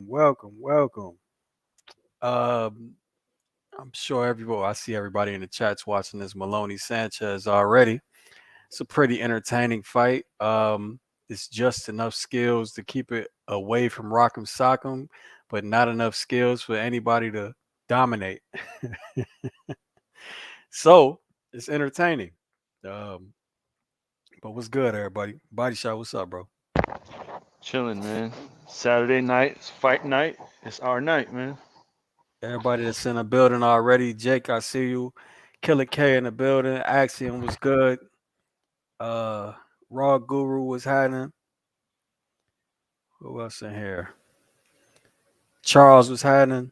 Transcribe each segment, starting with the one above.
Welcome. Um, I'm sure I see everybody in the chats watching this Maloney Sanchez already. It's a pretty entertaining fight. It's just enough skills to keep it away from Rock'em Sock'em, but not enough skills for anybody to dominate. So it's entertaining. Um, but what's good, everybody? Body shot, what's up, bro? Chilling, man. Saturday night, it's fight night. It's our night, man. Everybody that's in the building already. Jake, I see you. Killer K in the building. Axiom was good. Uh, Raw Guru was hiding. Who else in here? Charles was hiding.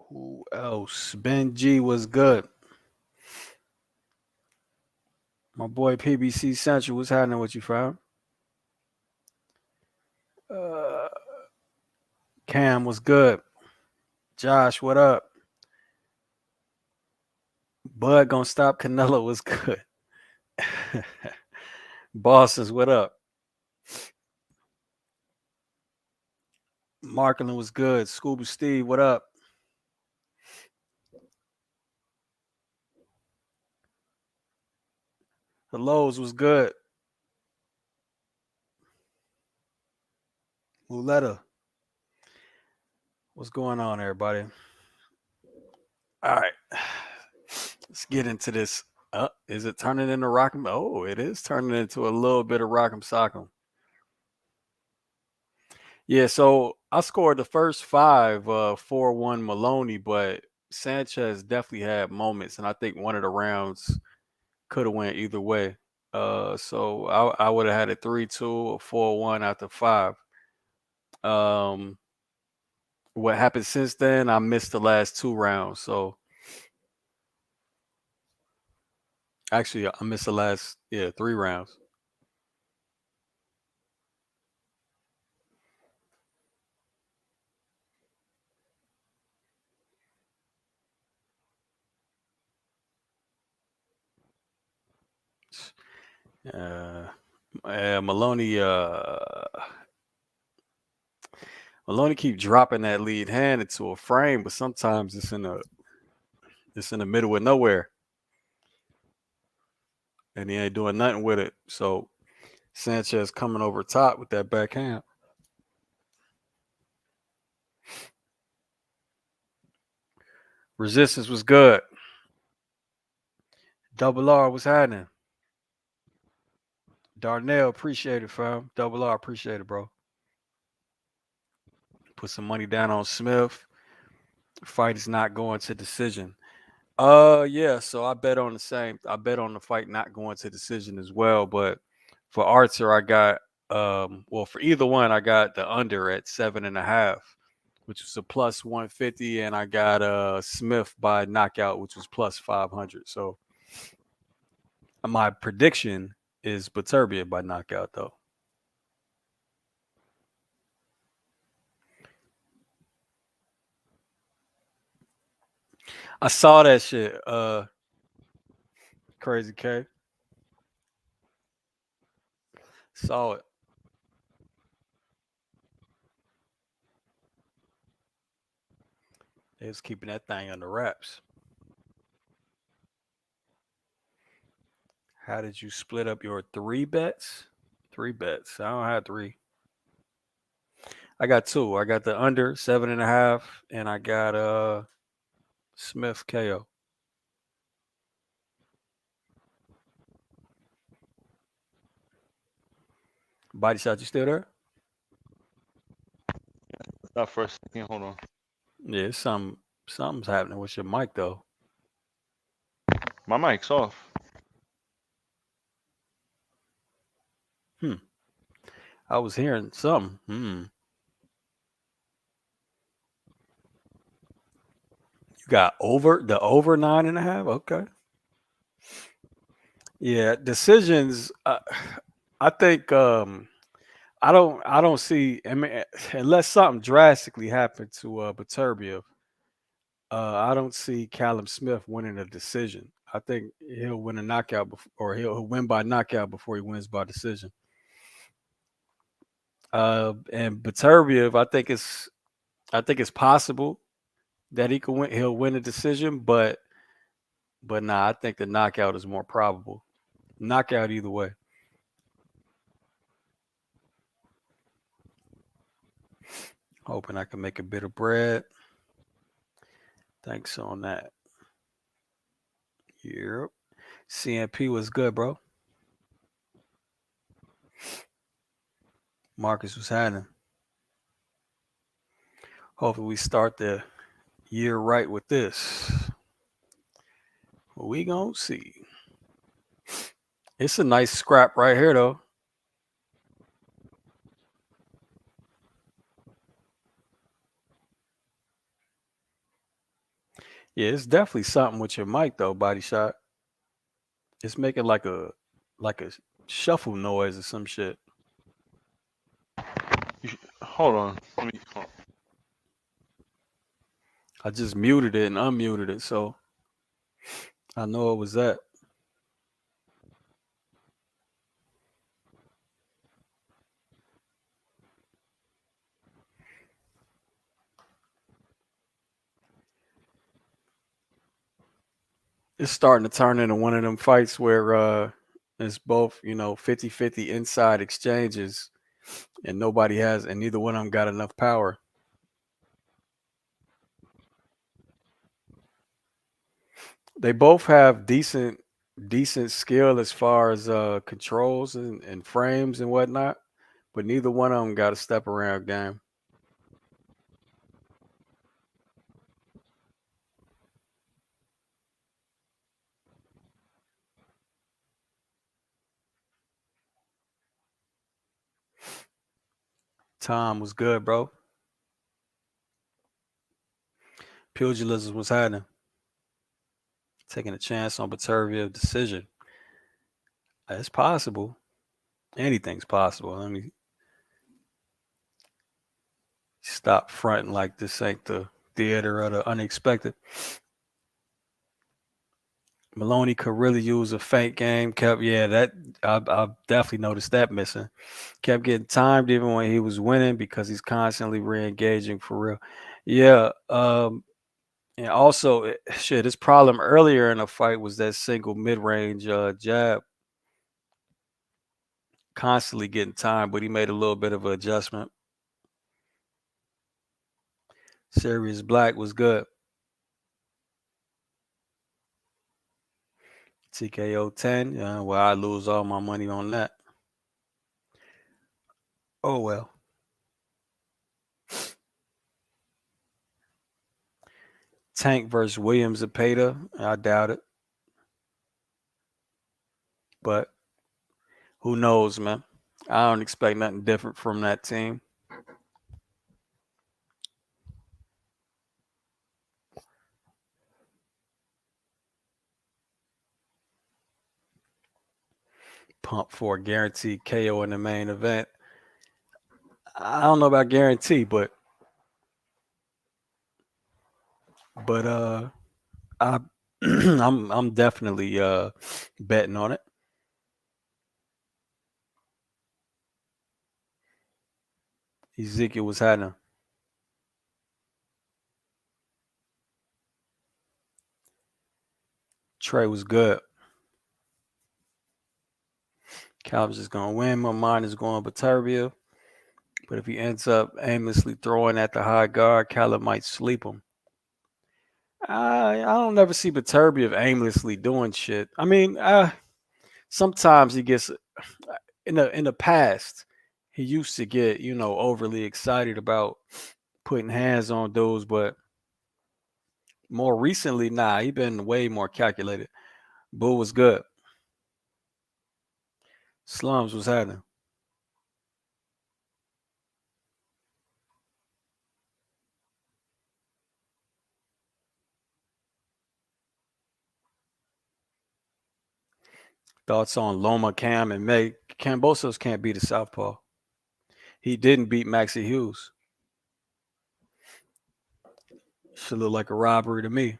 Who else? Ben G was good. My boy PBC Central was hiding. What you found? Uh, Cam was good. Josh, what up? Bud gonna stop Canelo was good. Bosses, what up? Marklin was good. Scuba Steve, what up? The Lowe's was good. Muletta, what's going on, everybody? All right, let's get into this. Is it turning into Rock'em? Oh, it is turning into a little bit of Rock'em Sock'em. Yeah, so I scored the first five 4-1 Maloney, but Sanchez definitely had moments, and I think one of the rounds could have went either way. So I would have had a 3-2 or 4-1 after five. Um, what happened since then? I missed the last two rounds. So actually, I missed the last three rounds. Uh, Maloney Maloney keep dropping that lead hand into a frame, but sometimes it's in the middle of nowhere, and he ain't doing nothing with it. So Sanchez coming over top with that backhand. Resistance was good. Double R was happening. Darnell, appreciate it, fam. Double R, appreciate it, bro. Put some money down on Smith. Fight is not going to decision. Yeah, so I bet on the same. I bet on the fight not going to decision as well. But for Archer, I got well, for either one, I got the under at 7.5, which was a plus 150, and I got Smith by knockout, which was plus 500. So my prediction is Beterbiev by knockout, though. I saw that shit. Crazy K. Saw it. They was keeping that thing under wraps. How did you split up your three bets? Three bets. I don't have three. I got two. I got the under 7.5, and I got Smith KO. Body shot, you still there? Not for a second. Hold on. Yeah, something's happening with your mic though. My mic's off. Hmm. I was hearing something. You got over 9.5. Okay. Yeah, decisions. I think I don't see. I mean, unless something drastically happened to Beterbiev, I don't see Callum Smith winning a decision. I think he'll win a knockout or he'll win by knockout before he wins by decision. And Beterbiev, I think it's possible that he could win. He'll win a decision, but nah, I think the knockout is more probable. Knockout either way. Hoping I can make a bit of bread. Thanks on that. Yep. CNP was good, bro. Marcus was happening. Hopefully we start the year right with this. We gonna see. It's a nice scrap right here though. Yeah, it's definitely something with your mic though, body shot. It's making like a shuffle noise or some shit. Hold on. Let me. Hold on. I just muted it and unmuted it, so I know it was that. It's starting to turn into one of them fights where it's both, 50-50 inside exchanges and neither one of them got enough power. They both have decent skill as far as controls and frames and whatnot, but neither one of them got a step around game. Tom was good, bro. Pugilism was happening. Taking a chance on Beterbiev decision. It's possible. Anything's possible. Let me stop fronting like this ain't the theater of the unexpected. Maloney could really use a feint game. I've definitely noticed that missing. Kept getting timed even when he was winning because he's constantly re-engaging for real. Yeah. And also, his problem earlier in the fight was that single mid-range jab, constantly getting timed, but he made a little bit of an adjustment. Sirius Black was good. TKO 10. Well, I lose all my money on that. Oh, well. Tank versus Williams Zepeda. I doubt it. But who knows, man? I don't expect nothing different from that team. Pump for a guaranteed KO in the main event. I don't know about guarantee, but I I'm definitely betting on it. Ezekiel was having Trey was good. Calvin's just gonna win. My mind is going Beterbiev. But if he ends up aimlessly throwing at the high guard, Callum might sleep him. I don't never see Beterbiev aimlessly doing shit. I mean, sometimes he gets in the past. He used to get overly excited about putting hands on dudes, but more recently, nah, he been way more calculated. Bull was good. Slums was happening. Thoughts on Loma, Cam, and May. Cambosos can't beat a southpaw. He didn't beat Maxie Hughes. Should look like a robbery to me.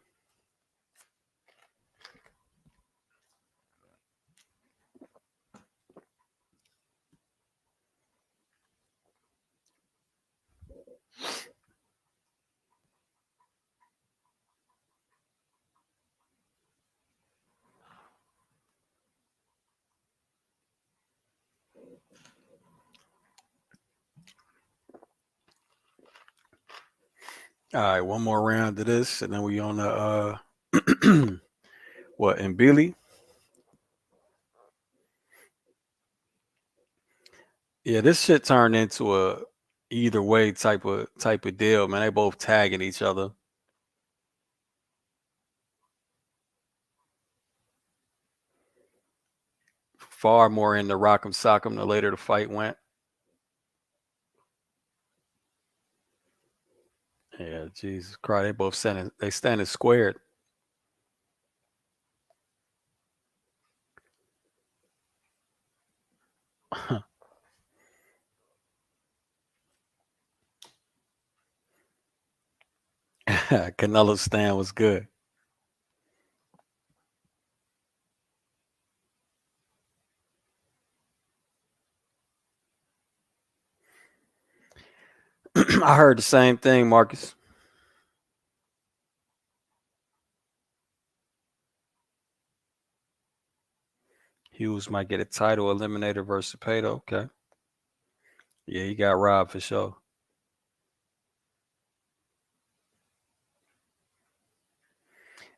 All right, one more round of this, and then we on the what in Billy? Yeah, this shit turned into a either way type of deal, man. They both tagging each other. Far more into Rock'em Sock'em the later the fight went. Yeah, Jesus Christ, they standing squared. Canelo stand was good. I heard the same thing, Marcus. Hughes might get a title eliminator versus Pato. Okay. Yeah, he got robbed for sure.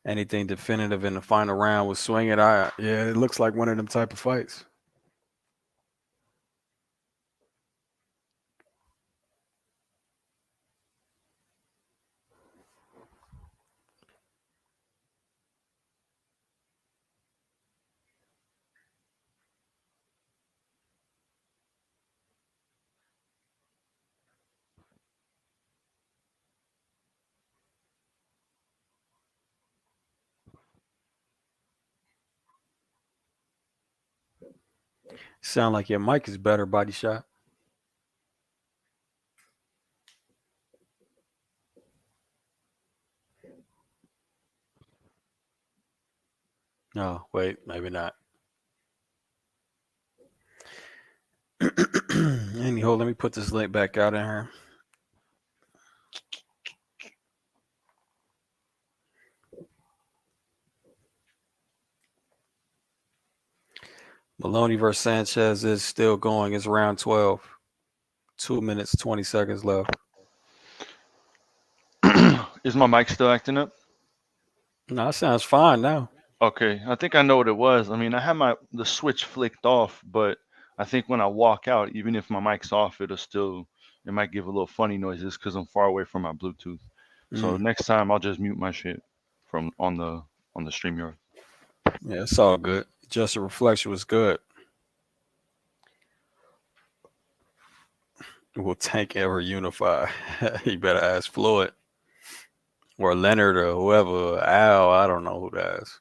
Anything definitive in the final round was swinging. Yeah, it looks like one of them type of fights. Sound like your mic is better, body shot. No, wait, maybe not. Anyhow, let me put this link back out in here. Maloney versus Sanchez is still going. It's round 12. 2 minutes, 20 seconds left. Is my mic still acting up? No, that sounds fine now. Okay, I think I know what it was. I mean, I had the switch flicked off, but I think when I walk out, even if my mic's off, it might give a little funny noises because I'm far away from my Bluetooth. So Mm. next time I'll just mute my shit from on the StreamYard. Yeah, it's all good. Just a reflection was good. Will Tank ever unify? You better ask Floyd or Leonard or whoever. Al, I don't know who that is.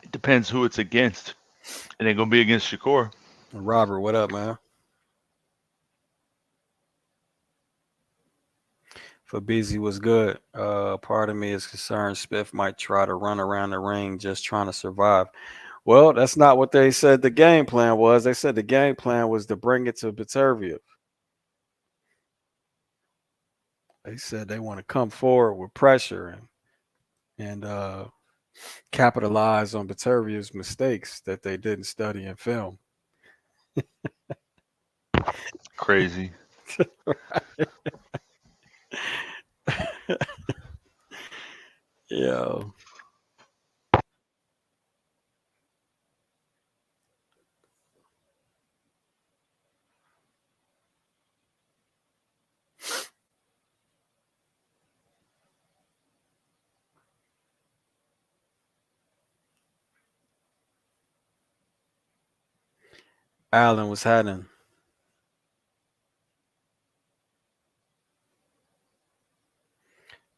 It depends who it's against. It ain't gonna be against Shakur. Robert, what up, man? Fabizi was good. Part of me is concerned Spiff might try to run around the ring just trying to survive. Well, that's not what they said the game plan was. They said the game plan was to bring it to Beterbiev. They said they want to come forward with pressure and capitalize on Beterbiev's mistakes that they didn't study in film. Crazy. Yo, Allen was having.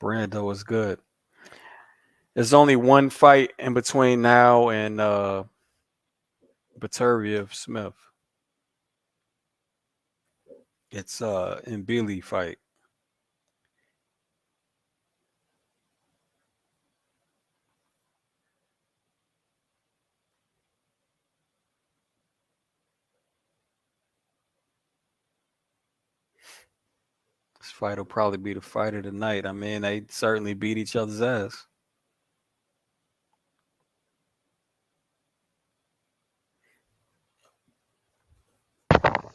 Brando was good. There's only one fight in between now and Beterbiev Smith. It's in Billy fight. This fight will probably be the fight of the night. I mean, they certainly beat each other's ass.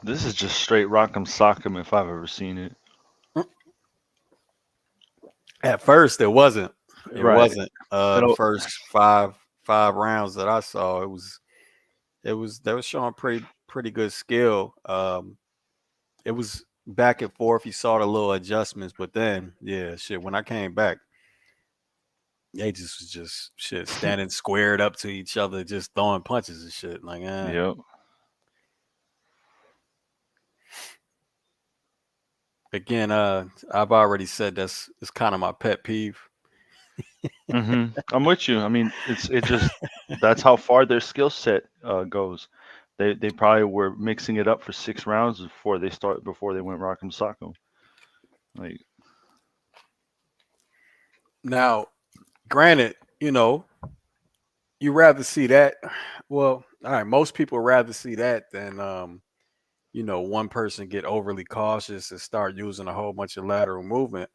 This is just straight rock'em sock'em if I've ever seen it. At first, it wasn't. It Right. wasn't. And The first five rounds that I saw, it was they were showing pretty good skill. It was back and forth. You saw the little adjustments, but then yeah, shit. When I came back, they just was just shit standing squared up to each other, just throwing punches and shit. Like, yep. again, I've already said that's it's kind of my pet peeve. I'm with you. I mean, it just that's how far their skill set goes. They probably were mixing it up for 6 rounds before they went rock'em sock'em. Like, Now, granted, you rather see that. Well, all right, most people rather see that than one person get overly cautious and start using a whole bunch of lateral movement.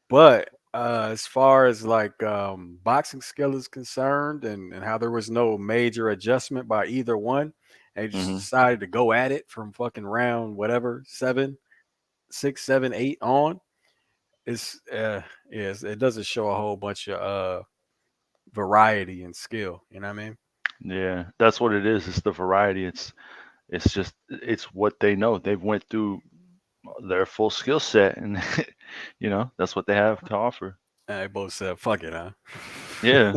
But as far as like boxing skill is concerned, and how there was no major adjustment by either one, they just hmm decided to go at it from fucking round whatever 7, 6, 7, 8 on. It's yes, it doesn't show a whole bunch of variety and skill. You know what I mean? yeah, that's what it is. It's the variety. It's just it's what they know. They've went through their full skill set, and that's what they have to offer. And they both said, "Fuck it, huh?" Yeah,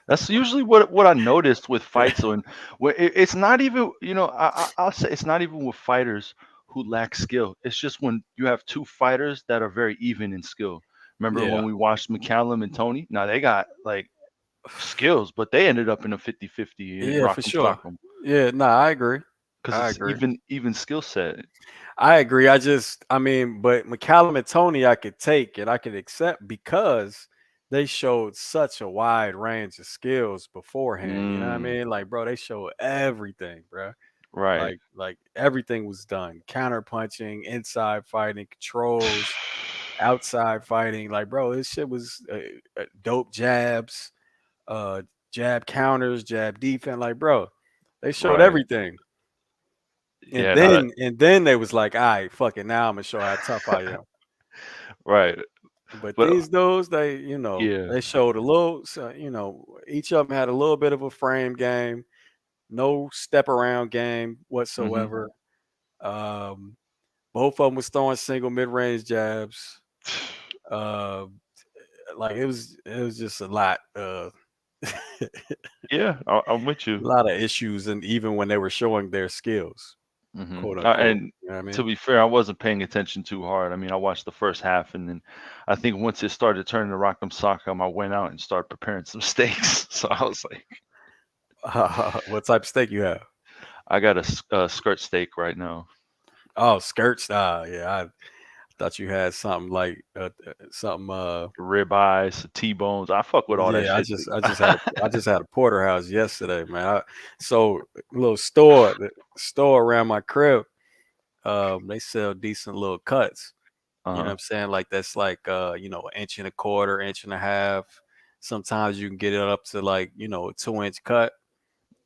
that's usually what I noticed with fights. And it's not even I'll say it's not even with fighters who lack skill. It's just when you have two fighters that are very even in skill. Remember Yeah, when we watched McCallum and Tony? Now they got like skills, but they ended up in a 50-50 in yeah, for Rock'em sure. Sock'em Yeah, no, I agree. because I it's agree. even skill set. I agree. I mean, but McCallum and Tony, I could take and I could accept because they showed such a wide range of skills beforehand. You know what I Mm, mean? Like, bro, they showed everything, bro. right. Like everything was done. Counter punching, inside fighting, controls, outside fighting. Like, bro, this shit was dope jabs, uh, jab counters, jab defense. Like, bro, they showed Right. everything. And Yeah. No, that, then they was like, all right, fuck it, now I'm gonna show how tough I am. right. But But these dudes, they, yeah. they showed a little, so, each of them had a little bit of a frame game, no step around game hmm whatsoever. Um, both of them was throwing single mid range jabs. Uh, like it was just a lot, a Yeah, I'm with you. lot of issues, and even when they were showing their skills, quote unquote. And You know what I to mean? be fair, I wasn't paying attention too hard. I mean, I watched the first half, and then I think once it started turning to Rock'em Sock'em, I went out and started preparing some steaks. So I was like, What type of steak you have? I got a skirt steak right now, Oh, skirts. Yeah. I thought you had something like something. rib eyes, T-bones. I fuck with all that Yeah. I shit. just I just had a I just had a porterhouse yesterday, man. So little store, the store around my crib. They sell decent little cuts. You know what Uh-huh. I'm saying? Like that's like an inch and a quarter, inch and a half. Sometimes you can get it up to like a 2 inch cut.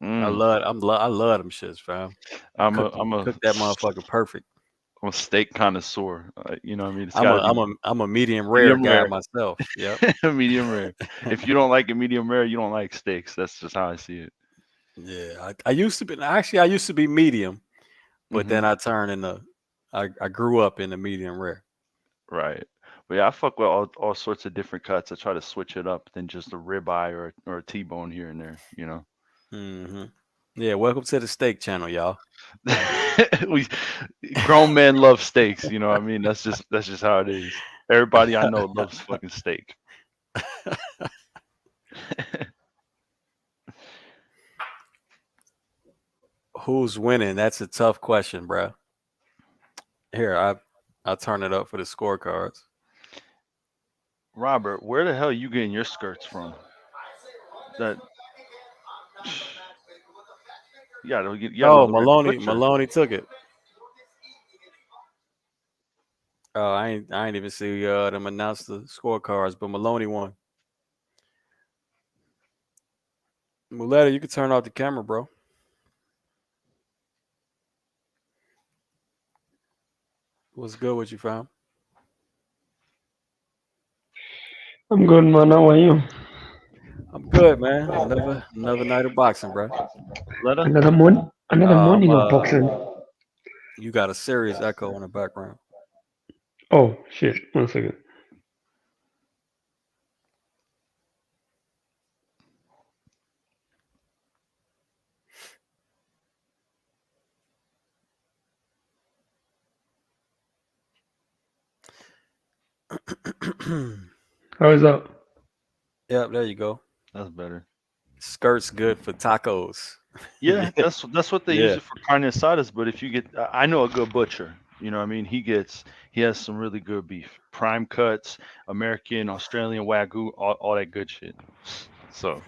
Mm. I love them shits, fam. I'm a I'm a Cook that motherfucker perfect. I'm a steak connoisseur. You know what I mean? It's I'm got a to be I'm a I'm a medium rare medium guy rare. myself. Yep. Medium rare. If you don't like it medium rare, you don't like steaks. That's just how I see it. Yeah. I used to be medium, but hmm then I turned into I grew up in the medium rare. Right. But yeah, I fuck with all sorts of different cuts. I try to switch it up than just a ribeye or a T-bone here and there. Hmm. Yeah. Welcome to the steak channel, y'all. We grown men love steaks, you know what I mean? That's just how it is. Everybody I know loves fucking steak. Who's winning? That's a tough question, bro. Here, I'll turn it up for the scorecards. Robert, where the hell you getting your skirts from? That you gotta Oh, look at the Maloney butcher. Maloney took it. Oh, I ain't even see them announce the scorecards, but Maloney won. Muletta, you can turn off the camera, bro. What's good with you, fam? I'm good, man. How are you? I'm good, man. Another night of boxing, bro. Letter? Another morning of Uh, boxing. you got a serious echo in the background. Oh shit! 1 second. How is that? Yep, there you go. That's better. Skirt's good for tacos. Yeah, Yeah, that's what they use yeah. it for carne asadas. But if you get, I know a good butcher. You know, what I mean, he has some really good beef, prime cuts, American, Australian wagyu, all that good shit. So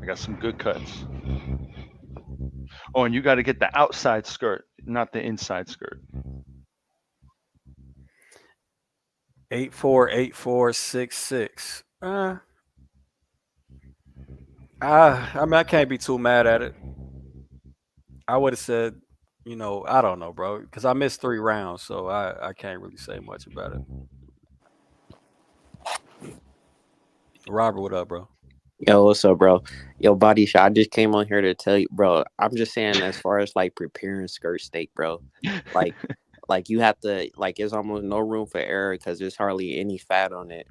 I got some good cuts. Oh, and you got to get the outside skirt, not the inside skirt. 848466. I mean, I can't be too mad at it. I would have said, I don't know, bro, because I missed 3 rounds, so I can't really say much about it. Robert, what up, bro? Yo, what's up, bro? Yo, body shot. I just came on here to tell you, bro. I'm just saying, as far as like preparing skirt steak, bro, like, like you have to like. There's almost no room for error because there's hardly any fat on it,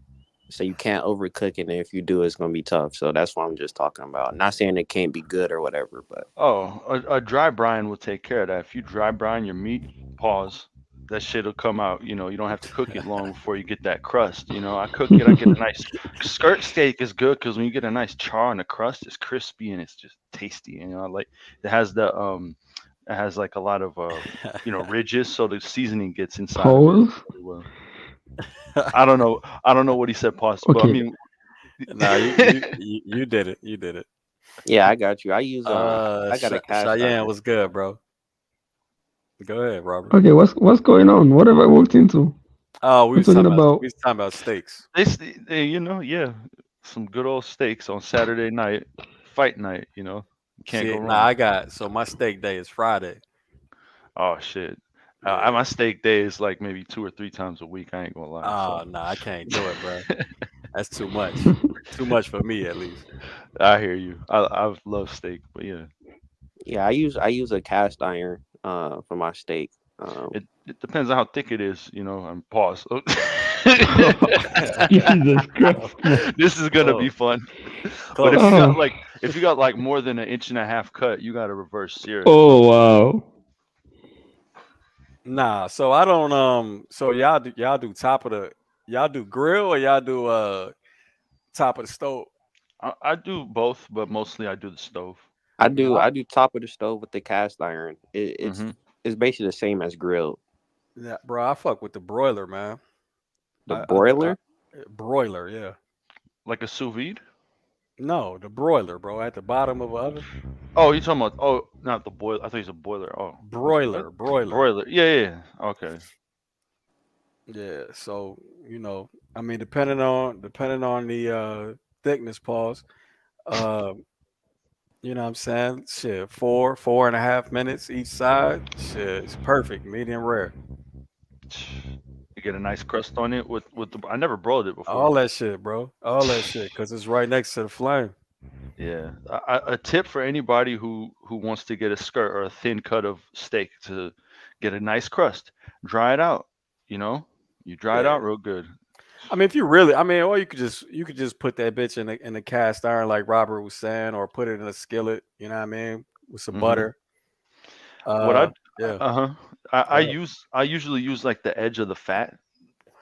so you can't overcook it. And if you do, it's gonna be tough. So that's what I'm just talking about. Not saying it can't be good or whatever, but Oh, a dry brine will take care of that. If you dry brine your meat, pause. That shit'll come out. You know, you don't have to cook it long before you get that crust. You know, I cook it. I get a nice skirt steak is good because when you get a nice char on the crust, it's crispy and it's just tasty. You know, like it has it has like a lot of ridges, so the seasoning gets inside of it Pause. really well. I don't know what he said, pause, but I Okay. mean, Nah, you did it. You did it. yeah, I got you. I use I got a cast Cheyenne iron. was good, bro. Go ahead, Robert. Okay. What's going on? What have I walked into? Oh, We're talking about. we was talking about steaks. yeah, some good old steaks on Saturday night, fight night. You can't go See, nah, wrong. my steak day is Friday. Oh shit. My Yeah. steak day is like maybe 2 or 3 times a week. I ain't gonna lie. Oh, So nah, I can't do it, bro. That's too much. Too much for me, at least. I hear you. I love steak, but yeah, Yeah, I use a cast iron for my steak. it depends on how thick it is. I'm pause. Jesus Christ, man. This is gonna be Close, fun. But if you close. Oh. got like if you got like more than an inch and a half cut, you got to reverse sear it. Oh wow. Nah, so I don't. So y'all do grill or y'all do top of the stove? I do both, but mostly I do the stove. I Nah, do I do top of the stove with the cast iron. Hmm. It's basically the same as grilled. yeah, bro, I fuck with the broiler, man. The I broiler. broiler, yeah. Like a sous vide. No, the broiler, bro, at the bottom of the oven. Oh, you talking about? Oh, not the boiler. I thought you said boiler. Oh, I was like, what? Broiler. Broiler. Yeah, yeah, yeah. Okay. Yeah. So I mean, depending on the thickness, pause. Uh, you know what I'm saying? Shit, 4.5 minutes each side. Shit, it's perfect, medium rare. You get a nice crust on it with the. I never broiled it before. All that shit, bro. All that shit, cause it's right next to the flame. Yeah. A tip for anybody who wants to get a skirt or a thin cut of steak to get a nice crust. Dry it out. You know, you dry it Yeah. out real good. I mean, if you really, I mean, or you could just put that bitch in a cast iron like Robert was saying, or put it in a skillet. You know what I mean, with some Hmm. butter. What I Yeah. uh huh. I Go use I usually use like the edge of the fat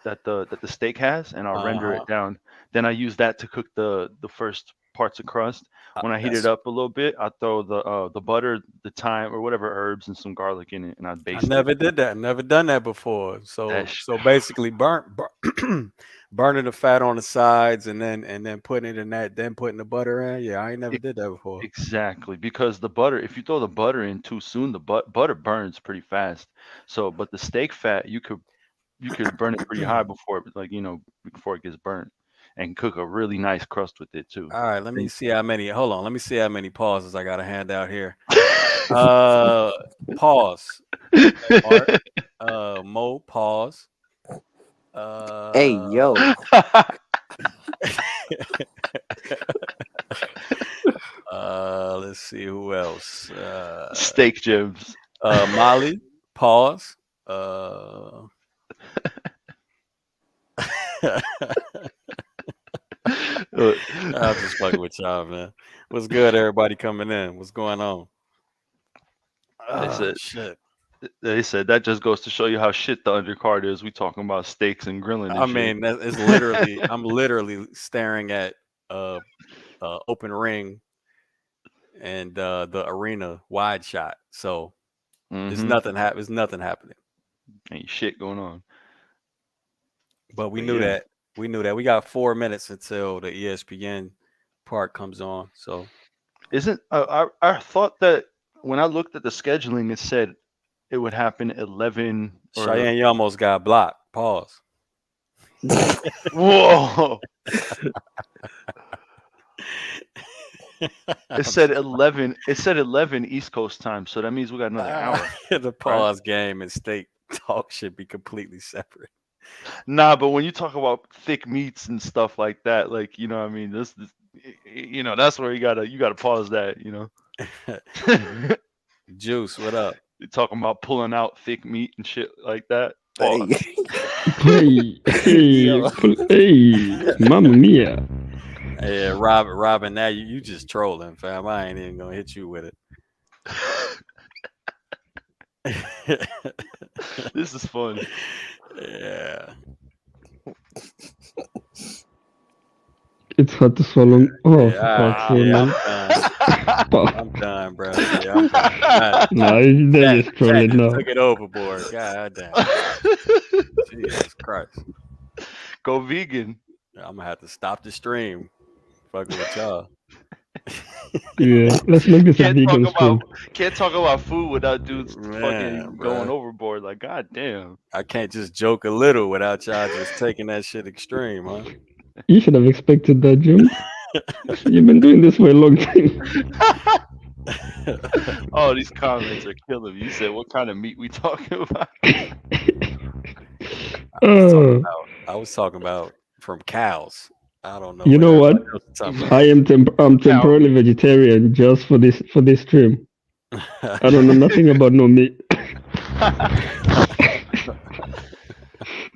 that the steak has, and I'll Uh render huh. it down. Then I use that to cook the first parts of crust. When I heat it That's up a little bit, I throw the butter, the thyme, or whatever herbs and some garlic in it, and I I baste it. never did that. Never done that before. That So sh- so basically, burning the fat on the sides and then putting it in that, then putting the butter in. Yeah, I ain't never e- did that before. exactly, because the butter, if you throw the butter in too soon, the butter burns pretty fast. So, but the steak fat, you could burn it pretty high before before it gets burnt, and cook a really nice crust with it too. All right, let me And see how many. Hold on, let me see how many pauses I got to hand out here. Uh, pause. Art. Mo, pause. Hey, yo. Let's see who else. Steak gems. Molly, pause. I'll just fucking with y'all, man. What's good, everybody coming in? What's going on? They said Shit. they said that just goes to show you how shit the undercard is. We talking about steaks and grilling and I shit. mean, that is literally. I'm literally staring at open ring and the arena wide shot. So there's Mm-hmm. nothing. There's nothing happening. Ain't shit going on. But we But knew yeah. that. We knew that. We got 4 minutes until the ESPN part comes on. So Isn't I thought that when I looked at the scheduling, it said it would happen 11 or Cheyenne, you almost got blocked. Pause. whoa. It said 11. It said 11 East Coast time, so that means we got another hour. The pause game and steak talk should be completely separate. Nah, but when you talk about thick meats and stuff like that, like you know, what I mean, this you know, that's where you gotta pause that. You know, Juice, what up? you're talking about pulling out thick meat and shit like that. Hey. Pause. Hey, hey, mamma mia. Yeah, Robin, now you just trolling, fam. I ain't even gonna hit you with it. This is fun. Yeah. It's hard to swallow. Oh, Yeah, for fuck's all sake, right. man. I'm Fuck. done, bro. Yeah, I'm done. Nah, they're just trolling Chat now. took it overboard. God damn. Jesus Christ. Go vegan. I'm gonna have to stop the stream. Fucking with y'all. Yeah, let's make this a vegan stream. Can't talk about food without dudes Man, fucking going bruh. overboard. Like, god damn. I can't just joke a little without y'all just taking that shit extreme, huh? You should have expected that, Jim. You've been doing this for a long time. Oh, these comments are killing me. You said, what kind of meat we talking about? I was talking about from cows. I don't know. You know what? everybody else is talking about. I'm temporarily vegetarian just for this stream. I don't know nothing about no meat.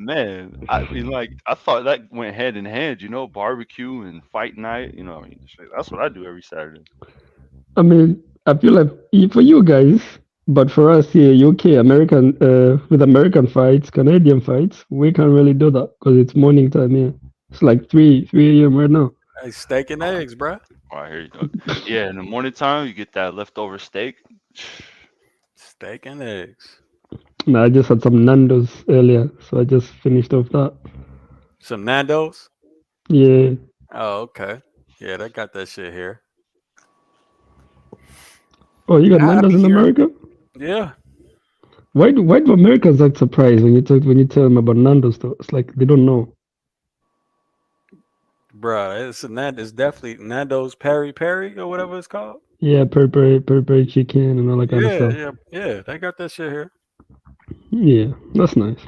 Man, I mean, like, I thought that went hand in hand, you know, barbecue and fight night. You know, I mean, shit, that's what I do every Saturday. I mean, I feel like for you guys, but for us here, UK, American, with American fights, Canadian fights, we can't really do that because it's morning time here. It's like 3 a.m. right now. Hey, steak and eggs, bruh. All right, here you go. Yeah, in the morning time, you get that leftover steak. Steak and eggs. No, I just had some Nando's earlier, so I just finished off that. Some Nando's? Yeah. Oh, okay. Yeah, they got that shit here. Oh, you got I'll Nando's be in here. America? Yeah. Why do Americans act surprised when you tell them about Nando's though? It's like they don't know. Bruh, it's definitely Nando's Peri Peri or whatever it's called. Yeah, peri chicken and all that kind of stuff. Yeah. They got that shit here. Yeah, that's nice.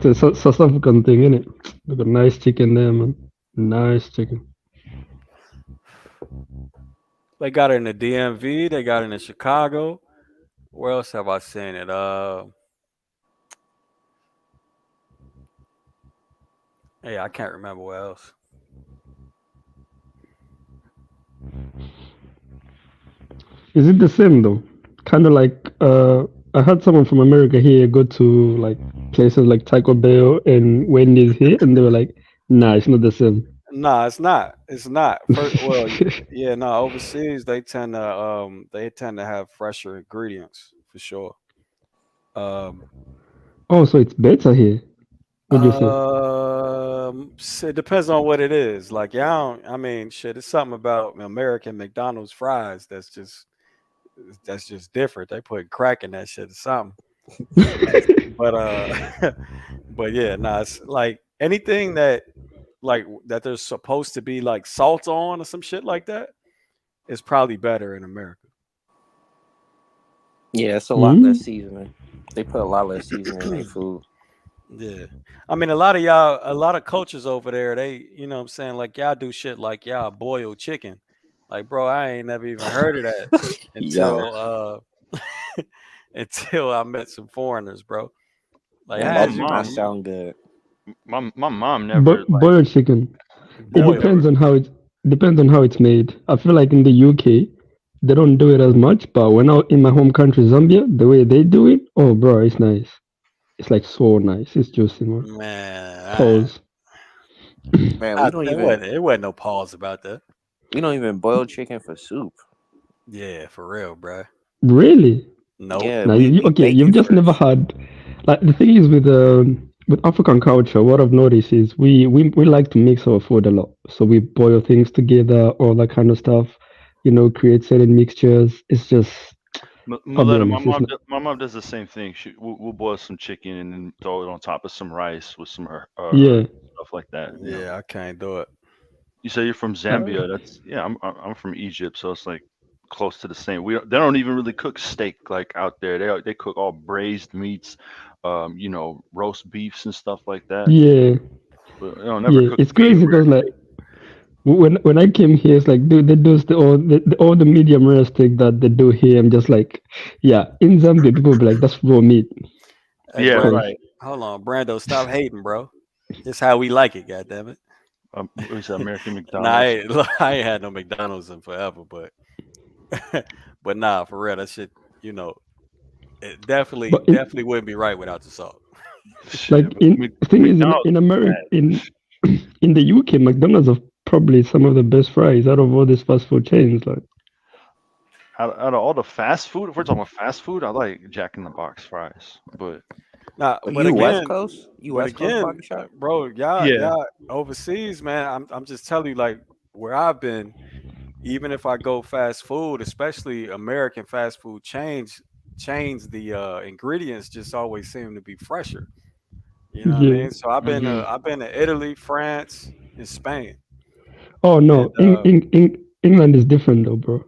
It's a South African thing, innit? They got nice chicken there, man. Nice chicken. They got it in the DMV. They got it in Chicago. Where else have I seen it? Hey, I can't remember where else. Is it the same though? Kind of like I had someone from America here go to like places like Taco Bell and Wendy's here, and they were like, "Nah, it's not the same." Nah, it's not. It's not. Yeah, no. Overseas, they tend to have fresher ingredients for sure. Oh, so it's better here. What do you say? It depends on what it is. Like, yeah, I mean, shit. It's something about American McDonald's fries that's just different. They put crack in that shit or something. But but yeah, nah. It's like anything that there's supposed to be like salt on or some shit like that is probably better in America. Yeah, it's a lot less seasoning. They put a lot of seasoning in their food. Yeah. I mean, a lot of y'all, a lot of coaches over there, they, you know what I'm saying, like y'all do shit like y'all boil chicken. Like, bro, I ain't never even heard of that Yo, until until I met some foreigners, bro. Like, Yeah, that how's do you not sound good. my mom never But like boiled chicken. It never boil? never. depends on how it's made. I feel like in the UK they don't do it as much, but when I in my home country Zambia, the way they do it, oh bro, it's nice. It's like so nice. It's juicy, man. Man, Pause. Man, we don't even it wasn't no pause about that. boil chicken for soup. Yeah, for real, bro. Really? Nope. Yeah, Now, we okay, bake you've it just never first. had. Like the thing is with African culture, what I've noticed is we like to mix our food a lot. So we boil things together, all that kind of stuff. Create certain mixtures. It's just, I'll be Muleta, honest, it's not. my mom does the same thing. We'll boil some chicken and then throw it on top of some rice with some herbs, Yeah. stuff like that. Yeah, I can't do it. You say you're from Uh, Zambia. That's yeah. I'm from Egypt, so it's like close to the same. They don't even really cook steak like out there. They cook all braised meats, roast beefs and stuff like that. yeah, But never yeah. cook It's medium crazy rare because like steak. when I came here, it's like dude, they do all the medium rare steak that they do here. I'm just like, yeah. In Zambia, people be like, that's raw meat. Hey, Yeah, Brando, Pause. right. hold on, Brando, stop hating, bro. This how we like it, goddammit. We said American Nah, I McDonald's. ain't, I ain't had no McDonald's in forever, but but nah, for real, that shit, you know, it definitely But in definitely wouldn't be right without the salt. Shit, like in thing is McDonald's in is America bad. in the UK, McDonald's have probably some of the best fries out of all these fast food chains. Like, Out of all the fast food, if we're talking about fast food, I like Jack in the Box fries. But Nah, But you West Coast? You but West Coast again, barbecue shop? bro, yeah, y'all overseas, man. I'm just telling you, like where I've been. Even if I go fast food, especially American fast food chains, the ingredients just always seem to be fresher. You know what I yeah. mean? So hmm I've been to Italy, France, and Spain, Oh and no, England is different though, bro.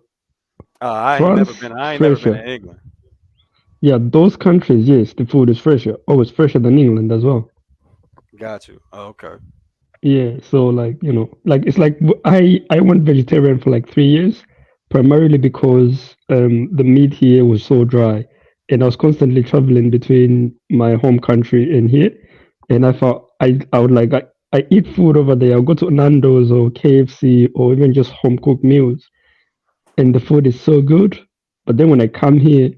France I ain't never been fresher. to England. Yeah, those countries, yes, the food is fresher. Always fresher than England as well. Got you. Oh, okay. Yeah, so like like it's like I went vegetarian for like 3 years, primarily because the meat here was so dry, and I was constantly traveling between my home country and here, and I thought I would like I eat food over there. I'll go to Nando's or KFC or even just home cooked meals, and the food is so good. But then when I come here,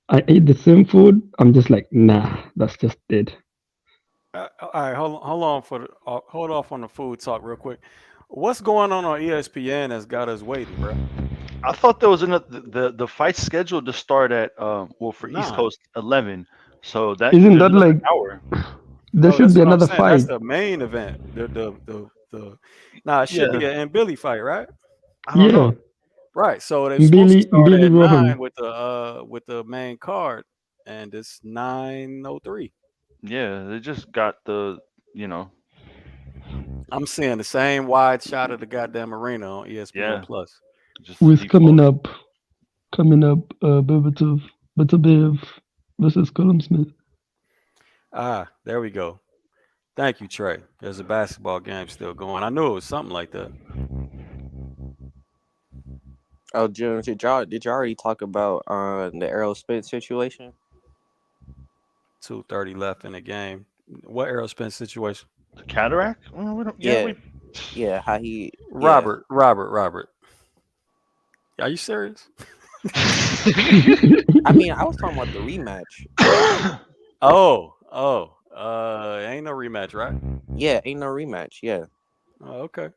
I eat the same food. I'm just like, nah, that's just dead. All right, hold on hold off on the food talk real quick. What's going on ESPN that's got us waiting, bro? I thought there was another the fight scheduled to start at for East Nah, Coast 11, so that Isn't there's that another like hour. there no, should that's be what I'm another saying. That's fight? the main event. The Nah, it should Yeah, be an Billy fight, right? I don't know. Yeah, Right. So they're supposed to start Billy at Rohan. 9 with the main card, and it's 9:03. Yeah, they just got the you know I'm seeing the same wide shot of the goddamn arena on ESPN yeah Plus. just Who the is coming default. up? Coming up, Beterbiev versus Colin Smith. Ah, there we go. Thank you, Trey. There's a basketball game still going. I knew it was something like that. Oh, Jim, did y'all already talk about the Errol Spence situation? 2:30 left in the game. What Spence situation? The cataract? Well, we don't. Yeah, Yeah, we. yeah, how he yeah. Robert. Are you serious? I mean, I was talking about the rematch. Ain't no rematch, right? Yeah, ain't no rematch. Yeah. Oh, okay.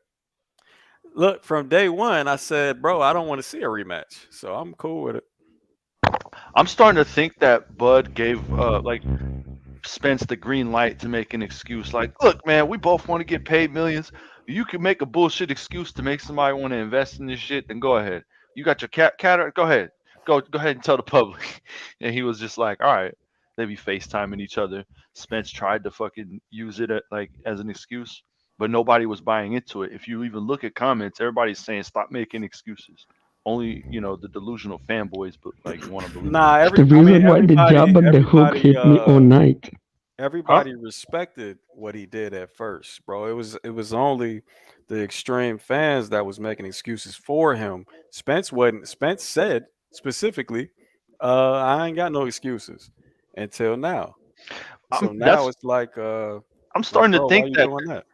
Look, from day one, I said, bro, I don't want to see a rematch, so I'm cool with it. I'm starting to think that Bud gave Spence the green light to make an excuse. Like, look, man, we both want to get paid millions. You can make a bullshit excuse to make somebody want to invest in this shit. Then go ahead. You got your cataract. Go ahead. Go ahead and tell the public. And he was just like, all right. They be FaceTiming each other. Spence tried to fucking use it like as an excuse, but nobody was buying into it. If you even look at comments, everybody's saying stop making excuses. only the delusional fanboys, but like want to believe. Nah, The I mean reason why the jab and the hook hit me all night. Huh? everybody respected what he did at first, bro. It was only the extreme fans that was making excuses for him. Spence wasn't. Spence said specifically, I ain't got no excuses until now. So now That's it's like, I'm starting to bro, why think you that doing that?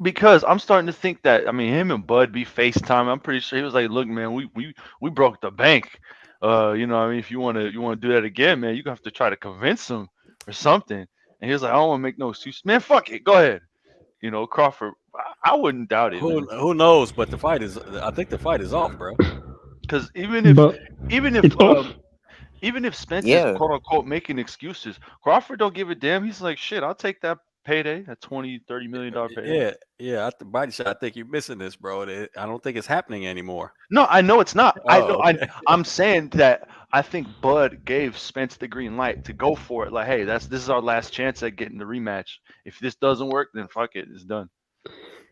because I'm starting to think that I mean him and Bud be FaceTime. I'm pretty sure he was like, "Look, man, we broke the bank. I mean, if you want to do that again, man, you gonna have to try to convince him or something." And he was like, "I don't want to make no excuse, man. Fuck it, go ahead." Crawford, I wouldn't doubt it, man. Who knows? But the fight is. I think the fight is off, bro. Because But even if it's off. even if Spence is Yeah, quote unquote making excuses, Crawford don't give a damn. He's like, shit, I'll take that payday, that 20-30 million dollar payday. Yeah. At the body shot, I think you're missing this, bro. I don't think it's happening anymore. No, I know it's not. I know. Oh, okay. I'm saying that I think Bud gave Spence the green light to go for it. Like, hey, this is our last chance at getting the rematch. If this doesn't work, then fuck it, it's done.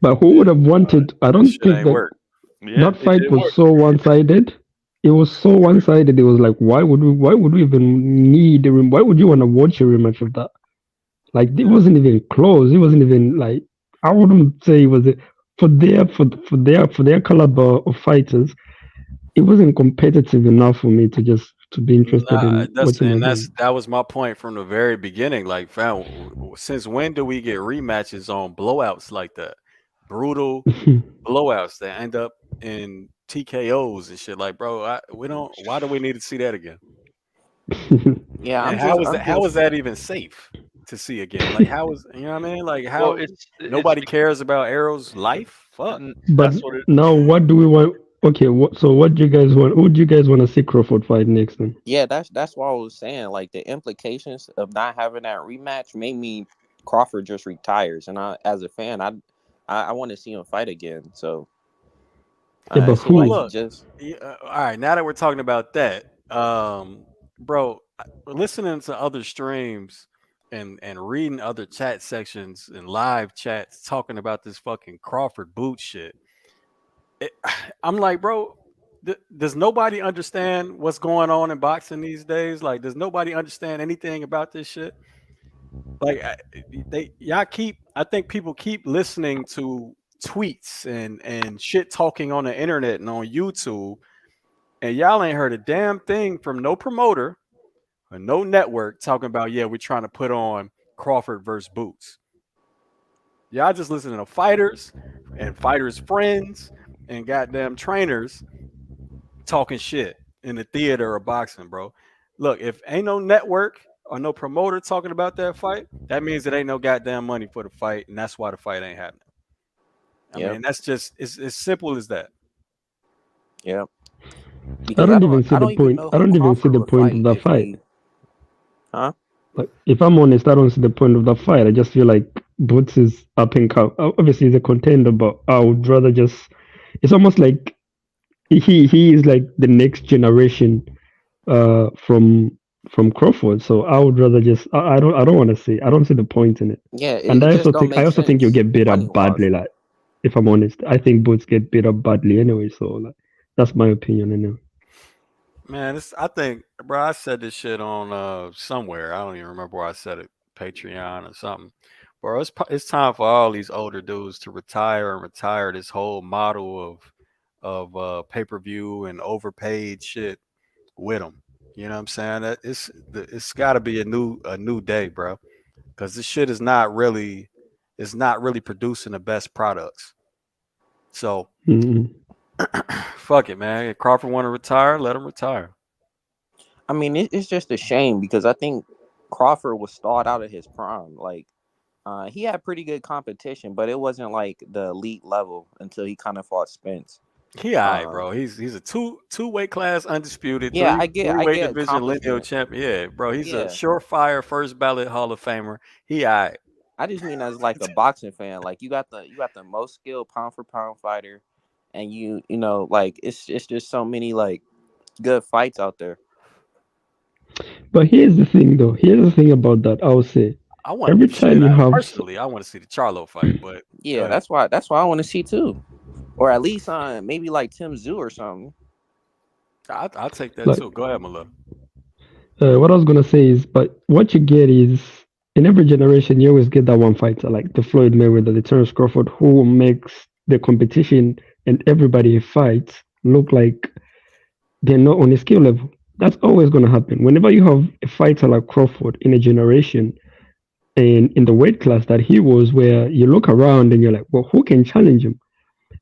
But who would have wanted? I This don't shit think ain't that work. Yeah, that it fight did was work. so one-sided. It was so one-sided. It was like, why would we even need a why would you want to watch a rematch of that? Like it Yeah. wasn't even close. It wasn't even like I wouldn't say it was for their caliber of fighters. It wasn't competitive enough for me to be interested Nah, in watching again. that was my point from the very beginning. Like, fam, since when do we get rematches on blowouts like that? Brutal blowouts that end up in TKOs and shit. Like, bro, we don't. Why do we need to see that again? yeah. And I'm how is just. that even safe to see again? Like, how is you know what I mean? Like, Well, how it's nobody cares about Arrow's life? Fuck. But that's what it. now, what do we want? Okay, what do you guys want? Who do you guys want to see Crawford fight next? Then Yeah, that's what I was saying. Like the implications of not having that rematch made me Crawford just retires, and as a fan, I want to see him fight again. So yeah, but it seemed Well, like who? he look. just. Yeah, all right. Now that we're talking about that, bro, listening to other streams and reading other chat sections and live chats talking about this fucking Crawford boot shit. It, I'm like, bro, does nobody understand what's going on in boxing these days? Like, does nobody understand anything about this shit? Like, y'all keep. I think people keep listening to tweets and shit talking on the internet and on YouTube, and y'all ain't heard a damn thing from no promoter or no network talking about, yeah, we're trying to put on Crawford versus Boots. Y'all just listening to fighters and fighters' friends and goddamn trainers talking shit in the theater of boxing, bro. Look, if ain't no network or no promoter talking about that fight, that means it ain't no goddamn money for the fight, and that's why the fight ain't happening. I Yep, mean, that's just it's as simple as that. yep. I Because don't even see I the don't even point. know I who don't even see Crawford the would point of fight the if fight. he. Huh? Like, if I'm honest, I don't see the point of the fight. I just feel like Boots is up and come. Obviously, he's a contender, but I would rather just. It's almost like he is like the next generation from Crawford. So I would rather just I don't want to see. I don't see the point in it. Yeah, And it I just also don't think I make also think you'll sense get beat money up wise. badly. Like if I'm honest, I think Boots get beat up badly anyway. So like that's my opinion anyway. Man, I think, bro, I said this shit on somewhere. I don't even remember where I said it, Patreon or something. Bro, it's time for all these older dudes to retire this whole model of pay per view and overpaid shit with them. You know what I'm saying? It's got to be a new day, bro, because this shit is not really it's not really producing the best products. So Mm-mm. fuck it, man. If Crawford want to retire, let him retire. I mean, it's just a shame because I think Crawford was stalled out of his prime. Like, he had pretty good competition, but it wasn't like the elite level until he kind of fought Spence. He alright, Um, bro. He's a two weight class undisputed, yeah, three I weight get division lineal accomplishment. champion. Yeah, bro. He's a Yeah, surefire first ballot Hall of Famer. He alright. I just mean as like a boxing fan. Like you got the most skilled pound for pound fighter, and you know like it's just so many like good fights out there. But here's the thing, though. Here's the thing about that. I would say I want every shit. time you have Personally, I want to see the Charlo fight, but go Yeah, ahead. that's why I want to see too, or at least maybe like Tim Zoo or something. I'll take that Like too. Go ahead, Mala. what I was gonna say is, but what you get is in every generation you always get that one fighter, like the Floyd Mayweather, the Terence Crawford, who makes the competition and everybody he fights look like they're not on a skill level. That's always gonna happen. Whenever you have a fighter like Crawford in a generation and in the weight class that he was, where you look around and you're like, well, who can challenge him?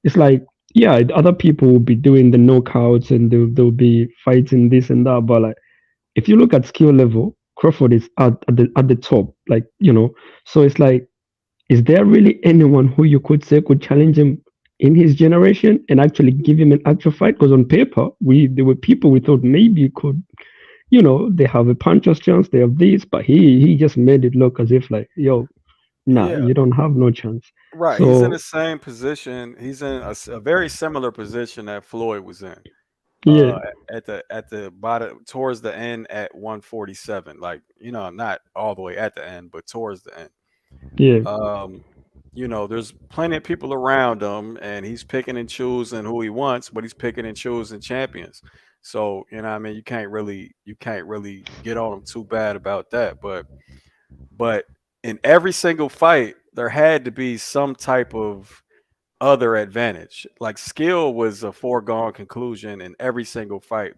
It's like, yeah, other people will be doing the knockouts and they'll be fighting this and that, but like if you look at skill level, Crawford is at the top, like So it's like, is there really anyone who you could say could challenge him in his generation and actually give him an actual fight? Because on paper, we there were people we thought maybe could, they have a puncher's chance, they have this, but he just made it look as if like, yo, nah, Yeah, you don't have no chance. right. He's in the So same position. He's in a very similar position that Floyd was in. yeah, At the bottom towards the end at 147. Like, not all the way at the end, but towards the end. yeah, Um, there's plenty of people around him, and he's picking and choosing who he wants, but he's picking and choosing champions. So, what I mean, you can't really get on him too bad about that. But in every single fight, there had to be some type of other advantage. Like skill was a foregone conclusion in every single fight.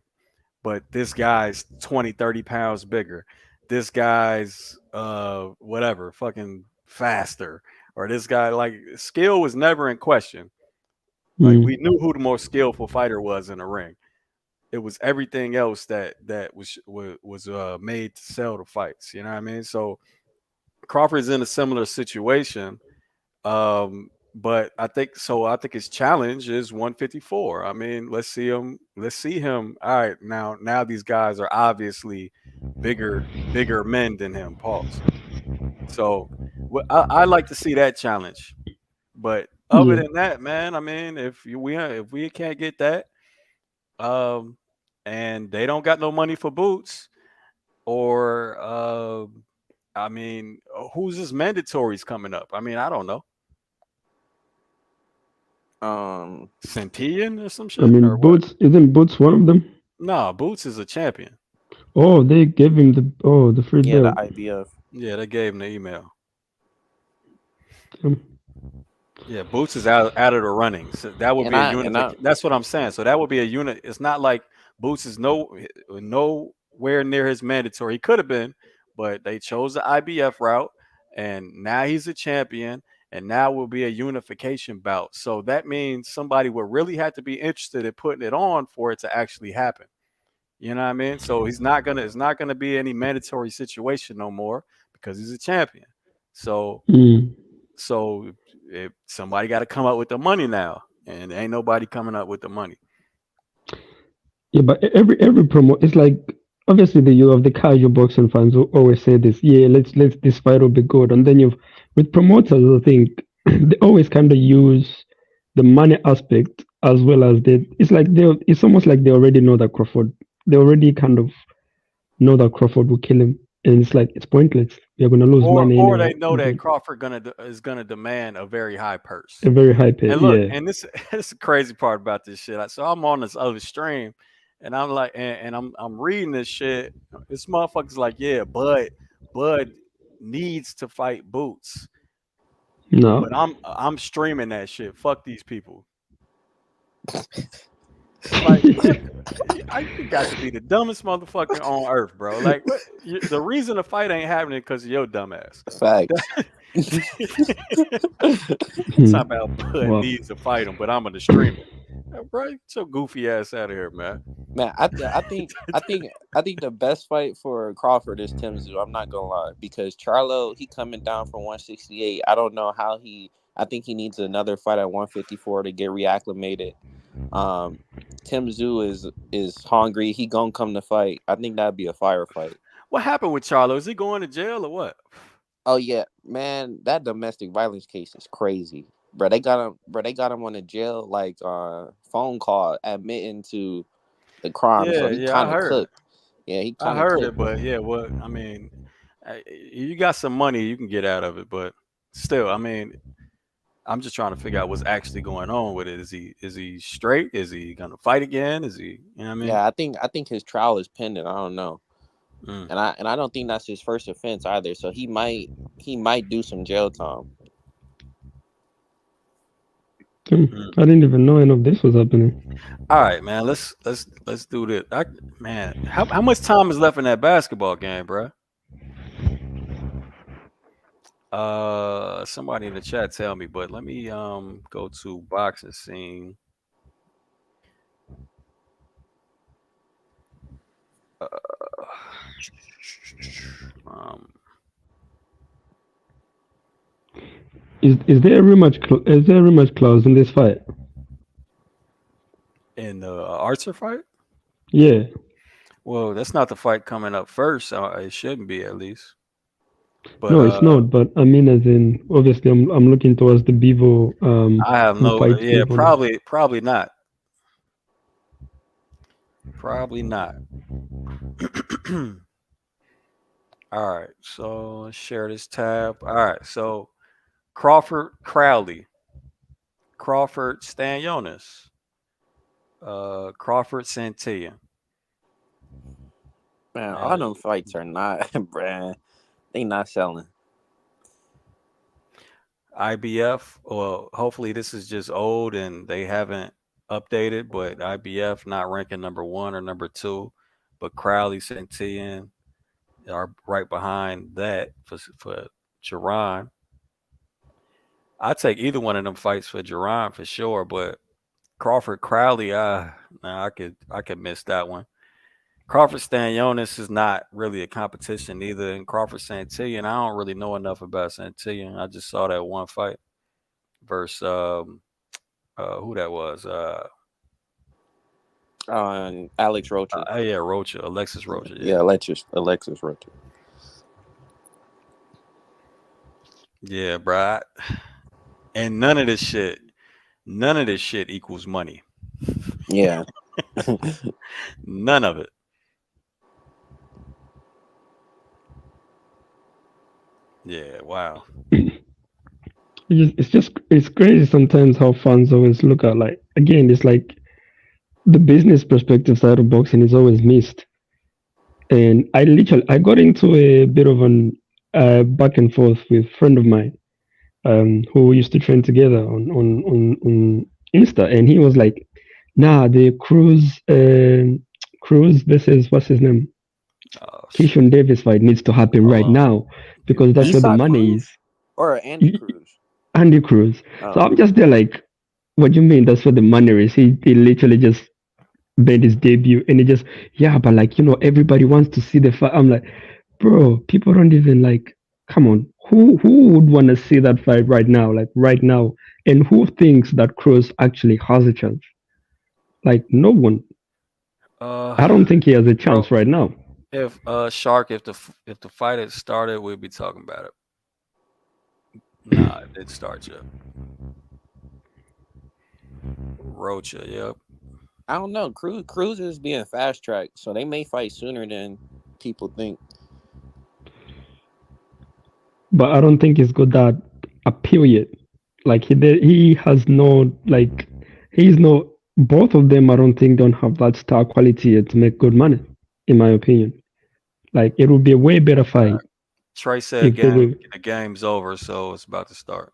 But this guy's 20, 30 pounds bigger. This guy's whatever, fucking faster. Or this guy, like, skill was never in question. Like, we mm, knew who the most skillful fighter was in the ring. It was everything else that was made to sell the fights. You know what I mean? So Crawford's in a similar situation. But I think so. I think his challenge is 154. I mean, let's see him. Let's see him. All right, now these guys are obviously bigger men than him. Pause. So, I like to see that challenge. But other yeah. than that, man, I mean, if we can't get that, um, and they don't got no money for boots, or I mean, who's his mandatories coming up? I mean, I don't know. Um, Centillion or some I shit or mean, what? Boots isn't Boots one of them? No, Boots is a champion. Oh, they gave him the free yeah, the belt. IBF. Yeah, they gave him the email. Um, Yeah, Boots is out of the running. So that would And be a I unit. and I That's what I'm saying. So that would be a unit. It's not like Boots is nowhere near his mandatory. He could have been, but they chose the IBF route, and now he's a champion, and now will be a unification bout. So that means somebody would really have to be interested in putting it on for it to actually happen. You know what I mean? So it's not gonna be any mandatory situation no more because he's a champion. So mm. so if somebody got to come up with the money now, and ain't nobody coming up with the money. Yeah, but every promo, it's like obviously you have the casual boxing fans who always say this. Yeah, let's this fight will be good, and then you've with promoters, I think they always kind of use the money aspect as well as the. It's like they. It's almost like they already know that Crawford. They already kind of know that Crawford will kill him, and it's like it's pointless. You're gonna lose money Or anyway. they know that Mhm. Crawford is gonna demand a very high purse. A very high pay. And look, Yeah. and this is the crazy part about this shit. So I'm on this other stream, and I'm like, and I'm reading this shit. This motherfucker's like, yeah, Bud needs to fight Boots, No. but I'm streaming that shit. Fuck these people. Like, man, you got to be the dumbest motherfucker on earth, bro. Like, what? The reason the fight ain't happening because of your dumb ass. facts. Talking about Bud Wow. needs to fight him, but I'm gonna stream it. Bro, get your goofy ass out of here, man. Man, I think the best fight for Crawford is Tim Tszyu. I'm not gonna lie, because Charlo, he coming down from 168. I don't know how he. I think he needs another fight at 154 to get reacclimated. Um, Tim Tszyu is hungry. He gonna come to fight. I think that'd be a fire fight. What happened with Charlo? Is he going to jail or what? Oh yeah, man, that domestic violence case is crazy, bro. They got him. Bro, they got him on a jail phone call admitting to the crime. So Yeah, he yeah, I kind of heard it. cooked. Yeah, he I kind of heard it, cooked. but yeah, I mean, you got some money, you can get out of it, but still, I mean, I'm just trying to figure out what's actually going on with it. Is he straight? Is he gonna fight again? Is he? You know what I mean? Yeah, I think his trial is pending. I don't know, Mm, and I don't think that's his first offense either. So he might do some jail time. mm. I didn't even know any of this was happening. All right, man. Let's do this. Man, how much time is left in that basketball game, bro? Somebody in the chat tell me, but let me go to boxing scene. Uh, um, Is there a is there a rematch clause in this fight? in the Archer fight. Yeah. Well, that's not the fight coming up first. It shouldn't be at least. But No, it's not. But I mean, as in, obviously, I'm looking towards the Bevo. I have Who no. fights Yeah, Bevo next? probably not. Probably not. All right, so let's share this tab. All right, so Crawford Crowley, Crawford Stanionis, Crawford Santillan, Man, all and them fights are not, bruh. They not selling. IBF. Well, hopefully this is just old and they haven't updated, but IBF not ranking number one or number two, but Crowley Santillan are right behind that for Jerron. I take either one of them fights for Jerron for sure, but Crawford Crowley, nah, I could miss that one. Crawford Stanionis is not really a competition either, and Crawford Santillan, I don't really know enough about Santillan. I just saw that one fight versus who that was. Alex Rocha. Yeah, Rocha, Alexis Rocha. Yeah, Yeah, Alexis Rocha. yeah, bro. And none of this shit equals money. Yeah. None of it. Yeah, wow. It's crazy sometimes how fans always look at, like, again, it's like the business perspective side of boxing is always missed. And I got into a bit of an back and forth with a friend of mine who used to train together on Insta, and he was like, "Nah, the Cruz versus what's his name, Oh shit. Keishon Davis fight needs to happen Hold right on. now Give me because that's one. where the Isak money is." Cruz or Andy Cruz? Andy Cruz. So Oh, I'm just there like, what do you mean? That's where the money is. He literally just made his debut, and he just, yeah, but like, everybody wants to see the fight. I'm like, bro, people don't even like. Come on, who would want to see that fight right now? Like right now, and who thinks that Cruz actually has a chance? Like no one. Uh, I don't think he has a bro, chance right now. if Shark, if the fight had started, we'd be talking about it. Nah, it didn't start yet. Rocha, yep. I don't know. Cruz is being fast tracked, so they may fight sooner than people think. But I don't think he's got that appeal yet. Like he has no like he's no both of them. I don't think don't have that star quality yet to make good money, in my opinion. Like it would be a way better fight Trey said if they were. the game's over, so it's about to start.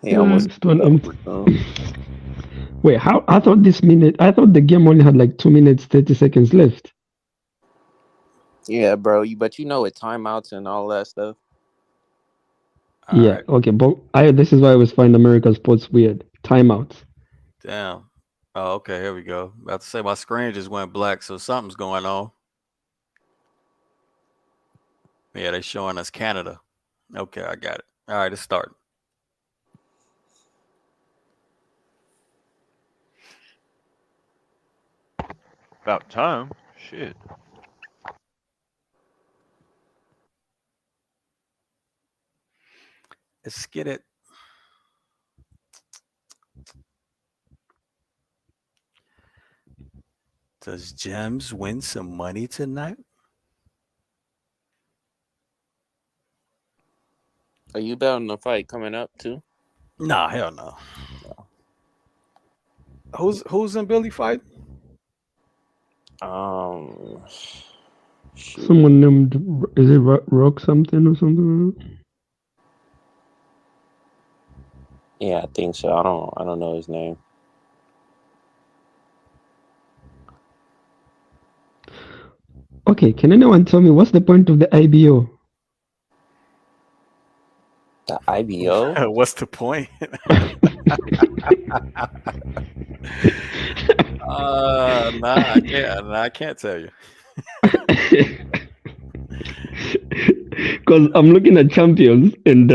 He almost Stone, over. wait, how? I thought I thought the game only had like 2 minutes 30 seconds left. Yeah, bro. But with timeouts and all that stuff. All Yeah, right. okay, but this is why I always find American sports weird. Timeouts. Damn. Oh, okay, here we go. About to say my screen just went black, so something's going on. Yeah, they showing us Canada. Okay, I got it. All right, it's starting. About time. Shit. Let's get it. Does Gems win some money tonight? Are you betting the fight coming up too? Nah, hell no. Who's in Billy fight? Um, shoot. Someone named, is it Rock something or something? Yeah, I think so. I don't know his name. Okay, can anyone tell me what's the point of the IBO? The IBO. What's the point? Nah, I can't. Nah, I can't tell you. Because I'm looking at champions and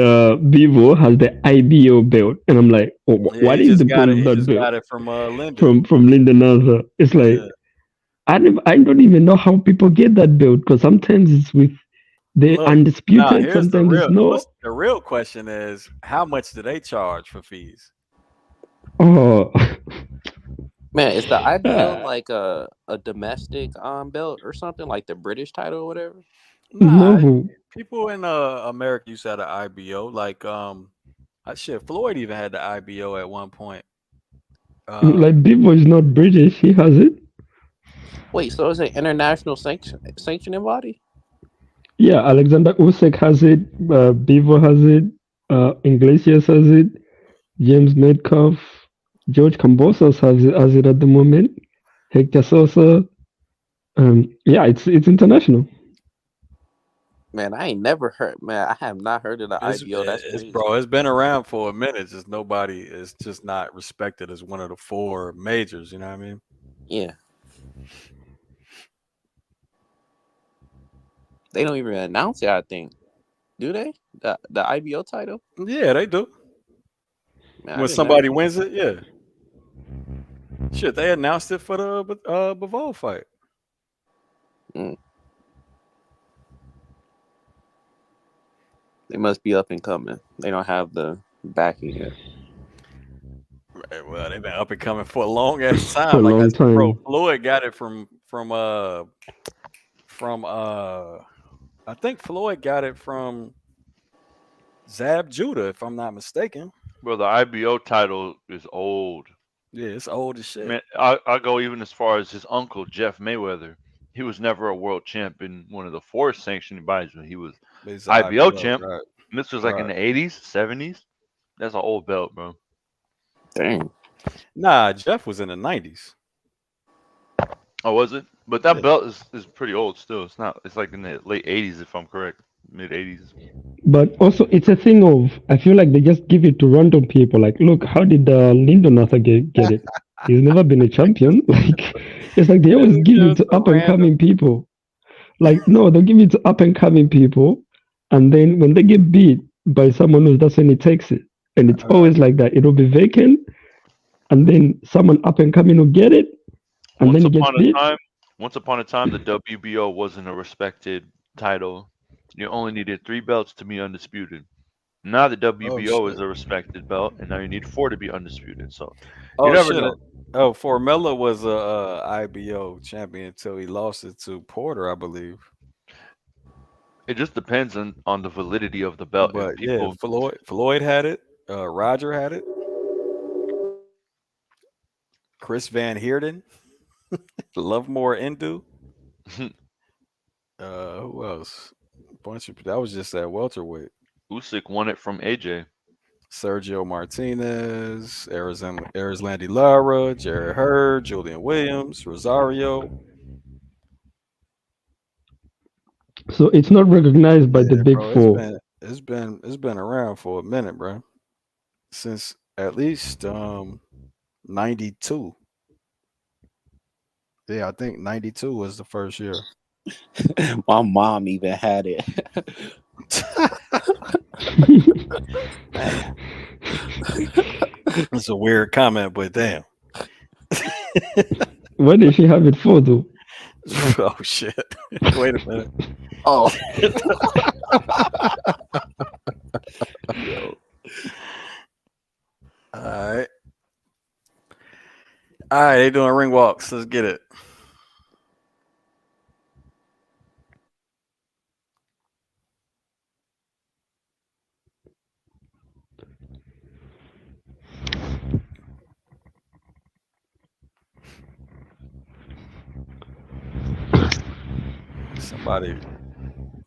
Vivo has the IBO belt, and I'm like, oh, Yeah, what he is just the got point it. of He that just belt got it from Linden. from Lyndon Arthur? It's like Yeah. I don't even know how people get that belt because sometimes it's with the Look, nah. undisputed, Here's the sometimes it's real. no. The real question is, how much do they charge for fees? Oh, Man, is the IBO ah, like a domestic belt or something like the British title or whatever? Nah, no. people in America used to have the IBO. Like shit, Floyd even had the IBO at one point. Like Vivo is not British, he has it. Wait, so is it international sanctioning body? Yeah, Alexander Usyk has it. Beaver has it. Iglesias has it. James Metcalf, George Cambosos has it at the moment. Hector Sosa. Yeah, it's international. Man, I ain't never heard. Man, I have not heard of the IBO. That's It's crazy. bro. It's been around for a minute. Just nobody is just not respected as one of the four majors. You know what I mean? Yeah, they don't even announce it. I think, do they? The IBO title? Yeah, they do. Man, I When did not somebody know. wins it, yeah. Shit, they announced it for the Bivol fight. Mm, they must be up and coming. They don't have the backing yet. Well, they've been up and coming for a long ass For time. a Like I long said, bro, time. Floyd got it from I think Floyd got it from Zab Judah, if I'm not mistaken. Bro, the IBO title is old. Yeah, it's old as shit. Man, I go even as far as his uncle Jeff Mayweather. He was never a world champ in one of the four sanctioning bodies, but he was It's the IBO IBO, champ. right? And this was like in Right. the 80s, 70s. That's an old belt, bro. Dang. Nah, Jeff was in the 90s. Oh, was it? But Yeah. that belt is pretty old still. It's not. It's like in the late 80s, if I'm correct, mid 80s. But also, it's a thing of, I feel like they just give it to random people. Like, look, how did Lyndon Arthur get it? He's never been a champion. Like, it's like they always It's give it just to a up and random. coming people. Like, no, they'll give it to up and coming people. And then when they get beat by someone else, that's when he takes it. And it's always like that. It'll be vacant. And then someone up and coming will get it. And Once then he gets upon a beat. time, once upon a time, the WBO wasn't a respected title. You only needed 3 belts to be undisputed. Now the Oh WBO is shit. a respected belt, and now you need 4 to be undisputed. So you Oh never shit. know. Oh, Formella was a IBO champion until he lost it to Porter, I believe. It just depends on the validity of the belt. If But yeah, people, Floyd had it. Roger had it. Chris Van Heerden, Lovemore Indu. Who else? Bunch of that was just at welterweight. Usyk won it from AJ. Sergio Martinez, Arizlandi Lara, Jared Hurd, Julian Williams, Rosario. So it's not recognized by the Yeah, big bro, it's four. been around for a minute, bro. Since at least 92. Yeah, I think 92 was the first year. My mom even had it. It's a weird comment, but damn. What did she have it for, though? Oh shit. Wait a minute. Oh. Yo. All right. All right, they doing ring walks. Let's get it.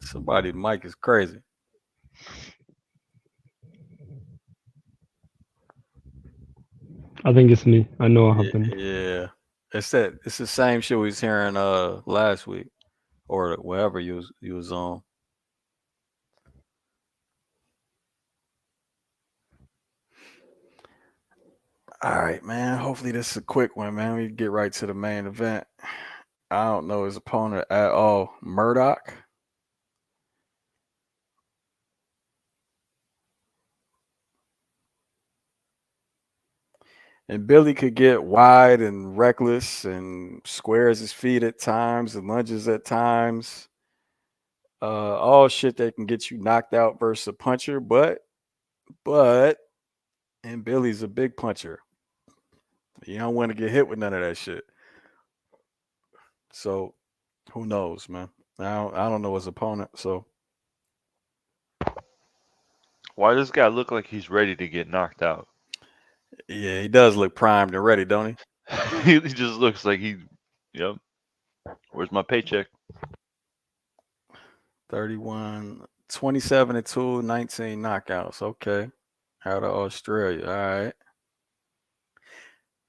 Somebody mic is crazy. I think it's me. I know what Yeah, happened. yeah. It's the same shit we was hearing last week or wherever you was on. All right, man. Hopefully this is a quick one, man. We get right to the main event. I don't know his opponent at all. Murdoch. And Billy could get wide and reckless and squares his feet at times and lunges at times. All shit that can get you knocked out versus a puncher, but and Billy's a big puncher. You don't want to get hit with none of that shit. So who knows, man? I don't know his opponent. So Why does this guy look like he's ready to get knocked out? yeah, he does look primed and ready, don't he? He just looks like he, yep. Where's my paycheck? 31, 27 and 2, 19 knockouts. Okay. Out of Australia. All right.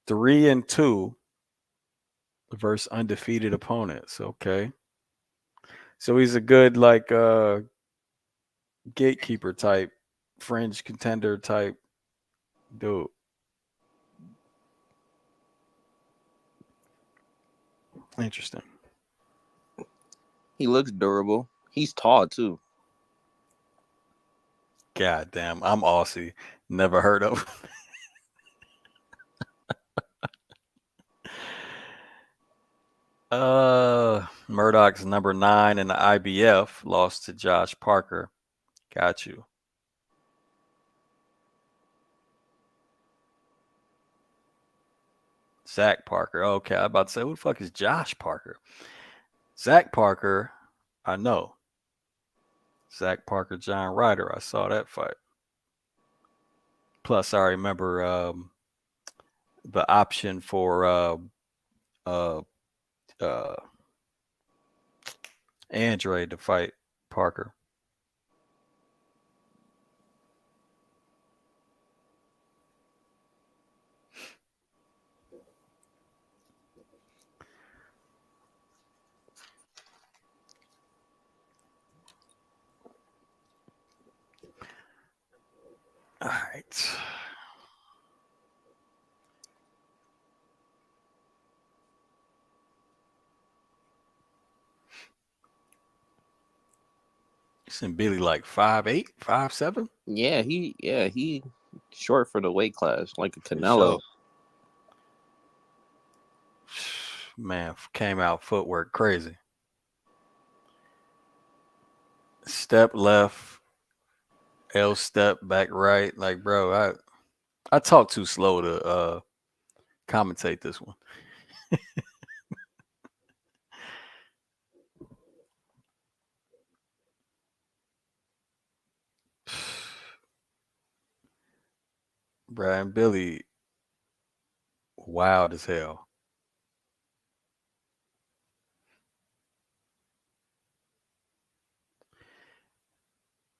3-2 versus undefeated opponents. Okay. So he's a good like gatekeeper type, fringe contender type dude. Interesting. He looks durable. He's tall too. God damn. I'm Aussie. Never heard of him. Murdoch's number 9 in the IBF lost to Josh Parker. Got you. Zach Parker. Okay, I'm about to say, who the fuck is Josh Parker? Zach Parker, I know. Zach Parker, John Ryder. I saw that fight. Plus, I remember the option for uh, uh, Android to fight Parker. All right. Isn't Billy like 5'8", 5'7"? Yeah, he short for the weight class, like a For Canelo. sure. Man, came out footwork crazy. Step left, L step back right. Like, bro, I talk too slow to commentate this one. Brian Billy, wild as hell.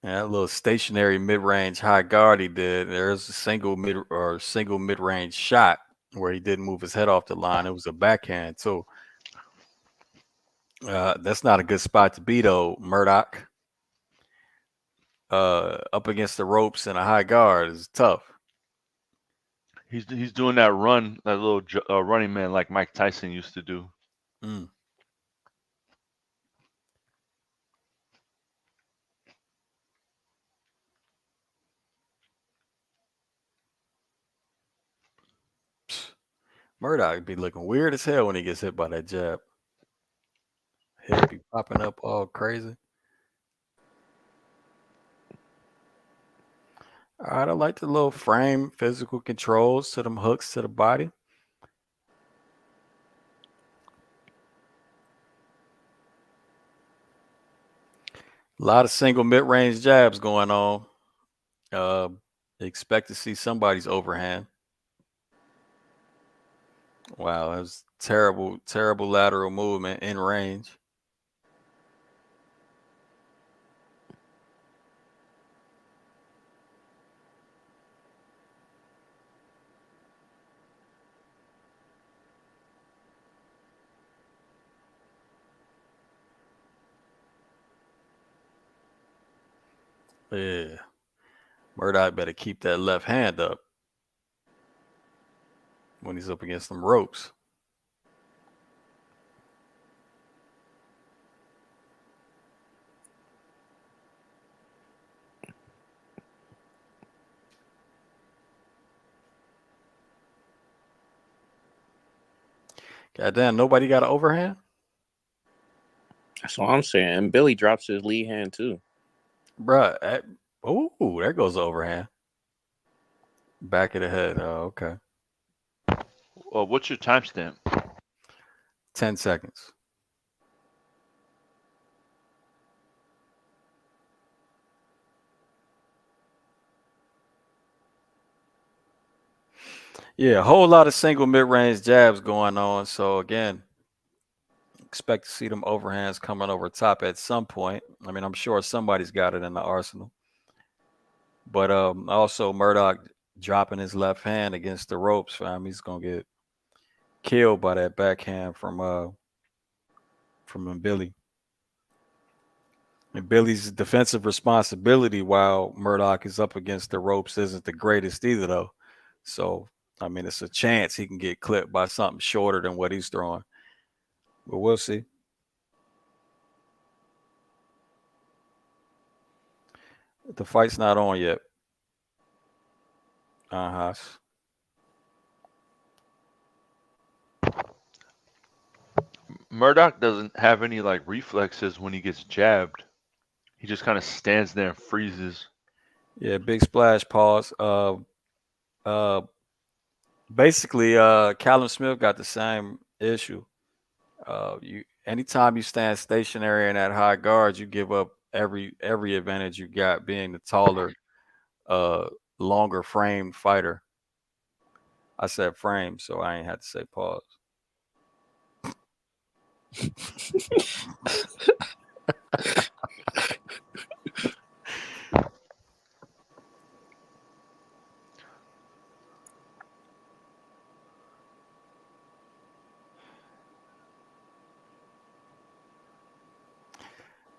And that little stationary mid-range high guard he did. There's a single mid-range shot where he didn't move his head off the line. It was a backhand too. That's not a good spot to be though, Murdoch. Up against the ropes and a high guard is tough. He's doing that run, that little running man like Mike Tyson used to do. Mm. Murdoch be looking weird as hell when he gets hit by that jab. Head be popping up all crazy. All right, I like the little frame, physical controls to them hooks to the body. A lot of single mid-range jabs going on. Uh, expect to see somebody's overhand. Wow, that was terrible, terrible lateral movement in range. Yeah. Murdoch better keep that left hand up when he's up against them ropes. Goddamn, nobody got an overhand? That's what I'm saying. And Billy drops his lead hand too. Bruh. There goes the overhand. Back of the head. Oh, okay. What's your timestamp? 10 seconds. Yeah, a whole lot of single mid-range jabs going on. So again, expect to see them overhands coming over top at some point. I mean, I'm sure somebody's got it in the arsenal. But also Murdoch dropping his left hand against the ropes, fam. He's gonna get killed by that backhand from Billy. And Billy's defensive responsibility while Murdoch is up against the ropes isn't the greatest either, though. So I mean, it's a chance he can get clipped by something shorter than what he's throwing. But we'll see. The fight's not on yet. Uh-huh. Murdoch doesn't have any like reflexes when he gets jabbed. He just kind of stands there and freezes. Yeah, big splash pause. Uh basically Callum Smith got the same issue. You anytime you stand stationary in that high guard, you give up every advantage you got being the taller, uh longer framed fighter. I said frame, so I ain't had to say pause.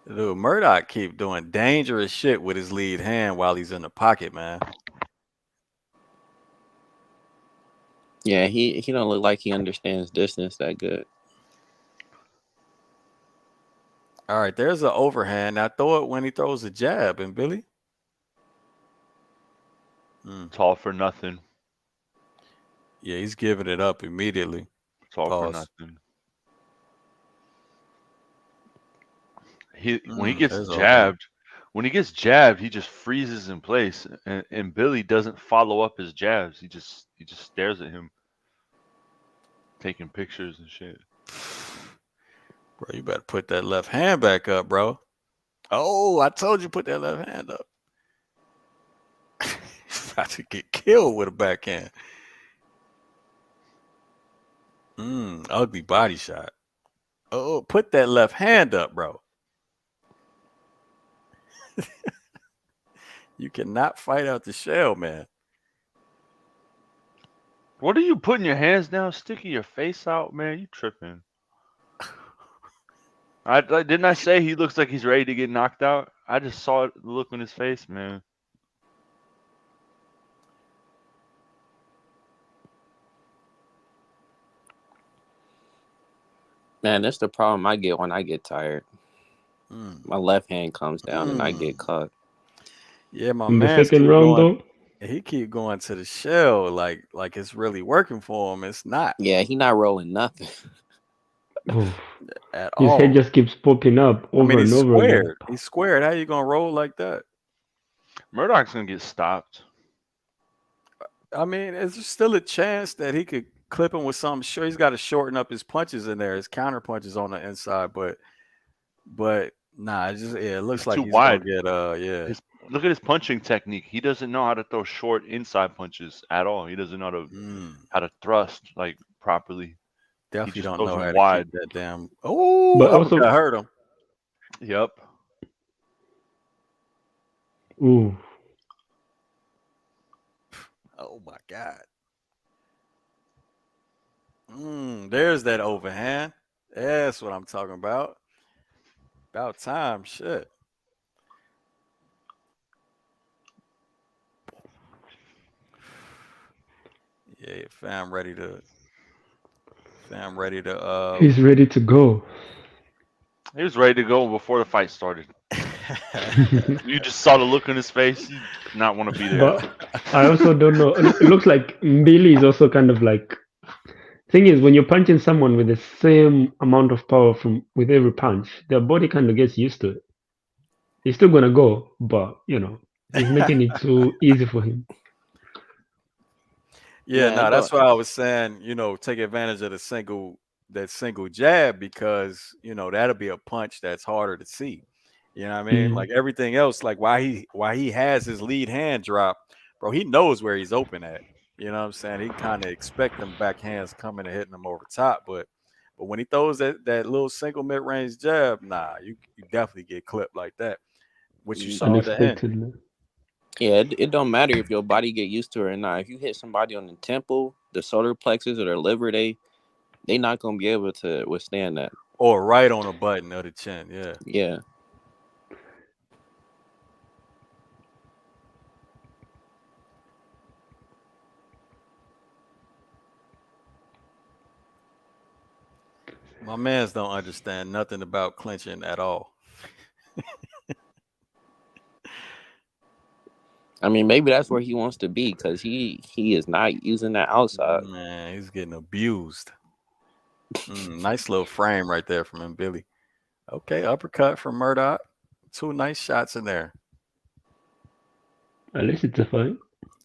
Dude, Murdoch keep doing dangerous shit with his lead hand while he's in the pocket, man. Yeah, he don't look like he understands distance that good. All right, there's an overhand. Now throw it when he throws a jab, and Billy. It's all for nothing. Yeah, he's giving it up immediately. It's all for Pause. nothing. When he gets There's overhand. jabbed, he just freezes in place, and Billy doesn't follow up his jabs. He just stares at him, taking pictures and shit. Bro, you better put that left hand back up, bro. Oh, I told you put that left hand up. He's about to get killed with a backhand. Ugly body shot. Oh, put that left hand up, bro. You cannot fight out the shell, man. What are you putting your hands down, sticking your face out, man? You tripping? Didn't I say he looks like he's ready to get knocked out? I just saw the look on his face, man. Man, that's the problem I get when I get tired. My left hand comes down and I get caught. Yeah, my In the man. second round, though, He keep going to the shell like it's really working for him. It's not Yeah, he not rolling nothing. at his head all. just keeps popping up I mean, over and he's over again. squared. He's squared. How you gonna roll like that? Murdoch's gonna get stopped. I mean, is there still a chance that he could clip him with something? Sure, he's got to shorten up his punches in there, his counter punches on the inside, but nah, it looks It's like too he's gonna wide. get Look at his punching technique. He doesn't know how to throw short inside punches at all. He doesn't know how to thrust like properly. He definitely just don't throws know them how to keep wide. that damn. Oh, But uppercut also, hurt him. Yep. ooh, Oh my god. There's that overhand. That's what I'm talking about. About time, shit. Yeah, fam ready to He's ready to go. He was ready to go before the fight started. You just saw the look on his face. He did not want to be there. But I also don't know. It looks like Billy is also kind of like. Thing is, when you're punching someone with the same amount of power from with every punch, their body kind of gets used to it. He's still gonna go, but he's making it too easy for him. Yeah, Man, no, it don't. that's why I was saying, take advantage of that single jab because, that'll be a punch that's harder to see. You know what I mean? Mm. Like everything else, like why he has his lead hand drop, bro, he knows where he's open at. You know what I'm saying? He kind of expect them backhands coming and hitting him over top, but when he throws that little single mid range jab, nah, you definitely get clipped like that. What you saw at the end. Unexpectedly. Yeah, it don't matter if your body get used to it or not. If you hit somebody on the temple, the solar plexus, or their liver, they not gonna be able to withstand that. Or right on a button of the chin, yeah. Yeah. My mans don't understand nothing about clinching at all. I mean, maybe that's where he wants to be because he is not using that outside. Man, he's getting abused. Nice little frame right there from him, Billy. Okay, uppercut from Murdoch. Two nice shots in there. At least it's a fight.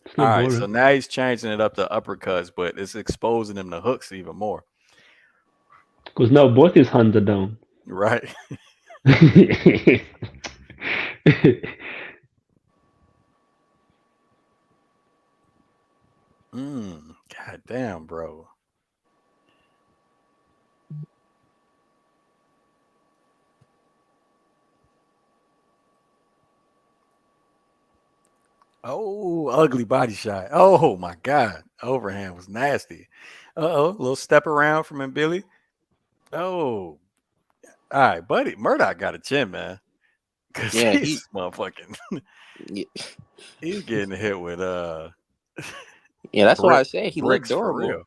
It's All not right, so boring. now he's changing it up to uppercuts, but it's exposing him to hooks even more. Because now both his hands are down. Right. God damn, bro. Oh, ugly body shot. Oh my God. Overhand was nasty. Uh-oh. Little step around from him, Billy. Oh. All right, buddy. Murdoch got a chin, man. Cause Yeah, he's motherfucking yeah, he's getting hit with yeah. That's why brick I said he looked bricks for durable. real.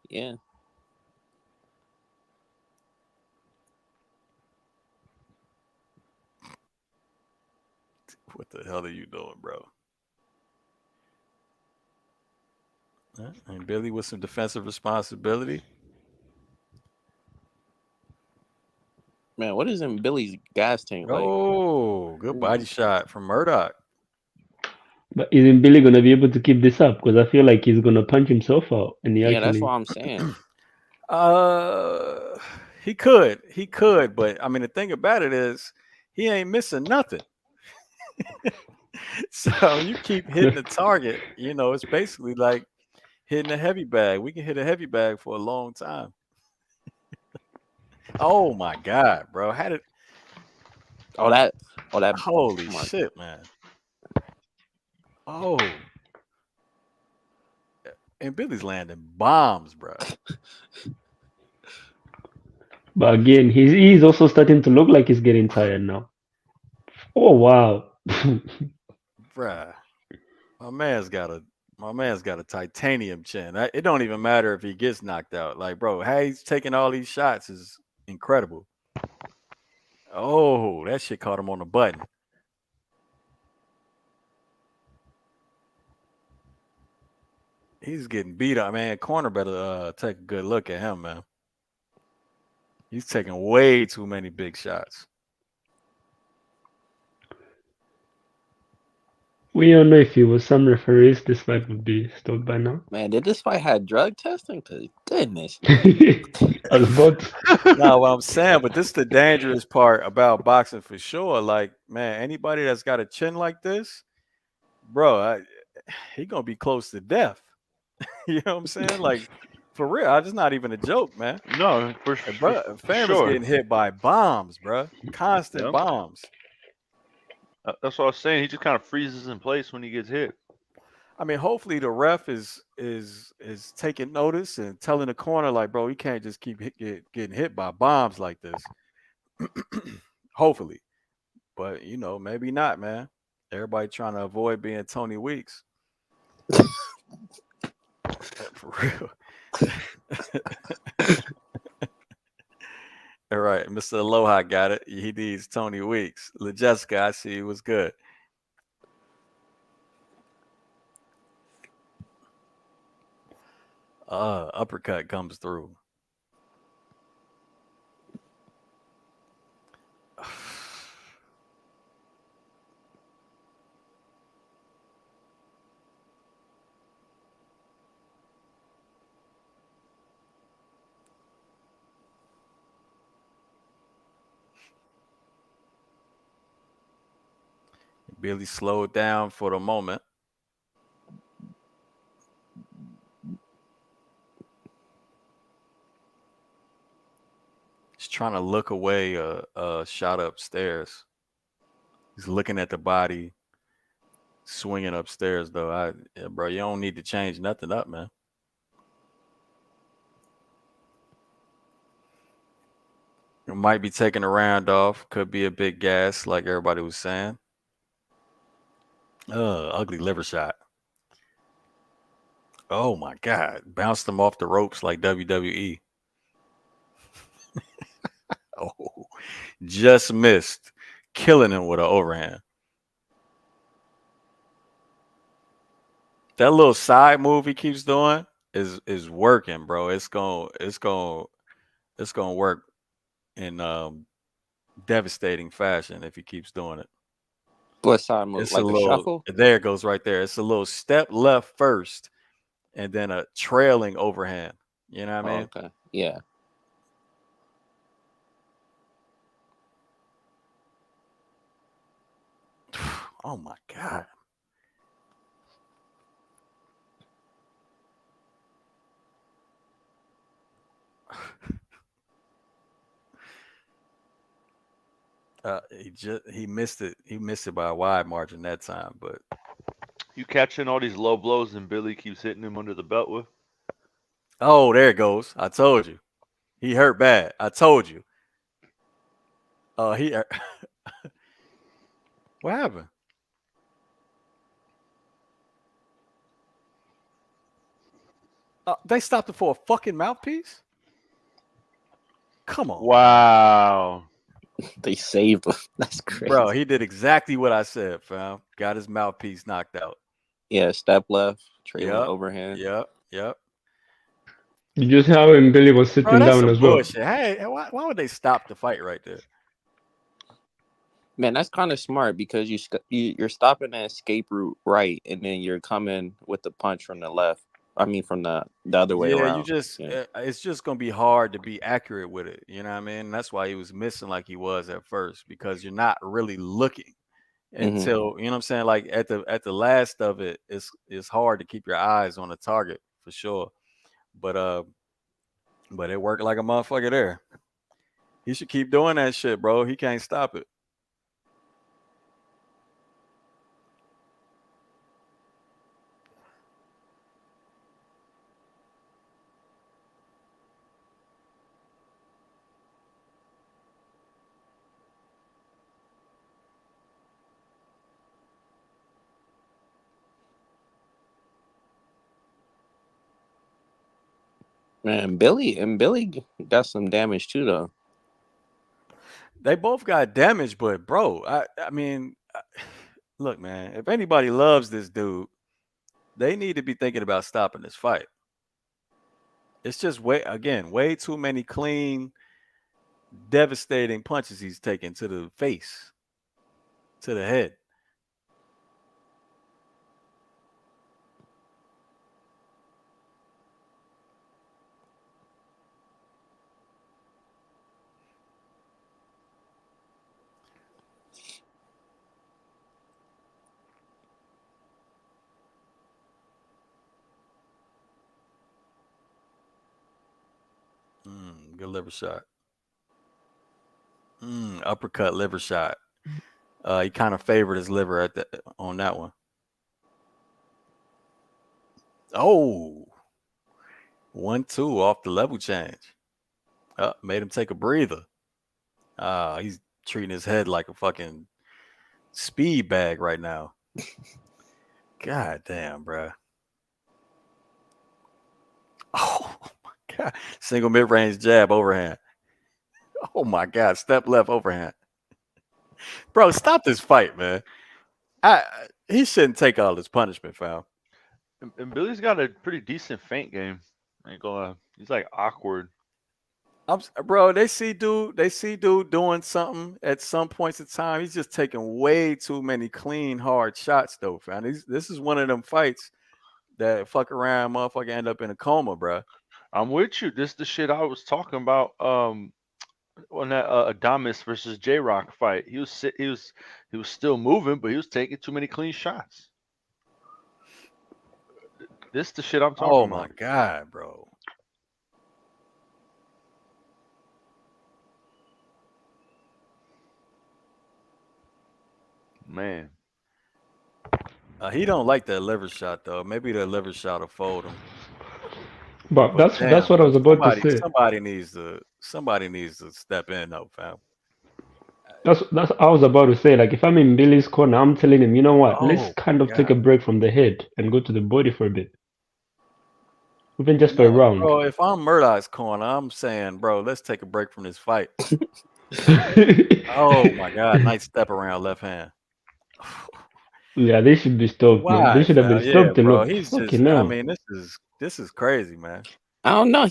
Yeah. What the hell are you doing, bro? And Billy with some defensive responsibility. Man, what is in Billy's gas tank like? Oh, good body shot from Murdoch. But isn't Billy gonna be able to keep this up? Because I feel like he's gonna punch himself out, and he Yeah, that's actually. what I'm saying. Uh, he could, but I mean, the thing about it is, he ain't missing nothing. So you keep hitting the target. It's basically like hitting a heavy bag. We can hit a heavy bag for a long time. Oh my God, bro! How did? Oh that. Oh that. Holy Come on. shit, man! Oh, and Billy's landing bombs, bro. But again, he's also starting to look like he's getting tired now. Oh wow. Bruh, my man's got a titanium chin. It don't even matter if he gets knocked out. Like, bro, how he's taking all these shots is incredible. Oh, that shit caught him on the button. He's getting beat up, man. Corner better take a good look at him, man. He's taking way too many big shots. We don't know if he was some referees, this fight would be stopped by now. Man, did this fight have drug testing? Cause goodness. I was about. No, what I'm saying, but this is the dangerous part about boxing for sure. Like, man, anybody that's got a chin like this, bro, he gonna be close to death. You know what I'm saying? Like, for real, it's not even a joke, man. No, Bro, for fam is sure. getting hit by bombs, bro. Constant Yep. bombs. That's what I was saying. He just kind of freezes in place when he gets hit. I mean, hopefully the ref is taking notice and telling the corner like, bro, you can't just keep getting hit by bombs like this. Hopefully, but maybe not, man. Everybody trying to avoid being Tony Weeks. For real. All right, Mr. Aloha got it. He needs Tony Weeks. LaJessica, I see, was good. Uppercut comes through. Billy slowed down for the moment. He's trying to look away a shot upstairs. He's looking at the body swinging upstairs, though. Bro, you don't need to change nothing up, man. It might be taking a round off. Could be a big gas, like everybody was saying. Ugly liver shot. Oh my God. Bounced him off the ropes like WWE. Oh, just missed. Killing him with an overhand. That little side move he keeps doing is working, bro. It's gonna work in devastating fashion if he keeps doing it. What side move? It's Like a shuffle? there it goes right there. It's a little step left first and then a trailing overhand. You know what I mean? Okay. Yeah. Oh my God. He missed it. He missed it by a wide margin that time, but You catching all these low blows and Billy keeps hitting him under the belt with? oh, there it goes. I told you. He hurt bad. I told you. He what happened? They stopped it for a fucking mouthpiece? Come on. Wow. They saved him. That's crazy. Bro, he did exactly what I said, fam. Got his mouthpiece knocked out. Yeah, step left, trailing Yep. overhand. Yep. You just how when Billy was Bro, sitting that's down some as well. bullshit. Hey, why would they stop the fight right there? Man, that's kind of smart because you're stopping the escape route right, and then you're coming with the punch from the left. I mean, from the other way Yeah, around. you just Yeah. it's just gonna be hard to be accurate with it. You know what I mean? That's why he was missing like he was at first because you're not really looking until you know what I'm saying. Like at the last of it, it's hard to keep your eyes on the target for sure. But it worked like a motherfucker there. He should keep doing that shit, bro. He can't stop it. Man, Billy got some damage too, though. They both got damage, but bro, I mean, look, man, if anybody loves this dude, they need to be thinking about stopping this fight. It's just way too many clean, devastating punches he's taking to the face, to the head. Good liver shot. Uppercut liver shot. He kind of favored his liver on that one. Oh, 1-2 off the level change. Made him take a breather. He's treating his head like a fucking speed bag right now. God damn, bruh. Oh my god! Single mid range jab overhand. Oh my god! Step left overhand. Bro, stop this fight, man. He shouldn't take all this punishment, fam. And Billy's got a pretty decent feint game. I ain't gonna lie. He's like awkward. Bro, they see dude doing something at some points in time. He's just taking way too many clean, hard shots, though, fam. This is one of them fights that fuck around, motherfucker, end up in a coma, bro. I'm with you. This the shit I was talking about. On that Adamas versus J Rock fight, he was still moving, but he was taking too many clean shots. This the shit I'm Oh talking my about. god, bro. Man, He don't like that liver shot though. Maybe the liver shot will fold him. But But that's damn, what I bro, was about to somebody say. somebody needs to step in though, fam. That's I was about to say. Like if I'm in Billy's corner, I'm telling him, you know what? Let's Oh kind of my take god. a break from the head and go to the body for a bit, even just for a No, round. bro, if I'm Murdoch's corner, I'm saying, bro, let's take a break from this fight. Oh my god, nice step around left hand. Yeah, they should be stopped, man. They Why, should have been fam? Yeah, stopped a bro. lot. He's Fucking just I hell. mean, this is crazy, man. I don't know.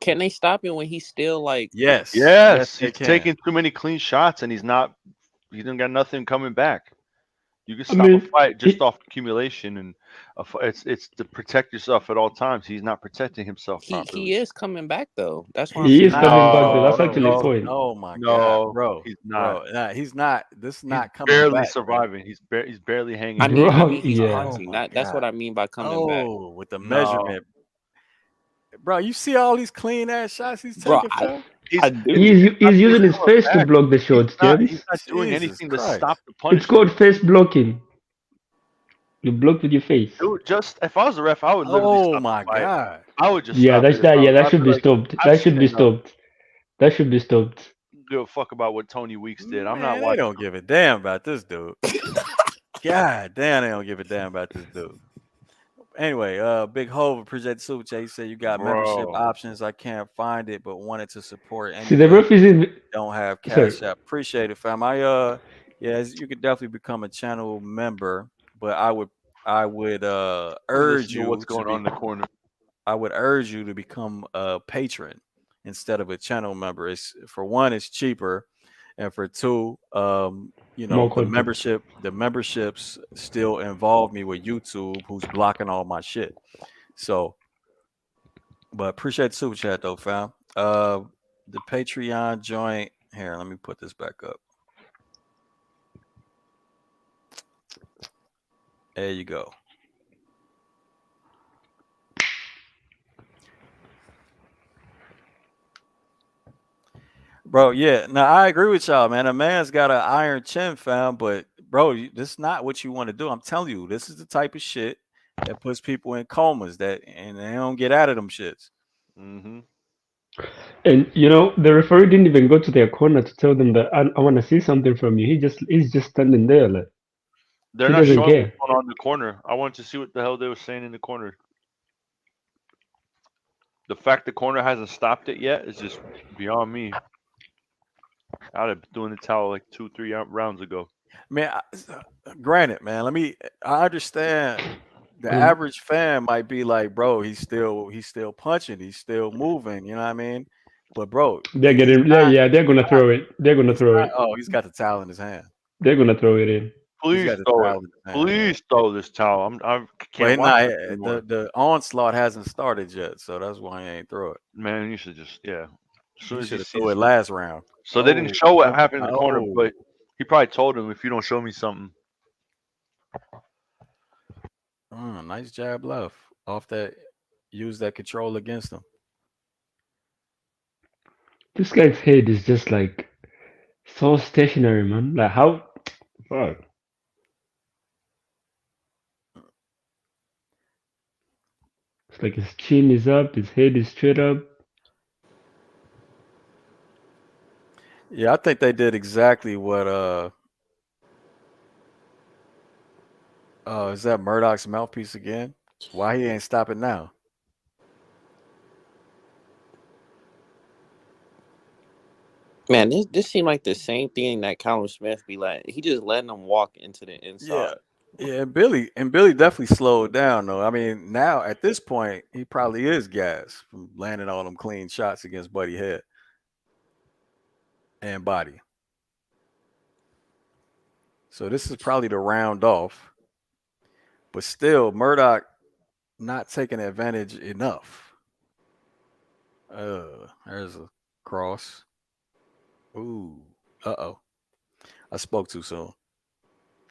Can they stop him when he's still like? Yes. Yes, yes, they he's can. taking too many clean shots, and he's not. He didn't got nothing coming back. You can I stop a mean, fight just it, off accumulation, and it's to protect yourself at all times. He's not protecting himself He properly. is coming back though. That's what I'm He's he is saying. not, coming back though. bro, That's No, bro. actually a He's no, point. oh my god, no, bro, he's not. bro. Nah, he's not. This is He's not coming barely back, bro. surviving. He's barely hanging in. I Bro, mean, he's yeah. Oh punching. my That's what god. I mean by coming back, Oh, with the No, measurement, bro. You see all these clean ass shots he's bro. taking, fam? I he's do. He's he's using his coming face to back. block the shots, He's James. not doing Jesus anything to Christ. stop the It's punishment. called face blocking. You block with your face. Dude, just if I was a ref, I would literally Oh stop the my fight. god. I would just Yeah, stop that's it if that. I Yeah, was. that I'd should be be like, stopped. I've That should seen be enough. stopped. That should be stopped. Give a fuck about what Tony Weeks did. I'm not Man, they watching. don't give a damn about this dude. God damn, they don't give a damn about this dude. Anyway, Big Hove, appreciate the super chat. He said you got membership Bro, options. I can't find it, but wanted to support See, the anyway. ref isn't. Don't have Sorry. cash app. Appreciate it, fam. Yes, you could definitely become a channel member, but I would urge listen to what's you to going on be in the corner. I would urge you to become a patron instead of a channel member. It's for one, it's cheaper, and for two, More the content. memberships still involve me with YouTube, who's blocking all my shit. So, but appreciate the super chat though, fam. The Patreon joint here. Let me put this back up. There you go. Bro, yeah. Now I agree with y'all, man. A man's got an iron chin, fam, but bro, this is not what you want to do. I'm telling you, this is the type of shit that puts people in comas and they don't get out of them shits. Hmm. And you know, the referee didn't even go to their corner to tell them that I want to see something from you. He's just standing there, like They're he not doesn't showing care. what's going on in the corner. I wanted to see what the hell they were saying in the corner. The fact the corner hasn't stopped it yet is just beyond me. I'd have been doing the towel like 2, 3 rounds ago. Man, granted, man, I understand the And average fan might be like, bro, he's still punching, he's still moving, you know what I mean? But bro, they're getting, yeah, they're gonna throw it. They're gonna he's throw not it. oh, he's got the towel in his hand. They're gonna throw it in. He's Please got the throw it. towel in his hand, yeah. Please throw this towel. I But can't watch this anymore. the onslaught hasn't started yet, so that's why he ain't throw it. Man, you should just As soon He as he should have threw sees. it last round. So they didn't Oh, show what happened in the corner, oh, but he probably told him if you don't show me something. nice jab left off that. Use that control against him. This guy's head is just like so stationary, man. Like how? Fuck. It's like his chin is up, his head is straight up. Yeah, I think they did exactly what is that Murdoch's mouthpiece again? Why he ain't stopping now? Man, this seemed like the same thing that Callum Smith be like. He just letting them walk into the Yeah. inside. Yeah, Billy definitely slowed down though. I mean, now at this point, he probably is gas from landing all them clean shots against Buddy Head and Body. So this is probably the round off, but still Murdoch not taking advantage enough. There's a cross. Ooh, uh-oh. I spoke too soon.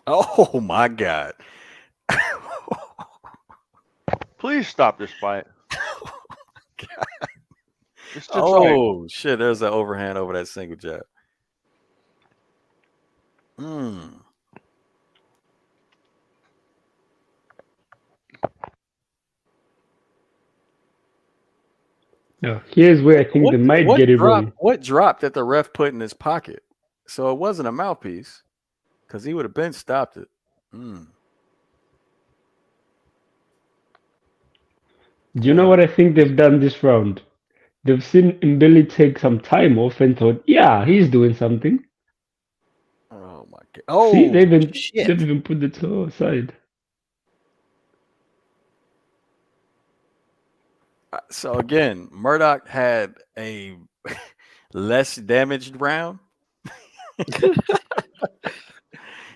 Oh my God. Please stop this fight. It's just like Oh shit, there's an overhand over that single jab. Hmm. Yeah, here's where I think they might get it wrong. What dropped that the ref put in his pocket? So it wasn't a mouthpiece, because he would have been stopped it. Do you know what I think they've done this round? They've seen Mbili take some time off and thought, yeah, he's doing something. Oh my God. See, Oh they've shit. even put the toe aside. So again, Murdoch had a less damaged round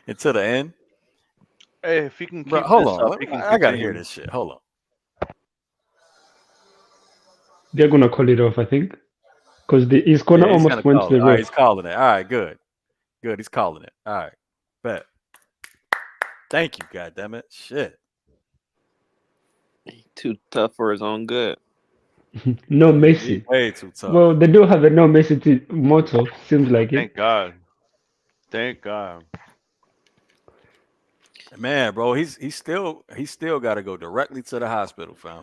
until the end. hey, if he can Bro, keep hold this on. up, he can I gotta hear continue. this shit. Hold on. They're gonna call it off, I think, because his corner Yeah, he's gonna almost went to call it. the All right, ref. he's calling it. All right, good. Good. He's calling it. All right. Bet. Thank you, goddammit. Shit. Too tough for his own good. No He's Messi. way too tough. Well, they do have a no Messi motto. Seems like it. Thank God. Thank God. Man, bro, he's still got to go directly to the hospital, fam.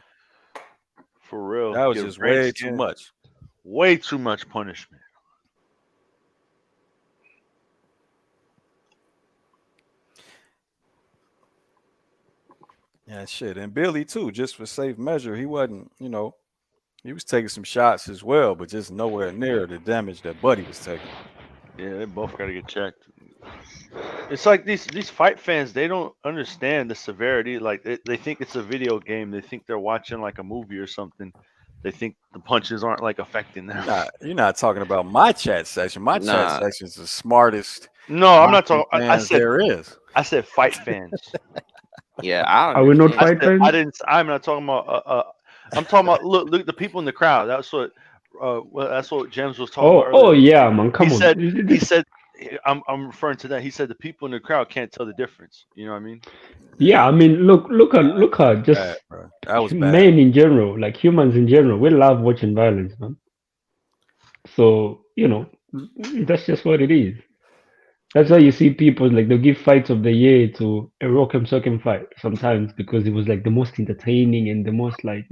For real. That was Get a just brain way too scan. much. Way too much punishment. Yeah, shit. And Billy too, just for safe measure, he wasn't, he was taking some shots as well, but just nowhere near the damage that Buddy was taking. Yeah, they both gotta get checked. It's like these fight fans, they don't understand the severity. Like they think it's a video game. They think they're watching like a movie or something. They think the punches aren't like affecting them. You're not talking about my chat section. My chat Nah, section is the smartest No, I'm not boxing talking. fans there is. I said fight fans. yeah, I Are we not understand. fight fans? I didn't. I'm not talking about. I'm talking about. Look, the people in the crowd. That's what. Well, that's what James was talking about Oh earlier. yeah, man, come He on. said. He said. I'm referring to that. He said the people in the crowd can't tell the difference. You know what I mean? Yeah, I mean, look at just Bad, bro. That was bad. men in general, like humans in general. We love watching violence, man. So that's just what it is. That's why you see people like they'll give fights of the year to a Rock'em Sock'em fight sometimes because it was like the most entertaining and the most I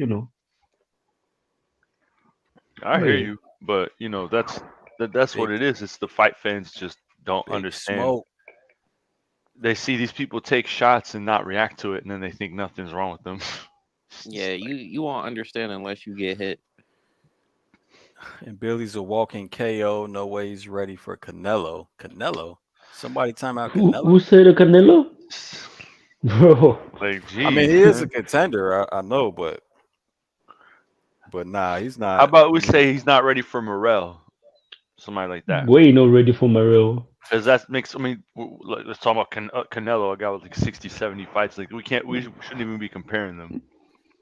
Oh hear yeah. you, but that's what Big, it is. It's the fight fans just don't big understand. smoke. They see these people take shots and not react to it, and then they think nothing's wrong with them. Yeah, you won't understand unless you get hit. And Billy's a walking KO. No way he's ready for Canelo. Canelo? Somebody time out Who Canelo? who said a Canelo? Bro, Like, I mean, geez, he is a man. contender. I know, but nah, he's How not. about we say he's not ready for Morel, somebody like that? way not ready for Morel. Because that makes. I mean, let's talk about Canelo. A guy with like 60, 70 fights. Like we can't. We shouldn't even be comparing them.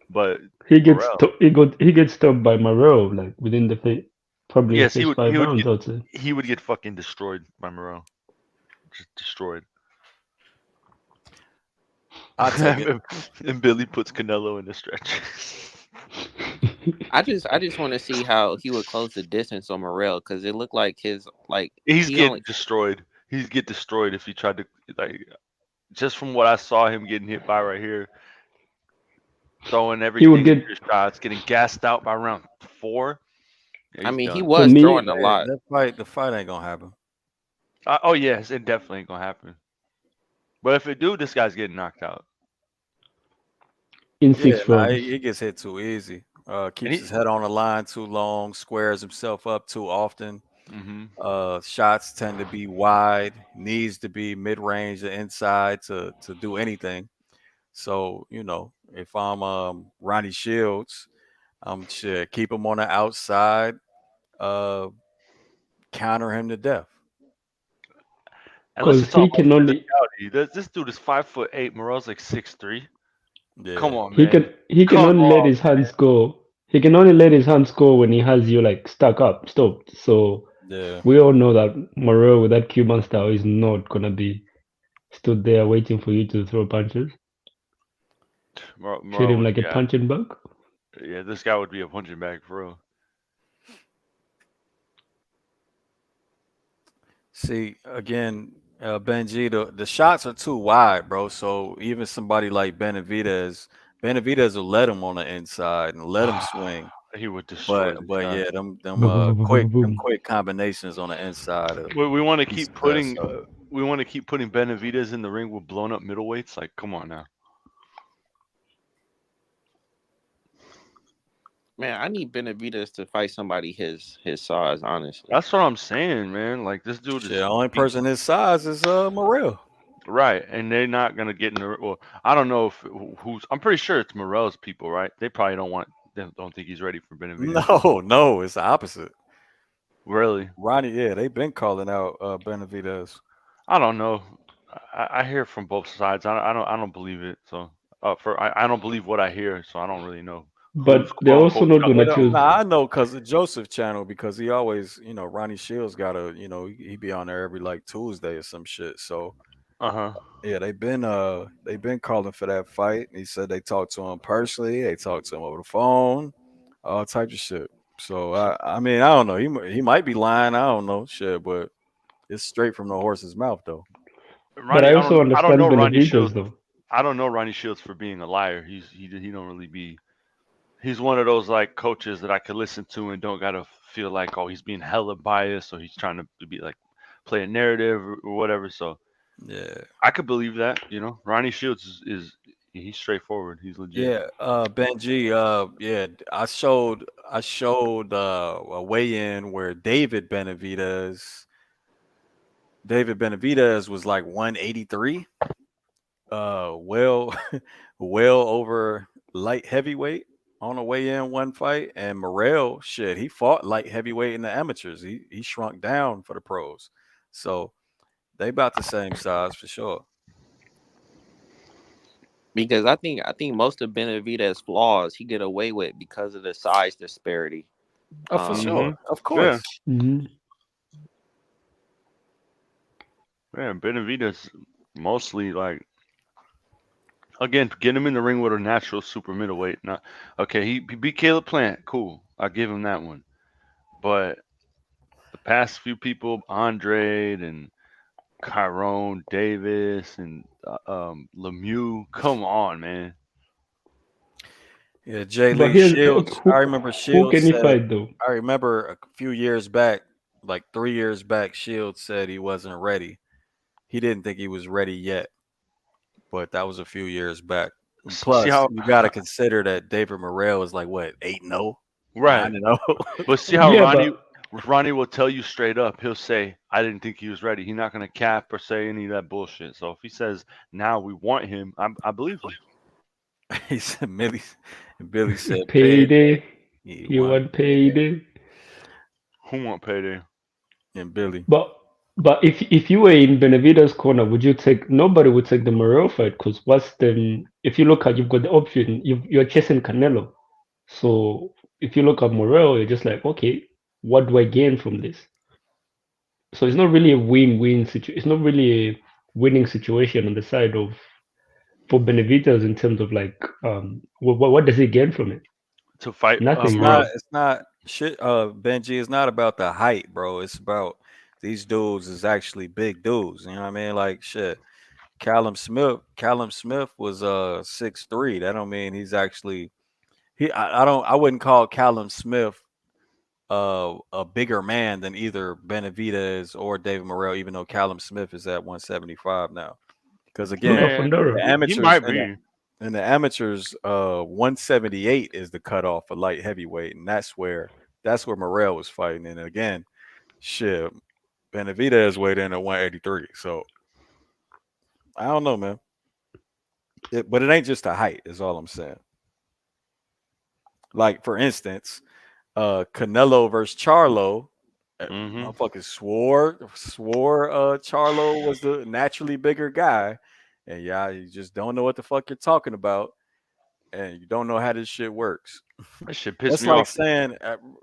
But He gets Morel, he gets stopped by Morel like within the probably yes, first he five would rounds, get I'd say. he would get fucking destroyed by Morel. Just destroyed. I'll take it. And Billy puts Canelo in the stretch. I just want to see how he would close the distance on Morel because it looked like He's he getting only. destroyed. He'd get destroyed if he tried to like. Just from what I saw him getting hit by right here, throwing He would everything into get his shots, getting gassed out by round 4. Yeah, I he's mean, he done. for was me throwing a lot. The fight ain't gonna happen Oh yes, it definitely ain't gonna happen. But if it do, this guy's getting knocked out. in Yeah, 6 rounds. he gets hit too easy. And Keeps his head on the line too long, squares himself up too often. Mm-hmm. Shots tend to be wide, needs to be mid range or inside to do anything. So if I'm Ronnie Shields, I'm shit keep him on the outside, uh, counter him to death. And let's just Because talk he about can only physicality. This dude is 5'8". Morel's like 6'3". Come Yeah, on, man. he can Come only let on. his hands go. He can only let his hands go when he has you like stuck up, stopped. So yeah. we all know that Morel with that Cuban style is not gonna be stood there waiting for you to throw punches. Treat Morel him would, like a yeah, punching bag. yeah. This guy would be a punching bag for real. See again, Benji, the shots are too wide, bro. So even somebody like Benavidez will let him on the inside and let him swing. He would destroy But this but guy. yeah, them Boom, boom, boom, boom, boom, boom. quick combinations on the inside of We want to piece keep his ass putting up. we want to keep putting Benavidez in the ring with blown up middleweights. Like, come on now. Man, I need Benavidez to fight somebody his size. Honestly, That's what I'm saying, man. Like this dude Shit, is the only person his size is Morel. right, and they're not gonna get in the. Well, I don't know if who's. I'm pretty sure it's Morel's people, right? They probably don't want. They don't think he's ready for Benavidez. No, it's the opposite. Really, Ronnie, yeah, they've been calling out Benavidez. I don't know. I hear from both sides. I don't believe it. So, I don't believe what I hear. So I don't really know who's But they're quote also unquote not telling gonna the Well, truth. choose. nah, I know because of Joseph channel because he always, Ronnie Shields got a, he be on there every like Tuesday or some shit. So Uh huh. yeah, they've been calling for that fight. He said they talked to him personally, they talked to him over the phone, all types of shit. So I mean I don't know. He might be lying. I don't know shit, but it's straight from the horse's mouth though. But Ronnie, I also I don't know understand Ronnie Shields. Benavidez though. I don't know Ronnie Shields for being a liar. He don't really be. He's one of those like coaches that I could listen to and don't gotta feel like oh he's being hella biased or he's trying to be like play a narrative or whatever. So Yeah. I could believe that. Ronnie Shields is he's straightforward. He's legit. Yeah, Benji, yeah, I showed a weigh-in where David Benavidez was like 183, well well over light heavyweight on a weigh-in one fight, and Morel, shit, he fought light heavyweight in the amateurs. He shrunk down for the pros. So they about the same size for sure. because I think most of Benavidez flaws he get away with because of the size disparity. Oh, for Mm-hmm. sure. Of Yeah. course. Hmm. Yeah. Benavidez mostly like again get him in the ring with a natural super middleweight. Not okay. He beat Caleb Plant. Cool. I'll give him that one. But the past few people, Andre and Tyrone Davis and Lemieux. Come on, man. Yeah, Jay But Lee here's Shields. I remember who Shields can he said. fight though? I remember a few years back, like 3 years back, Shields said he wasn't ready. He didn't think he was ready yet, but that was a few years back. And See plus, how you got to consider that David Morrell is like what 8-0, right, 9-0. but see how Yeah, Ronnie will tell you straight up. He'll say, "I didn't think he was ready." He's not gonna cap or say any of that bullshit. So if he says now we want him, I believe him. He said Billy said payday. payday. He You want want payday. payday? Who want payday? And Billy, But if you were in Benavides' corner, would you take? Nobody would take the Morel fight because what's the? If you look at, you've got the option. You're chasing Canelo. So if you look at Morel, you're just like, okay, what do I gain from this? So it's not really a win-win situation. It's not really a winning situation on the side of for Benavides in terms of like, what does he gain from it? To fight Nothing Morel. really. it's not shit. Benji, it's not about the height, bro. It's about these dudes is actually big dudes. You know what I mean? Like shit. Callum Smith was 6'3". That don't mean he's actually I wouldn't call Callum Smith a bigger man than either Benavidez or David Morrell, even though Callum Smith is at 175 now. Because Look again, at Man, Fondora. the he amateurs might and be. the amateurs 178 is the cutoff for light heavyweight, and that's where Morrell was fighting. And again, Shit, Benavidez weighed in at 183. So I don't know, man. But it ain't just the height, is all I'm saying. Like for instance, Canelo versus Charlo. Hmm. Motherfuckers swore Charlo was the naturally bigger guy, and yeah, you just don't know what the fuck you're talking about, and you don't know how this shit works. That shit pissed That's me like off. saying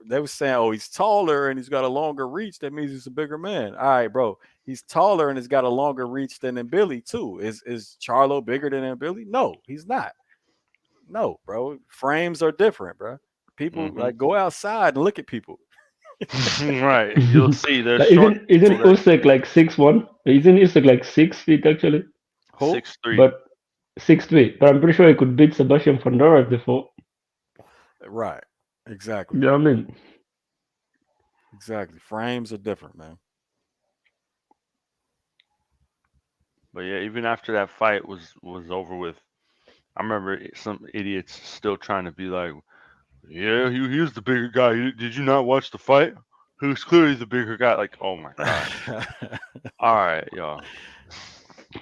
they were saying, "Oh, he's taller and he's got a longer reach. That means he's a bigger man." All right, bro. He's taller and he's got a longer reach than Billy too. Is Charlo bigger than Billy? No, he's not. No, bro. Frames are different, bro. People Hmm. like go outside and look at people. Right. You'll see there's Like, short isn't people that Usyk like 6'1"? Isn't Usyk like 6 feet actually? Who? 6'3". But 6'3". But I'm pretty sure he could beat Sebastian Fondora if they fought. Right. Exactly. You know what I mean? Exactly. Frames are different, man. But yeah, even after that fight was over with, I remember some idiots still trying to be like, "Yeah, he was the bigger guy. Did you not watch the fight? Who's clearly the bigger guy?" Like, oh my god. All right, y'all.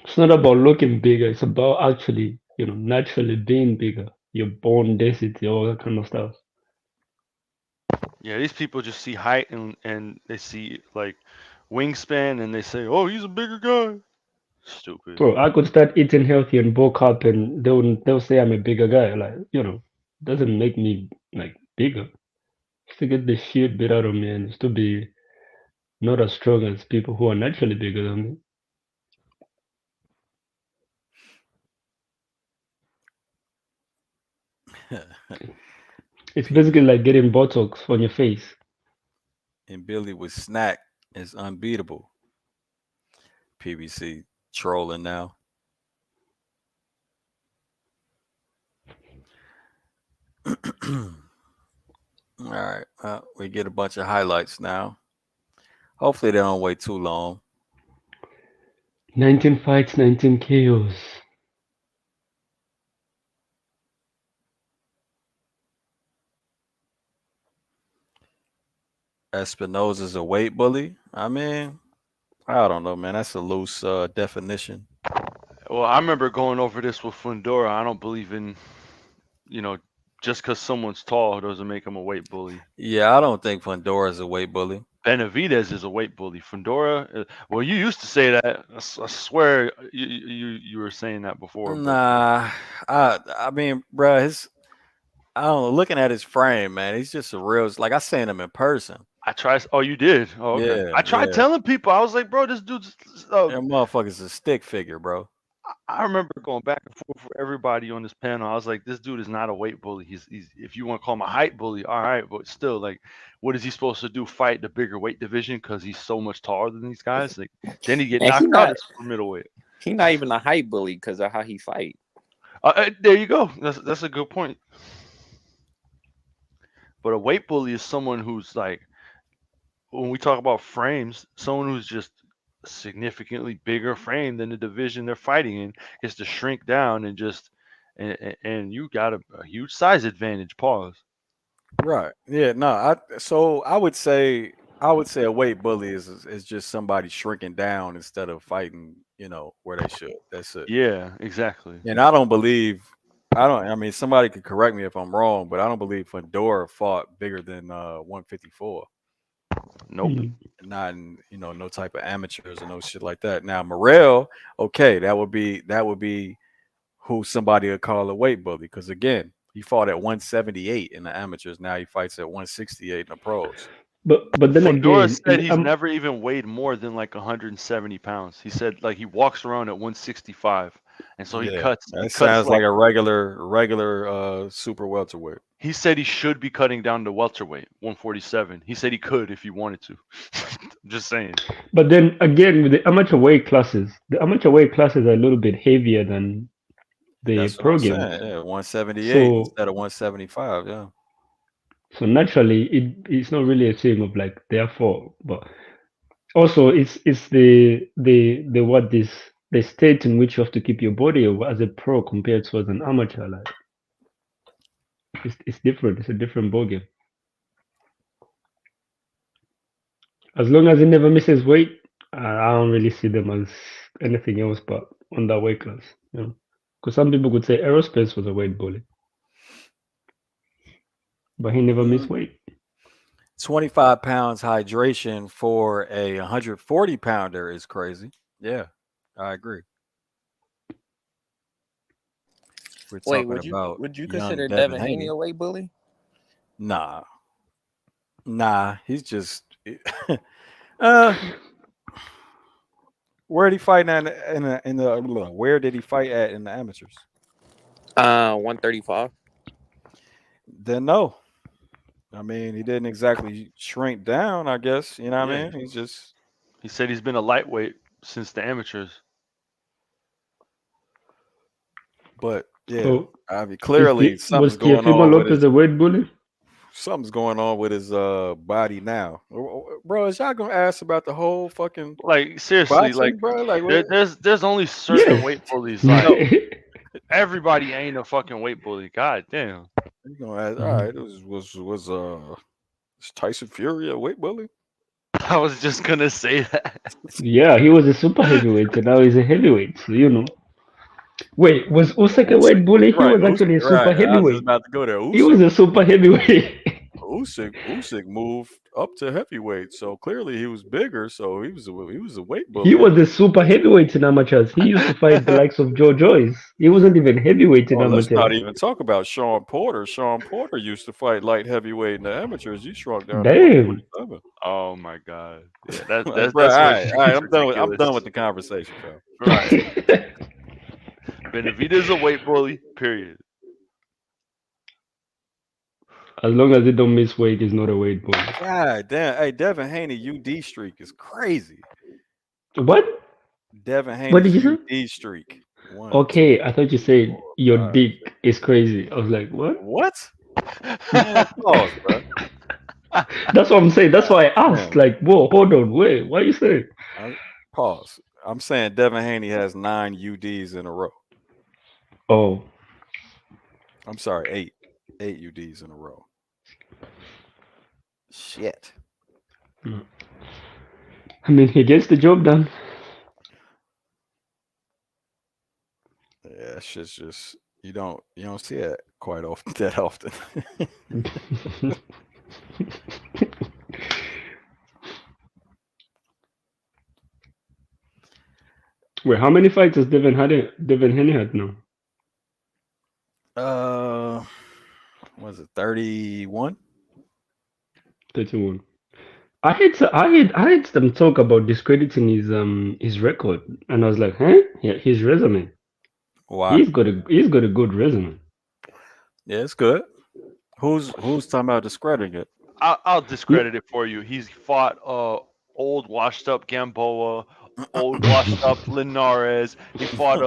It's not about looking bigger. It's about actually, naturally being bigger. Your bone density, all that kind of stuff. Yeah, these people just see height and they see like wingspan and they say, "Oh, he's a bigger guy." Stupid. Bro, I could start eating healthy and bulk up, and they'll say I'm a bigger guy. Like, doesn't make me like bigger. Just to get the shit beat out of me and just to be not as strong as people who are naturally bigger than me. It's basically PB like getting Botox on your face. and Billy with snack is unbeatable. PBC trolling now. All right. We get a bunch of highlights now. Hopefully they don't wait too long. 19 fights, 19 KOs. Espinoza's a weight bully. I mean, I don't know, man. That's a loose definition. Well, I remember going over this with Fundora. I don't believe in, you know, just because someone's tall doesn't make him a weight bully. Yeah, I don't think Fondora's a weight bully. Benavidez is a weight bully. Fundora, well, you used to say that. I swear you were saying that before, but Nah, I mean, bruh, I don't know. Looking at his frame, man, he's just a real. Like I seen him in person. I tried. Oh, you did. Oh, okay. Yeah, I tried yeah. telling people. I was like, bro, this dude's. Uh, That motherfucker's a stick figure, bro. I remember going back and forth with everybody on this panel. I was like, this dude is not a weight bully. He's if you want to call him a height bully, all right, but still, like, what is he supposed to do? Fight the bigger weight division because he's so much taller than these guys? Like, then he get And he knocked out not at super middleweight. he not even a hype bully because of how he fight. There you go. That's a good point. But a weight bully is someone who's like, when we talk about frames, someone who's just significantly bigger frame than the division they're fighting in is to shrink down and just and you got a huge size advantage. Pause. Right. Yeah. No. So I would say a weight bully is just somebody shrinking down instead of fighting. Where they should. That's it. Yeah, exactly. And I don't believe. I don't. I mean, somebody could correct me if I'm wrong, but I don't believe Fedora fought bigger than 154. Nope. Not in no type of amateurs or no shit like that. Now Morel, okay, that would be who somebody would call a weight bully because again, he fought at 178 in the amateurs. Now he fights at 168 in the pros. But then Fundora again, said he's never even weighed more than like 170 pounds. He said like he walks around at 165, and so he Yeah, cuts. He that cuts sounds like like a regular super welterweight. he said he should be cutting down to welterweight, 147. He said he could if he wanted to. Just saying. but then again with the amateur weight classes are a little bit heavier than the That's what I'm pro game. saying. Yeah, 178 So instead of 175. Yeah. so naturally it's not really a thing of like therefore, but also it's the what this the state in which you have to keep your body as a pro compared to as an amateur. Like it's different. It's a different ballgame. As long as he never misses weight, I don't really see them as anything else but on that weight class. You know, because some people could say Aerospace was a weight bully, but he never missed Mm, weight. 25 pounds hydration for a 140 pounder is crazy. Yeah, I agree. We're Wait, talking about would you young consider Devin Devin Haney Haney. a weight bully? Nah, nah, he's just. uh, where did he fight at where did he fight at in the amateurs? 135. Then no. I mean, he didn't exactly shrink down, I guess. You know what Yeah, I mean? He's just, he said he's been a lightweight since the amateurs. but yeah, So I mean, clearly was something's going Teofimo on with Lopez his a weight bully? body now. Bro, is y'all gonna ask about the whole fucking Like seriously, like boxing, bro? Like there, what? there's only certain Yes. weight bullies. Like No. everybody ain't a fucking weight bully. God damn. You gonna ask, all right, it was Tyson Fury a weight bully? I was just gonna say that. Yeah, he was a super heavyweight, and now he's a heavyweight. So you know. Wait, was Usyk a Usyk, weight bully? He right? was actually a super Right. I was just heavyweight. about to go there. He was a super heavyweight. Usyk moved up to heavyweight, so clearly he was bigger. So he was a weight He bully. was a super heavyweight in amateurs. He used to fight the likes of Joe Joyce. He wasn't even heavyweight in Oh, let's amateurs. not even talk about Sean Porter. Sean Porter used to fight light heavyweight in the amateurs. He shrunk down to Damn. 147. Oh my god. Yeah, that's Like, that's bro, that's where all right, he's I'm ridiculous. done with the conversation, fam. Right. Benavidez a weight bully. Period. As long as he don't miss weight, he's not a weight bully. God damn. Hey, Devin Haney UD streak is crazy. What? Devin What did Haney's you say? UD streak. One, two, Okay, I thought you said four, your five. dick is crazy. I was like, what? What? Man, pause, bro. That's what I'm saying. That's why I asked. Damn. Like, whoa, hold on, wait, what you saying? I, pause. I'm saying Devin Haney has 9 UDs in a row. Oh, I'm sorry, eight. 8 UDs in a row. Shit. mm. I mean, he gets the job done. Yeah, that shit's just you don't see it quite often that often. Wait, how many fights has Devin Haney had now? uh was it 31? 31. I heard them talk about discrediting his record, and I was like, huh? Yeah, his resume. Why? He's got a good resume. Yeah, it's good. Who's talking about discrediting it? I'll Yeah, discredit it for you. He's fought old washed up Gamboa, old washed up Linares. He fought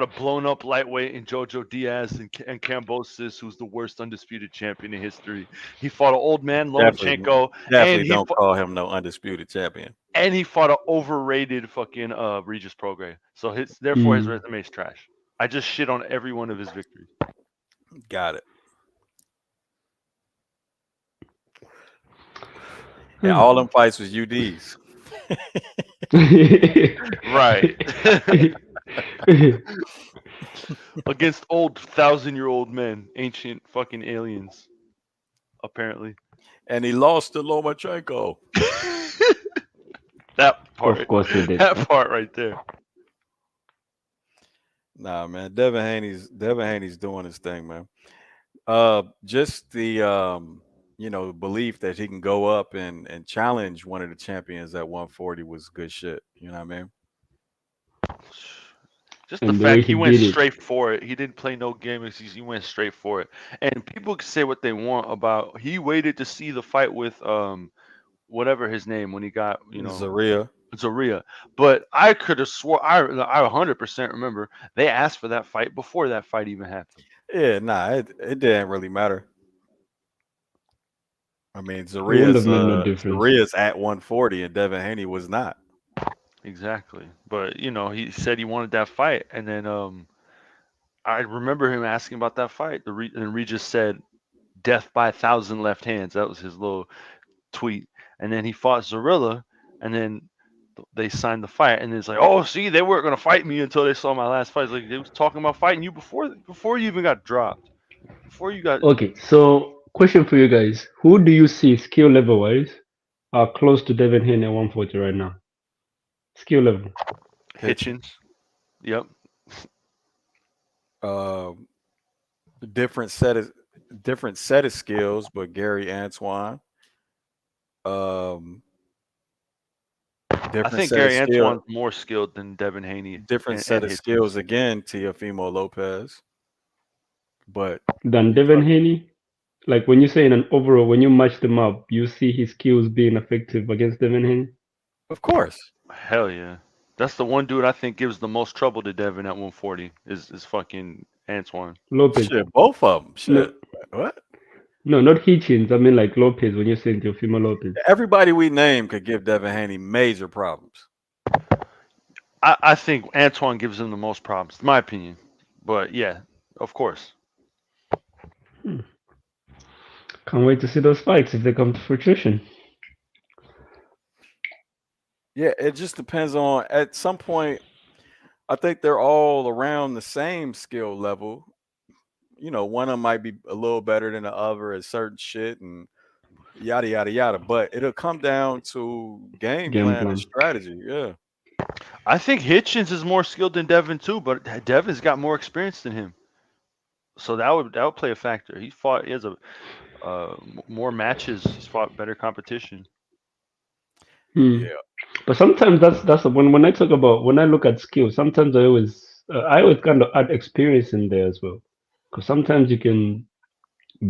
a blown up lightweight in Jojo Diaz and Cambosis, who's the worst undisputed champion in history. He fought an old man definitely Lomachenko, and definitely he don't fought, call him no undisputed champion. and he fought an overrated fucking Regis Prograis. So therefore his mm, resume is trash. I just shit on every one of his victories. Got it. And huh. all them fights was UDs. Right. Against old 1,000-year-old men, ancient fucking aliens, apparently. And he lost to Lomachenko. That Of part, course he did. that part right there. Nah, man. Devin Haney's doing his thing, man. Just the belief that he can go up and challenge one of the champions at 140 was good shit. You know what I mean? Just the And the way fact he he went did it. straight for it. He didn't play no gimmicks. He went straight for it. And people can say what they want about. He waited to see the fight with whatever his name when he got Zaria. Zaria. But I could have swore I 100% remember they asked for that fight before that fight even happened. Yeah, nah, it didn't really matter. I mean, It wouldn't have made no difference. Zaria's at 140 and Devin Haney was not. Exactly. But he said he wanted that fight, and then I remember him asking about that fight. And Regis said, "Death by 1,000 left hands." That was his little tweet. and then he fought Zorilla, and then they signed the fight, and it's like, oh, see, they weren't gonna fight me until they saw my last fight. It's like they was talking about fighting you before you even got dropped, before you got Okay, so question for you guys: who do you see skill level wise are close to Devin Haney at 140 right now? Skill level. Hitchens. Hitchens. Yep. Um, different set of skills, but Gary Antoine. Um, I different think set of Gary skill, Antoine's more skilled than Devin Haney different and set of skills Hitchens. again. Teofimo Lopez, but Than you Devin Haney? Like when you say in an overall, when you match them up, you see his skills being effective against Devin Haney? of course. Hell yeah. That's the one dude I think gives the most trouble to Devin at 140 is fucking Antoine. Lopez. Shit, both of them. No, Shit, what? no, not Hitchens. I mean like Lopez when you're saying Teofimo Lopez. Everybody we name could give Devin Haney major problems. I think Antoine gives him the most problems, in my opinion. But yeah, of course. Hmm. Can't wait to see those fights if they come to fruition. Yeah, it just depends on. At some point, I think they're all around the same skill level. You know, one of them might be a little better than the other at certain shit and yada yada yada. But it'll come down to game Game plan and plan. strategy. Yeah. I think Hitchens is more skilled than Devin too, but Devin's got more experience than him. So that would play a factor. He has a more matches. He's fought better competition. Hmm. Yeah. But sometimes that's when I talk about when I look at skills. Sometimes I always kind of add experience in there as well, because sometimes you can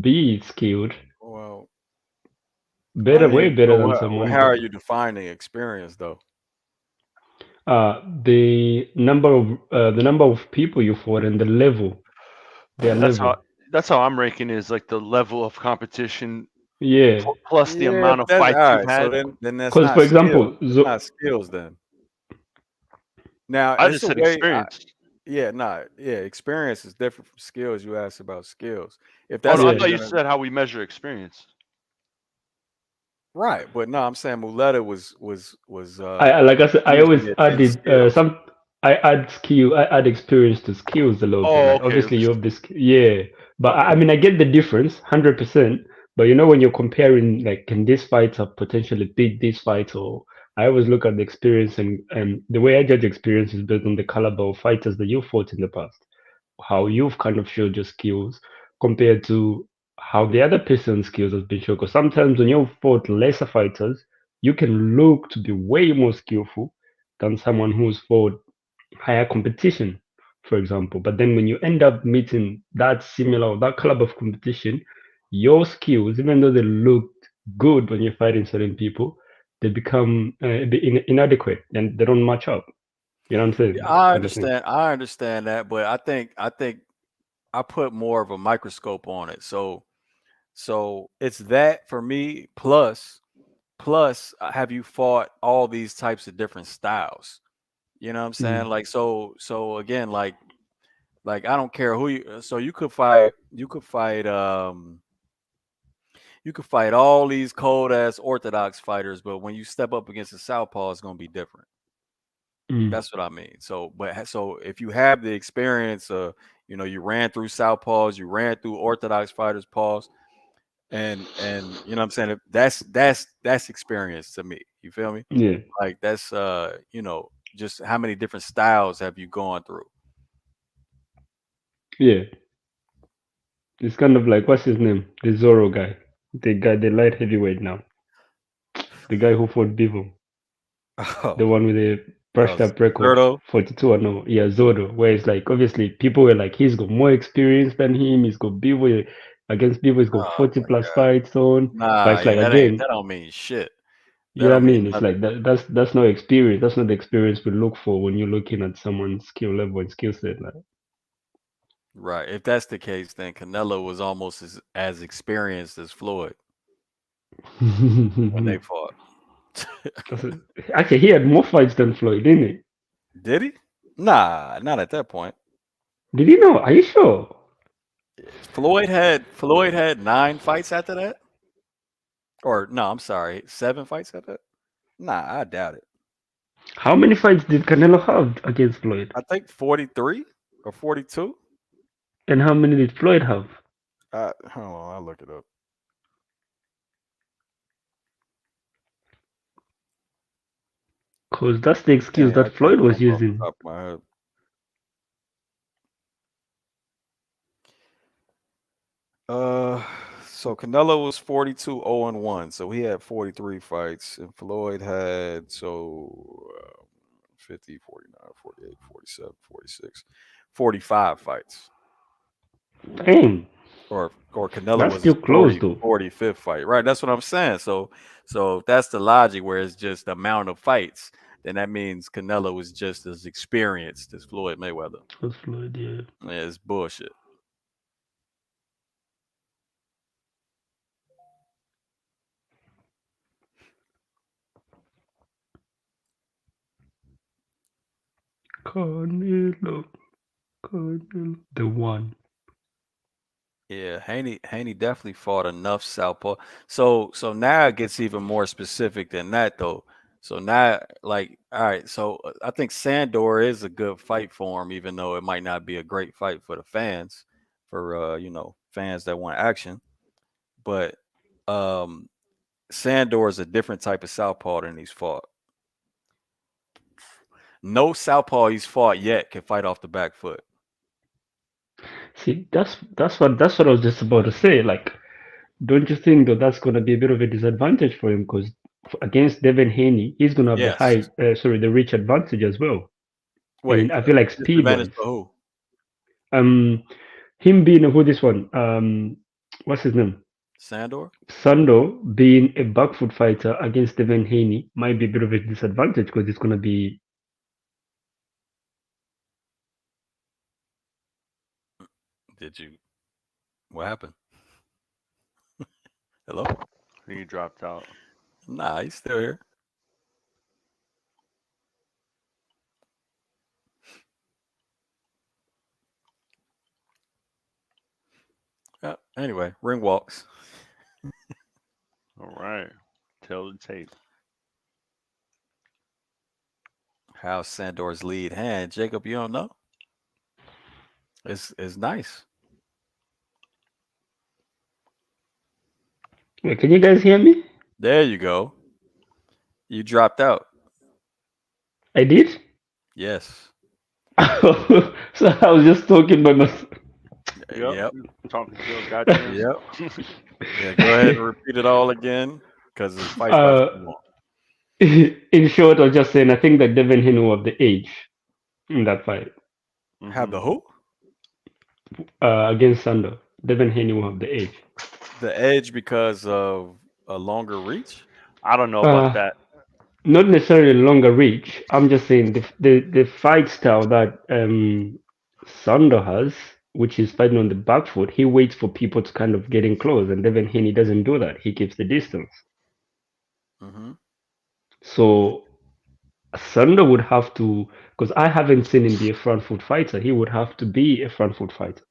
be skilled Well, I better, way mean, better so than how someone, are but you defining experience though? the number of people you fought and the level, their That's level. how that's how I'm ranking is like the level of competition Yeah, plus the Yeah, amount of that's fights all you've right. So had. then that's because not for skills. example, That's not skills then. Now I it's just a said way. experience. Yeah, nah, yeah. Experience is different from skills. You asked about skills. If Oh that's no, I how yeah, you're thought you gonna said how we measure experience. right, but no, I'm saying Muleta was like I said, I always easily at 10 added skills. I add experience to skills a little bit. Oh, Like okay. obviously you have this, yeah, but I Okay. mean I get the difference, 100%. But you know when you're comparing, like, can this fight have potentially beat this fight? Or I always look at the experience, and the way I judge experience is based on the caliber of fighters that you fought in the past, how you've kind of showed your skills compared to how the other person's skills has been shown. Because sometimes when you've fought lesser fighters, you can look to be way more skillful than someone who's fought higher competition, for example. But then when you end up meeting that similar or that caliber of competition, your skills, even though they looked good when you're fighting certain people, they become a bit inadequate and they don't match up. You know what I'm saying? Yeah, I Kind of thing. understand. I understand that, but I think I put more of a microscope on it. So it's that for me. Plus, have you fought all these types of different styles? You know what I'm saying? Mm. Like so again, like I don't care who you. So you could fight all these cold ass orthodox fighters, but when you step up against a southpaw, it's gonna be different. Mm. That's what I mean. So if you have the experience, you ran through southpaws, you ran through orthodox fighters paws, and you know what I'm saying, that's experience to me. You feel me? Yeah. Like that's just how many different styles have you gone through? Yeah. It's kind of like, what's his name? The Zorro guy. The light heavyweight now. The guy who fought Bevo. Oh, The one with the brushed up record. Zerto. 42 or no. Yeah, Zorro. Where it's like, obviously, people were like, he's got more experience than him. He's got Bevo. Against Bevo, he's got Oh 40 my plus god. fights on. But Nah, it's yeah, like, that again, don't mean shit. you That know what I don't mean mean? It's nothing. like, that's no experience. That's not the experience we look for when you're looking at someone's skill level and skill set. Like, Right. If that's the case, then Canelo was almost as experienced as Floyd when they fought. actually, he had more fights than Floyd, didn't he? Did he? Nah, not at that point. Did he know? Are you sure? Floyd had 9 fights after that, Or no, I'm sorry, 7 fights at that. Nah, I doubt it. How many fights did Canelo have against Floyd? I think 43 or 42. And how many did Floyd have? Hold on, I'll look it up. Because that's the excuse Dang, I that can't Floyd was remember off the using. top of my head. Uh, so Canelo was 42 0-1, so he had 43 fights, and Floyd had 50, 49, 48, 47, 46, 45 fights. Dang, Or Canelo that's was his still close though. 45th fight. Right, that's what I'm saying. So if that's the logic where it's just the amount of fights, then that means Canelo was just as experienced as Floyd Mayweather. That's Floyd, yeah. Yeah, it's bullshit. Canelo, Canelo, the one. Yeah, Haney definitely fought enough southpaw. So now it gets even more specific than that though. So now, like, all right, so I think Sandor is a good fight for him, even though it might not be a great fight for the fans, for fans that want action. But um Sandor is a different type of southpaw than he's fought. No southpaw he's fought yet can fight off the back foot. See, that's what I was just about to say. Like, don't you think that that's gonna be a bit of a disadvantage for him? Because against Devin Haney, he's gonna have the Yes. the reach advantage as well. And Wait, I feel like speed disadvantage wise, for who? um, him being who this one, what's his name? Sandor? Sando being a back foot fighter against Devin Haney might be a bit of a disadvantage because it's gonna be. Did you what happened? Hello? He dropped out. Nah, he's still here. Anyway, ring walks. All right. Tell the tape. How's Sandor's lead hand? Jacob, you don't know? It's nice. Wait, can you guys hear me? There you go. You dropped out. I did. Yes. So I was just talking by myself. Yep. Yep. Talking to your goddamn Yep. self. Yeah, go ahead and repeat it all again because the fight's about to Uh, come on. in short, I was just saying I think that Devin Haney will have the edge in that fight Have Mhm. the who? against Sando. Devin Haney will have the edge. The edge because of a longer reach? I don't know about Uh, that. Not necessarily longer reach. I'm just saying the fight style that Sando has, which is fighting on the back foot, he waits for people to kind of get in close, and Devin Haney doesn't do that. He keeps the distance. Mm-hmm. So Sando would have to, because I haven't seen him be a front foot fighter. He would have to be a front foot fighter.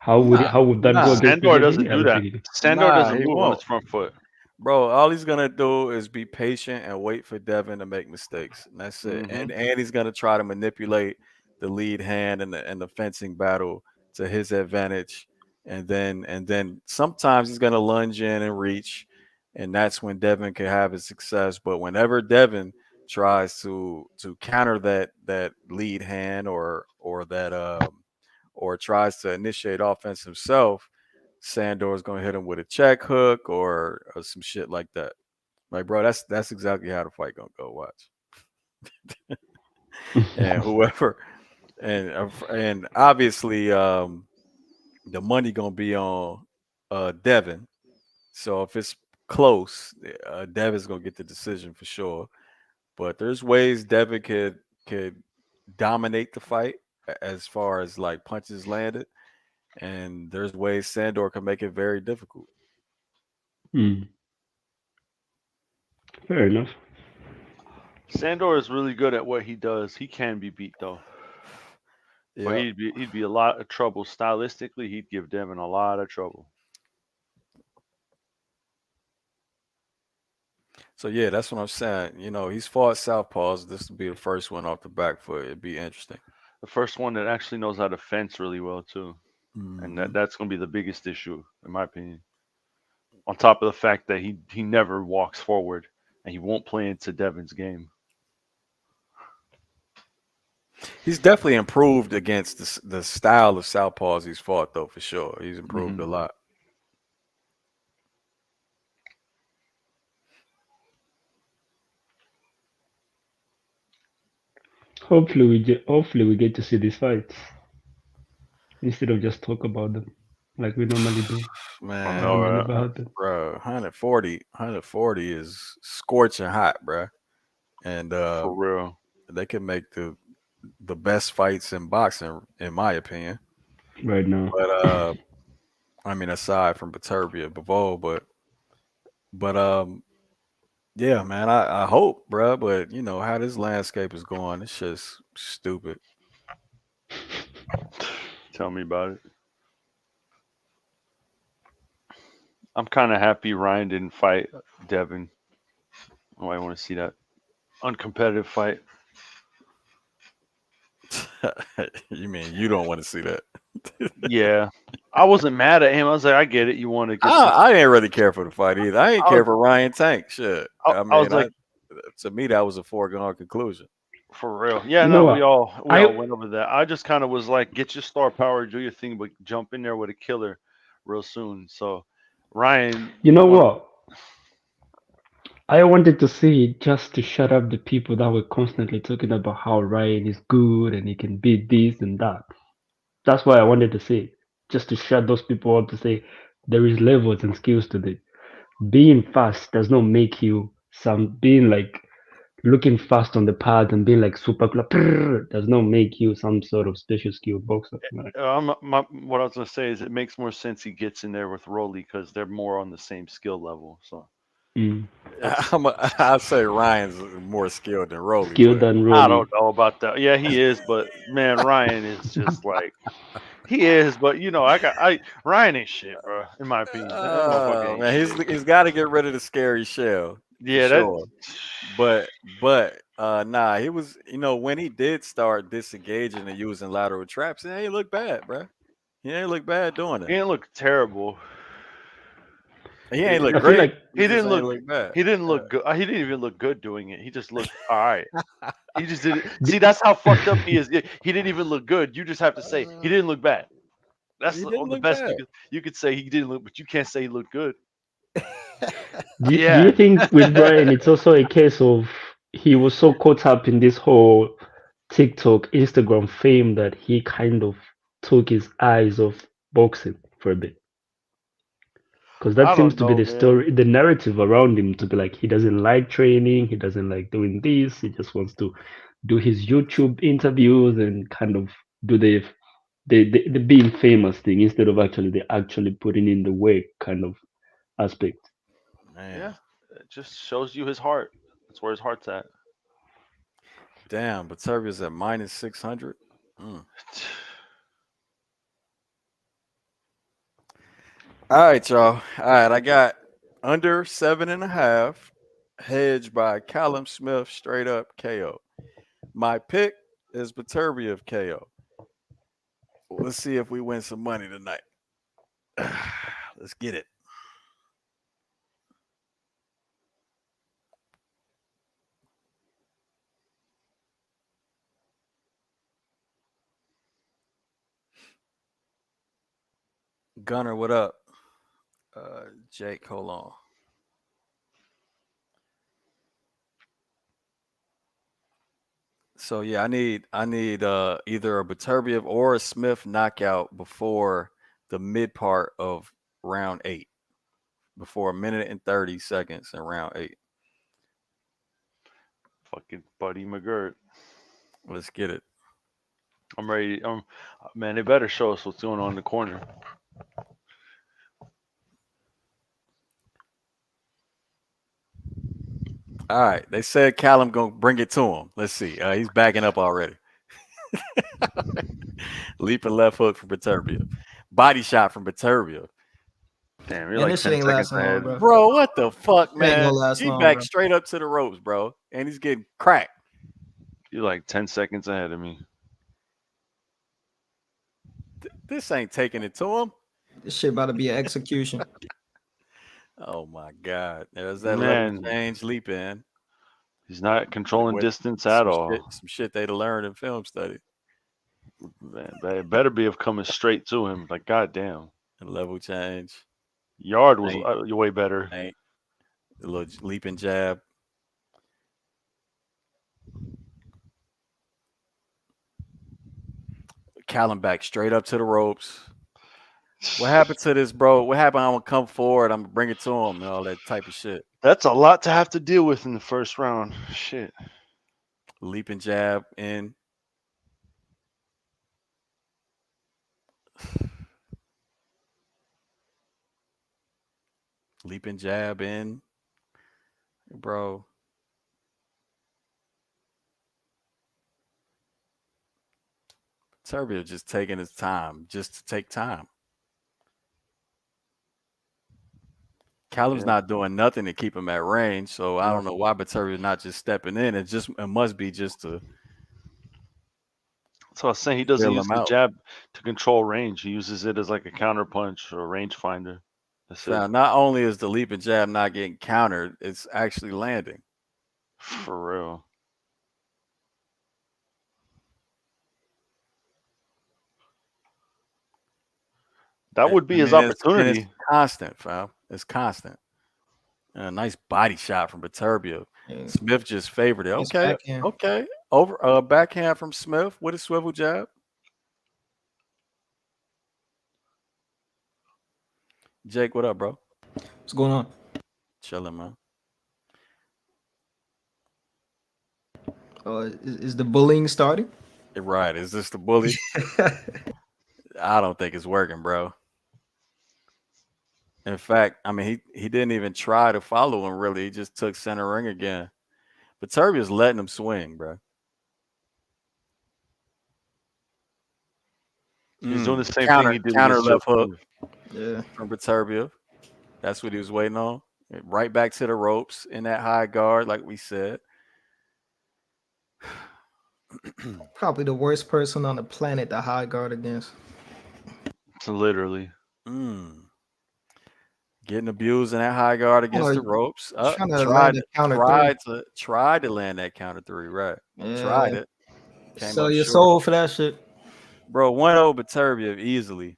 Nah, How would that go nah, against Sandor Devin Haney? doesn't I do don't that. think it. Sandor nah, doesn't he move on his won't. front foot. Bro, all he's gonna do is be patient and wait for Devin to make mistakes. And that's it. Hmm And he's gonna try to manipulate the lead hand and the fencing battle to his advantage. And then sometimes he's gonna lunge in and reach, and that's when Devin can have his success. But whenever Devin tries to counter that lead hand or tries to initiate offense himself, Sandor's gonna hit him with a check hook or some shit like that. Like, bro, that's exactly how the fight gonna go. Watch, and whoever, and obviously, the money gonna be on Devin. So if it's close, Devin's gonna get the decision for sure. But there's ways Devin could dominate the fight as far as like punches landed, and there's ways Sandor can make it very difficult. Hmm, fair enough. Sandor is really good at what he does. He can be beat though, but Yeah. he'd be a lot of trouble stylistically. He'd give Devin a lot of trouble. So yeah, that's what I'm saying. He's fought southpaws. This will be the first one off the back foot. It'd be interesting. The first one that actually knows how to fence really well too, and Hmm. that's going to be the biggest issue in my opinion. On top of the fact that he never walks forward and he won't play into Devin's game. He's definitely improved against the style of southpaws he's fought, though, for sure. He's improved Hmm. a lot. Hopefully we get to see these fights instead of just talk about them like we normally do, I and Man, know, then they right? never happen. bro, 140 is scorching hot, bro. And For real. they can make the best fights in boxing, in my opinion. Right now. But I mean, aside from Beterbiev, Bivol, but yeah, man, I hope, bro. But how this landscape is going, it's just stupid. Tell me about it. I'm kind of happy Ryan didn't fight Devin. Oh, I want to see that uncompetitive fight. You mean you don't want to see that? Yeah, I wasn't mad at him. I was like, I get it. You want to get some. I didn't really care for the fight either. I didn't I care was, for Ryan Tank. Shit. I I was mean, like, to me that was a foregone conclusion. for real. Yeah, You know no, what? we all I went over that. I just kind of was like, get your star power, do your thing, but jump in there with a killer real soon. So Ryan, you know one, what? I wanted to see it just to shut up the people that were constantly talking about how Ryan is good and he can beat this and that. That's why I wanted to see it. Just to shut those people up to say there is levels and skills to this. Being fast does not make you some being like looking fast on the pad and being like super does not make you some sort of special skill boxer. Like, what I was gonna say is it makes more sense he gets in there with Rolly because they're more on the same skill level. So mm, it's I'll say Ryan's more skilled than Rolly, skill but than I Rolly. don't know about that. Yeah, he is, but man, Ryan is just like he is. But I Ryan ain't shit, bro. In my opinion, that motherfucker ain't man, shit. he's got to get rid of the scary shell for Yeah, that. sure. But nah, he was when he did start disengaging and using lateral traps, he ain't look bad, bro. He ain't look bad doing He it. didn't look terrible. He ain't He, look I feel great. like He just ain't look bad. he didn't look good. He didn't even look good doing it. He just looked all right. He just did it. See, that's how fucked up he is. He didn't even look good. You just have to say he didn't look bad. That's He didn't the look best bad. you could say. He didn't look, but you can't say he looked good. do you Yeah, think with Brian it's also a case of he was so caught up in this whole TikTok, Instagram fame that he kind of took his eyes off boxing for a bit? Because that I seems don't to be know, the man. story, the narrative around him to be like he doesn't like training, he doesn't like doing this, he just wants to do his YouTube interviews and kind of do the being famous thing instead of actually putting in the work kind of aspect. Yeah, Man, it just shows you his heart. That's where his heart's at. damn. But Serbia's at minus 600. All right, y'all. All right, I got under 7.5, hedged by Callum Smith, straight up KO. My pick is Beterbiev KO. Let's see if we win some money tonight. Let's get it. Gunner, what up? Jake, hold on. So yeah, I need either a Beterbiev or a Smith knockout before the mid part of round 8, before a minute and 30 seconds in round 8. Fucking Buddy McGirt. Let's get it. I'm ready. Man, they better show us what's going on in the corner. All right, they said Callum gonna bring it to him. Let's see. He's backing up already. Leaping left hook from Beterbiev. Body shot from Beterbiev. Damn, you're Man, like this shit 10 ain't seconds lasting long, ahead. bro. Bro, what the fuck, It ain't man? gonna last He long, back bro. straight up to the ropes, bro, and he's getting cracked. You're like 10 seconds ahead of me. This ain't taking it to him. This shit about to be an execution. Oh my god, there's that level Man, change leap in. he's not controlling With distance at all. some shit they'd learned in film study. Man, Beterbiev coming straight to him. Like, goddamn. And level change. Yard was Ain't way better. ain't a little leaping jab. Callum back straight up to the ropes. What happened to this, bro? What happened? I'm gonna come forward. I'm gonna bring it to him and all that type of shit. That's a lot to have to deal with in the first round. Shit. Leaping jab in. Leaping jab in. Bro. Serbia just taking his time just to take time. Callum's not doing nothing to keep him at range, so I don't know why Beterbiev's not just stepping in. It must be just to So I was saying he doesn't feel use him the out. jab to control range. He uses it as like a counter punch or a range finder. That's Now, it. not only is the leaping jab not getting countered, it's actually landing. For real. That would be his And opportunity. it's constant, fam. It's constant. A nice body shot from Beterbiev. Yeah. Smith just favored it. Nice Okay, backhand. okay. Over backhand from Smith with a swivel jab. Jake, what up, bro? What's going on? Chilling, man. Is the bullying starting? You're right. Is this the bully? I don't think it's working, bro. In fact, I mean, he didn't even try to follow him, really. He just took center ring again. But Beterbiev's letting him swing, bro. He's doing the same thing he did Counter against left hook Yeah. from Beterbiev. That's what he was waiting on. Right back to the ropes in that high guard, like we said. Probably the worst person on the planet to high guard against. So literally. Getting abused in that high guard against the you ropes. trying to land a counter Tried to land that counter three, right? Yeah. Tried it. Came Sell up your short. soul for that shit. Bro, 1-0 Beterbiev easily.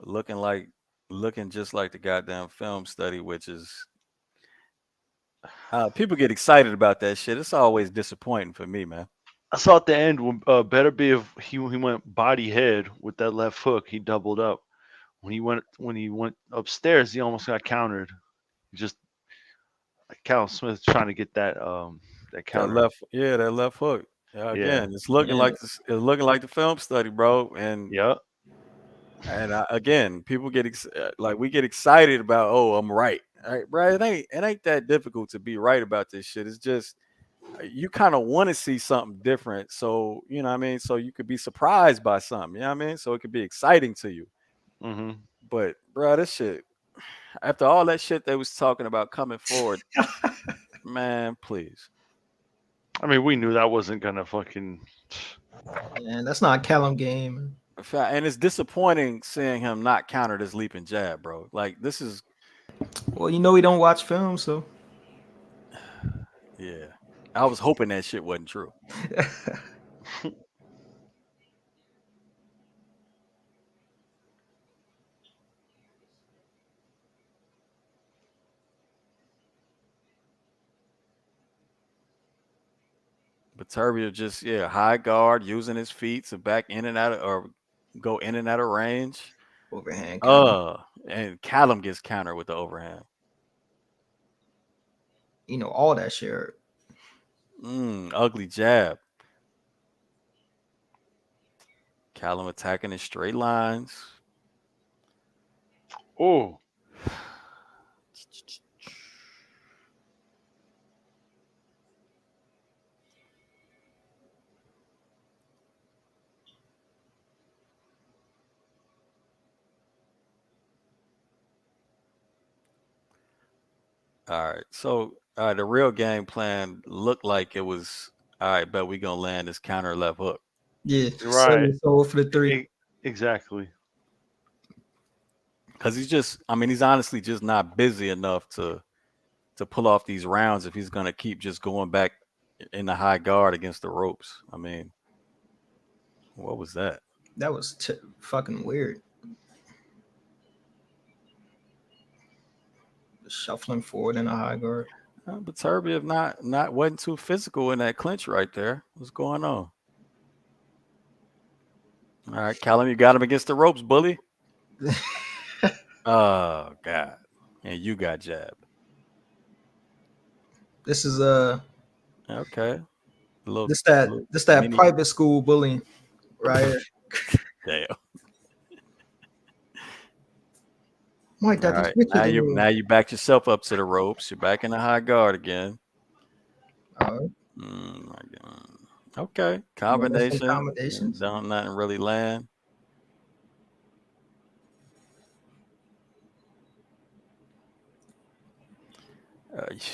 Looking just like the goddamn film study, which is people get excited about that shit. It's always disappointing for me, man. I saw at the end when Beterbiev he went body head with that left hook. He doubled up. When he went upstairs, he almost got countered. Just Cal Smith trying to get that counter. That left hook. Again, it's looking like this. It's looking like the film study, bro. And again, people get we get excited about. Oh, I'm right. All right, bro. It ain't that difficult to be right about this shit. It's just you kind of want to see something different. So you know what I mean. So you could be surprised by something. You know what I mean. So it could be exciting to you. Mm-hmm. But bro, this shit. After all that shit they was talking about coming forward, man, please. I mean, we knew that wasn't gonna fucking. Man, that's not a Callum game. And it's disappointing seeing him not counter this leaping jab, bro. Like this is. Well, you know we don't watch film, so. Yeah, I was hoping that shit wasn't true. Beterbiev just high guard, using his feet to back in and out of, or go in and out of range. Overhand. And Callum gets countered with the overhand. You know all that shit. Ugly jab. Callum attacking in straight lines. Oh. All right. So the real game plan looked like it was all right, but we gonna land this counter left hook. Yeah, sell Right. your soul for the 3. Exactly. Because he's honestly just not busy enough to pull off these rounds if he's gonna keep just going back in the high guard against the ropes. I mean, what was that? That was fucking weird. Shuffling forward in a high guard. But Beterbiev not wasn't too physical in that clinch right there. What's going on? All right, Callum, you got him against the ropes, bully. Oh God, and you got jabbed. This is Okay, a little, this that little this that mini. private school bullying, right here. Damn. Mike, All that is right, wicked. now you backed yourself up to the ropes. You're back in the high guard again. All right. My God. Okay, Some combination. combinations. Don't nothing really land.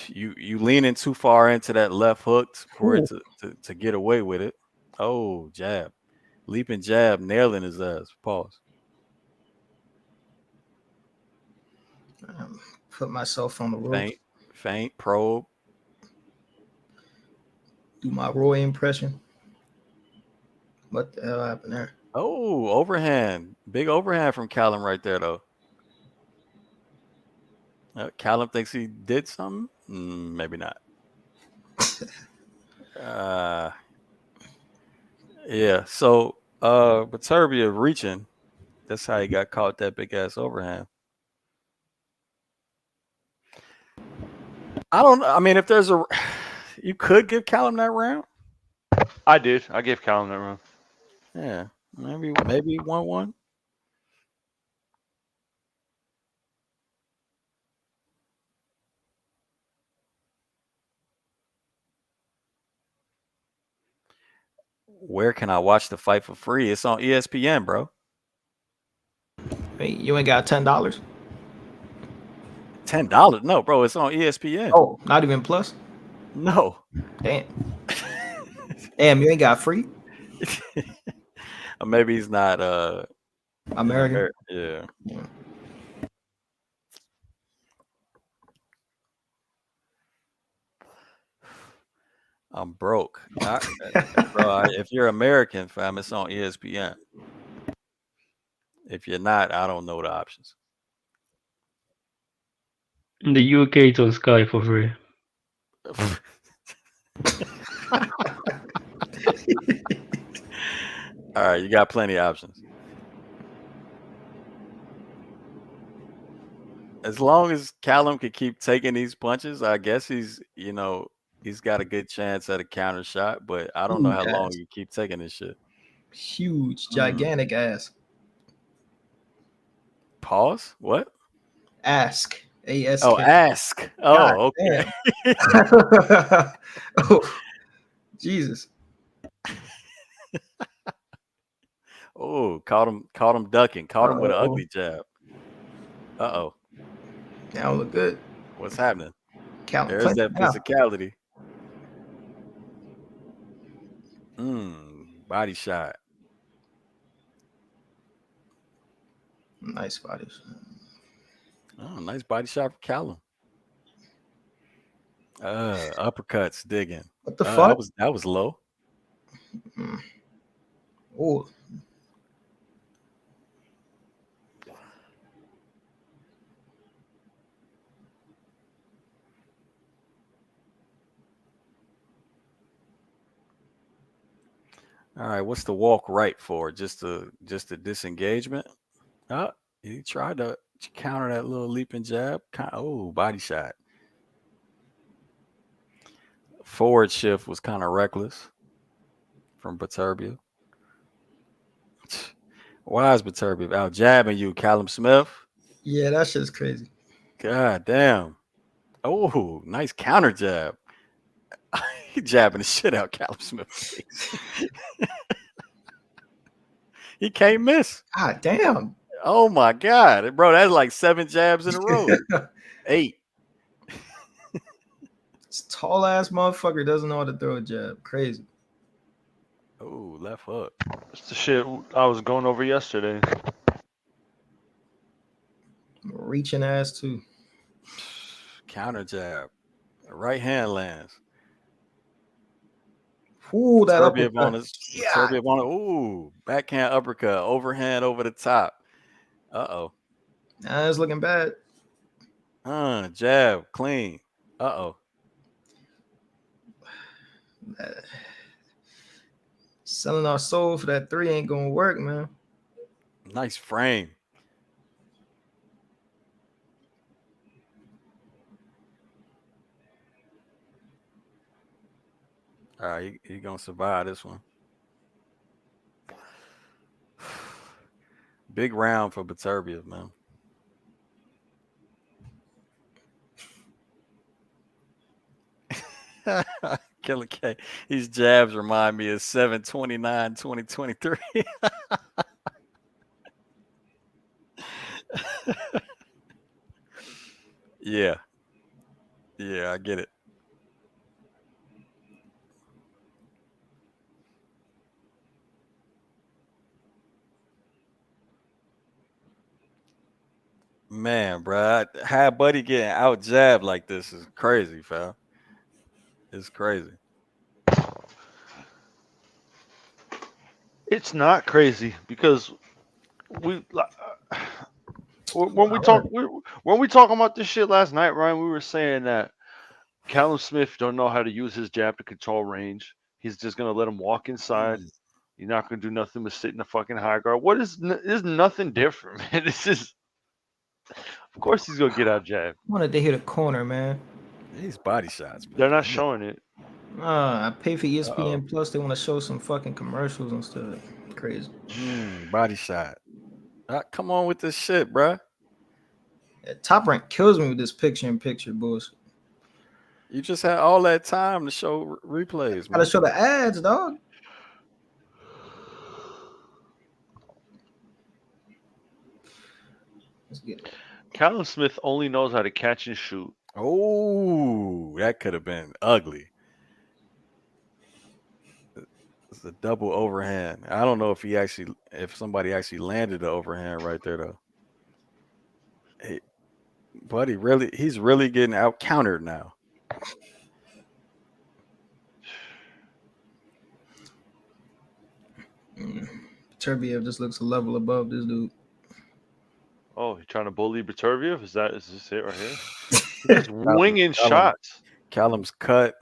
You leaning too far into that left hook for it to get away with it. Oh, jab, leaping jab, nailing his ass. Pause. Put myself on the rope. Feint, probe. Do my Roy impression. What the hell happened there? Oh, overhand. Big overhand from Callum right there, though. Callum thinks he did something? Maybe not. Yeah, so Beterbiev reaching. That's how he got caught that big ass overhand. I mean, if there's you could give Callum that round. I did. I gave Callum that round. Yeah, maybe 1-1. Where can I watch the fight for free? It's on ESPN, bro. Hey, you ain't got $10? $10? No, bro. It's on ESPN. Oh, not even plus? No. Damn. Damn, you ain't got free? Or maybe he's not American. Yeah. I'm broke. Bro, if you're American, fam, it's on ESPN. If you're not, I don't know the options. In the UK, it's on Sky for free. All right, you got plenty of options. As long as Callum can keep taking these punches, I guess he's got a good chance at a counter shot, but I don't know how long you keep taking this shit. Huge, gigantic ass. Pause? What? Ask. ASK. Oh, ask. Oh, okay. Oh, Jesus. Oh, caught him ducking. Caught him with an ugly jab. Uh-oh. That don't look good. What's happening? Count There's that physicality. Body shot. Nice body shot. Oh, nice body shot for Callum. Uppercuts digging. What the fuck? That was low. Oh. All right, what's the walk right for? Just a disengagement? Oh, he tried to counter that little leaping jab. Oh, body shot. Forward shift was kind of reckless from Beterbiev. Why is Beterbiev out jabbing you, Callum Smith? Yeah, that shit's crazy. God damn. Oh, nice counter jab. He jabbing the shit out Callum Smith's face. He can't miss. God damn. Oh my God. Bro, that's like 7 jabs in a row. 8. This tall ass motherfucker doesn't know how to throw a jab. Crazy. Oh, left hook. It's the shit I was going over yesterday. Reaching ass too. Counter jab. Right hand lands. Ooh, that Beterbiev on uppercut. his. Yeah. Beterbiev on it. Ooh, backhand uppercut. Overhand over the top. Uh-oh. Nah, it's looking bad. Jab. Clean. Uh-oh. Selling our soul for that 3 ain't gonna work, man. Nice frame. All right, he gonna survive this one. Big round for Beterbiev, man. Killer K. These jabs remind me of 7/29/2023. Yeah. Yeah, I get it. Man, bro, how Buddy getting out jabbed like this is crazy, fam. It's crazy. It's not crazy because we when we talking about this shit last night, Ryan, we were saying that Callum Smith don't know how to use his jab to control range. He's just gonna let him walk inside. You're not gonna do nothing but sit in the fucking high guard. There's nothing different, man. This is, of course, he's gonna get out jab. I wanted to hit a corner, man. These body shots, man. They're not showing it. I pay for ESPN Plus. They want to show some fucking commercials and stuff. Crazy. Body shot. Come on with this shit, bro. Yeah, Top Rank kills me with this picture-in-picture bullshit. You just had all that time to show replays, man. Gotta show the ads, dog. Let's get it. Callum Smith only knows how to catch and shoot. Oh, that could have been ugly. It's a double overhand. I don't know if somebody actually landed the overhand right there though. Hey, Buddy, he's really getting out countered now. Beterbiev just looks a level above this dude. Oh, you're trying to bully Beterbiev? Is this it right here? He's winging shots. Callum's cut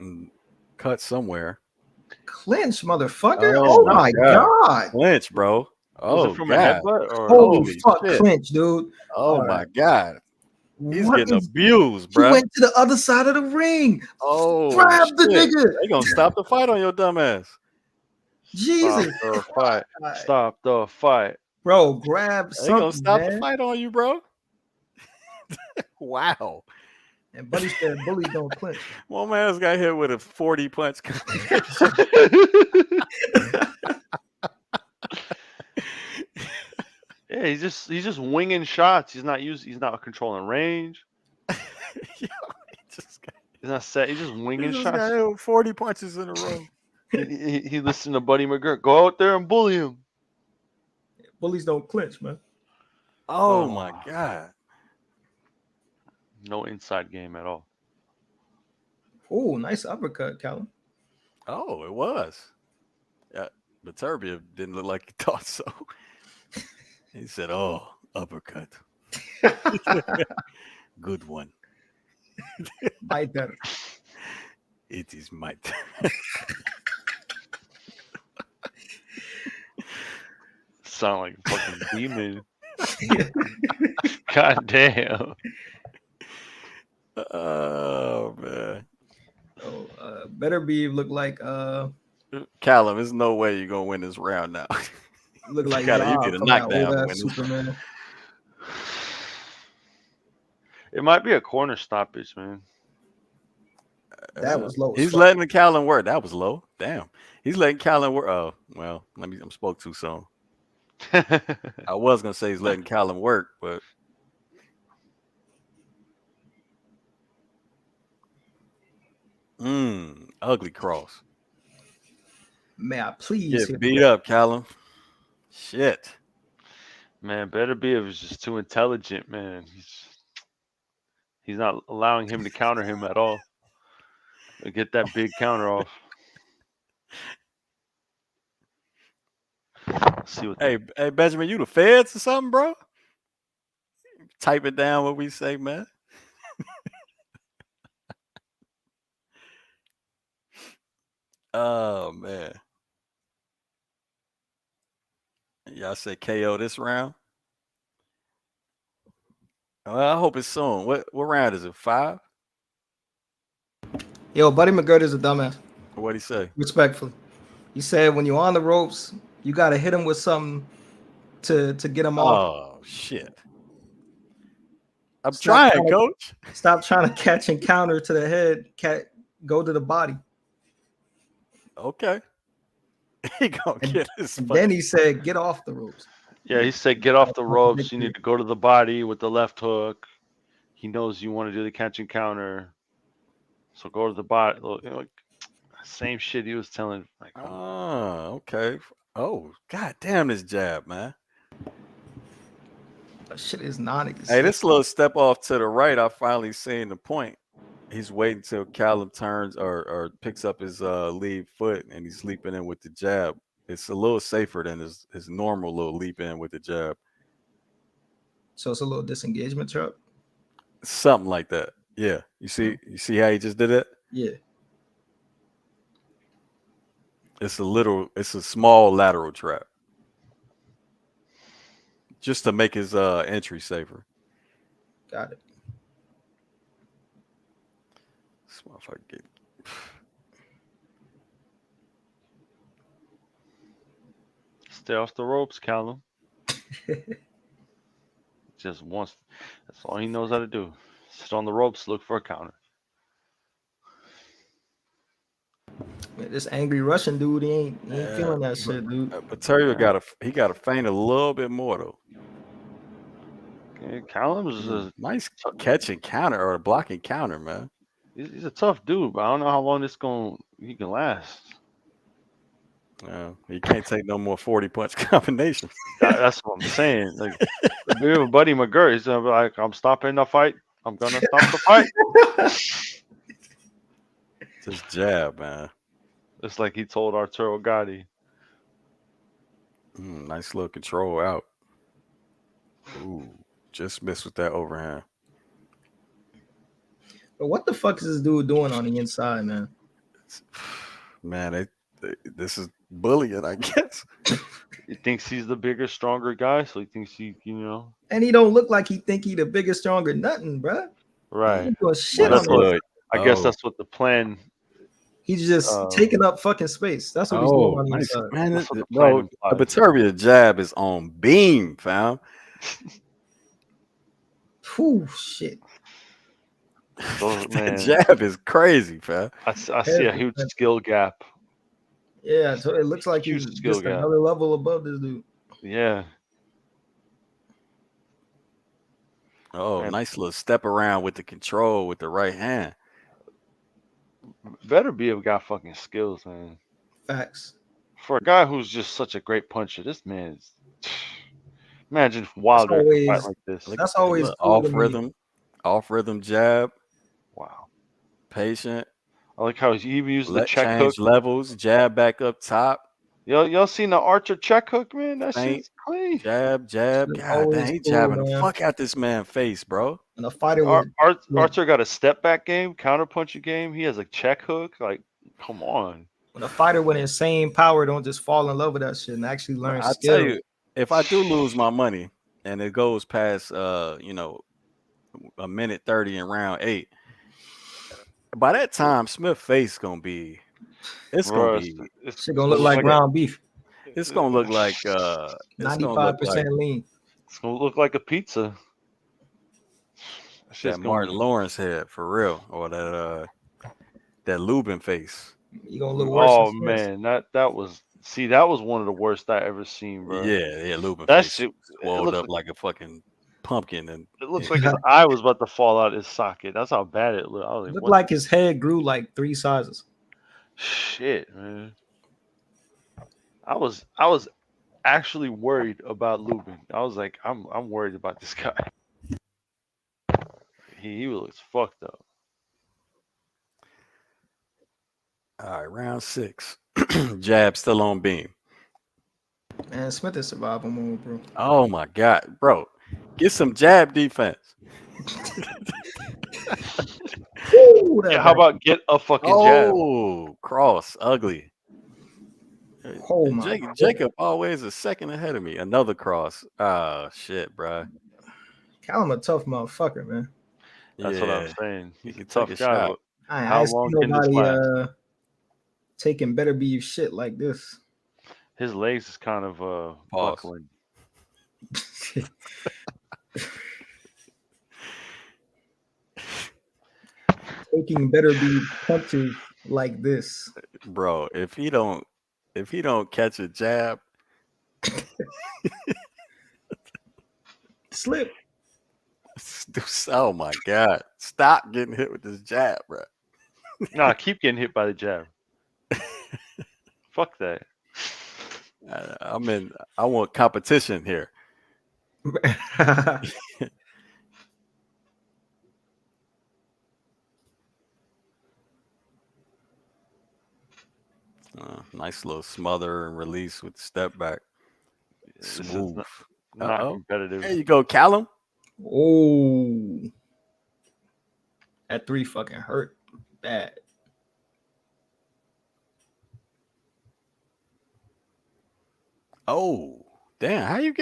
somewhere. Clinch, motherfucker! Oh my god! Clinch, bro. Was it from a headbutt or holy fuck, shit. Clinch, dude! Oh my god! He's getting abused, bro. He went to the other side of the ring. Oh, grab the nigga! They gonna stop the fight on your dumb ass. Jesus! Stop the fight! Stop the fight! Bro, grab something. They gonna stop the fight on you, bro. Wow. And Buddy said bullies don't clinch. One man's got hit with a 40 punch. Yeah, he's just winging shots. He's not controlling range. Yo, he's not set. He's just winging shots. Got hit with 40 punches in a row. he listened to Buddy McGirt. Go out there and bully him. Bullies don't clinch, man. Oh my god. No inside game at all. Oh, nice uppercut, Callum. Oh, it was. Yeah, Beterbiev didn't look like he thought so. He said, "Oh, uppercut. Good one. My turn. It is my turn." Sound like a fucking demon. God damn. Oh man. Beterbiev look like Callum. There's no way you're gonna win this round now. Look like you get a knockdown. Superman. It might be a corner stoppage, man. That was low. He's letting the Callum work. That was low. Damn. He's letting Callum work. Oh, well, I spoke too soon. I was gonna say he's letting Callum work, but Ugly cross. May I please hear Get beat up, Callum. Shit. Man, Beterbiev is just too intelligent, man. He's not allowing him to counter him at all. Get that big counter off. See what? Hey, Benjamin, you the feds or something, bro? Type it down what we say, man. Oh man. Y'all say KO this round? Well, I hope it's soon. What round is it? 5? Yo, Buddy McGirt is a dumbass. What'd he say? Respectfully, he said when you're on the ropes, you gotta hit him with something to get him off. Oh shit. I'm trying, coach. Stop trying to catch and counter to the head. Go to the body. Okay. He gonna get his. And then he said, "Get off the ropes." Yeah, he said, "Get off the ropes. You need to go to the body with the left hook." He knows you want to do the catch and counter, so go to the body. Same shit he was telling. Like, oh, okay. Oh, god damn this jab, man. That shit is non-existent. Hey, this little step off to the right, I finally seen the point. He's waiting till Callum turns or picks up his lead foot, and he's leaping in with the jab. It's a little safer than his normal little leap in with the jab. So it's a little disengagement trap. Something like that. Yeah. You see how he just did it? Yeah. It's a small lateral trap. Just to make his entry safer. Got it. This motherfucker get. stay off the ropes, Callum. Just wants. That's all he knows how to do. Sit on the ropes, look for a counter. Man, this angry Russian dude, he ain't feeling that shit, dude. Beterbiev got to feint a little bit more though. Okay, Callum's a nice catch and counter or blocking counter, man. He's a tough dude, but I don't know how long he can last. He can't take no more 40 punch combinations. That's what I'm saying. Like, we have a Buddy McGirt. He's gonna be like, "I'm stopping the fight. I'm gonna stop the fight." Just jab, man. It's like he told Arturo Gatti. Nice little control out. Ooh, just missed with that overhand. But what the fuck is this dude doing on the inside, man? Man, this is bullying, I guess. He thinks he's the bigger, stronger guy, so he thinks And he don't look like he think he the biggest, stronger, nothing, bro. Right. Shit I guess that's what the plan. He's just taking up fucking space. That's what he's doing on the nice. inside. Man, the Beterbiev jab is on beam, fam. Whew, shit. The jab is crazy, fam. I see a huge skill gap. Yeah, so it looks like he's just another level above this dude. Yeah. Oh, nice little step around with the control with the right hand. Beterbiev got fucking skills, man. Facts. For a guy who's just such a great puncher, this man's. Imagine if Wilder could fight like this. That's always off rhythm jab. Wow. Patient. I like how he even used the check hook. Levels, jab back up top. Y'all seen the Archer check hook, man? That shit's clean. Jab. God dang, he jabbing the fuck out this man's face, bro. And the fighter Archer got a step back game, counter punching game. He has a check hook. Like, come on. When a fighter with insane power don't just fall in love with that shit and actually learn I skill. tell you, if I do lose my money and it goes past a minute 30 in round 8, by that time Smith's face gonna be it's gonna look like ground beef. It's gonna look like 95% lean. It's gonna look like a pizza. That Martin Lawrence head for real, or that Lubin face. You gonna look worse. Oh man, that was one of the worst I ever seen, bro. Yeah, Lubin that face shit swelled up like a fucking pumpkin. And It looked like his eye was about to fall out his socket. That's how bad it looked. I was It like, looked what like his head grew like 3 sizes. shit, man. I was actually worried about Lubin. I was like, I'm worried about this guy. He looks fucked up. all right, round 6. Jab still on beam. Man, Smith is survival mode, bro. Oh my God, bro. Get some jab defense. Ooh, that Yeah, how back. about get a fucking jab? Oh, cross, ugly. Oh my God. Jacob always a second ahead of me. Another cross. Oh shit, bro. Callum a tough motherfucker, man. That's what I'm Yeah, saying. he He's a can take tough a guy, shot. but I how ain't seen long can this nobody last? taking Beterbiev shit like this. His legs is kind of Pause. buckling. Taking Beterbiev punches like this. Bro, if he don't catch a jab, Slip. oh my God. Stop getting hit with this jab, bro. Nah, keep getting hit by the jab. Fuck that. I want competition here. Nice little smother and release with the step back. This is Smooth. not Uh-oh. competitive. There you go, Callum. Oh, that 3 fucking hurt bad. Oh, damn. How you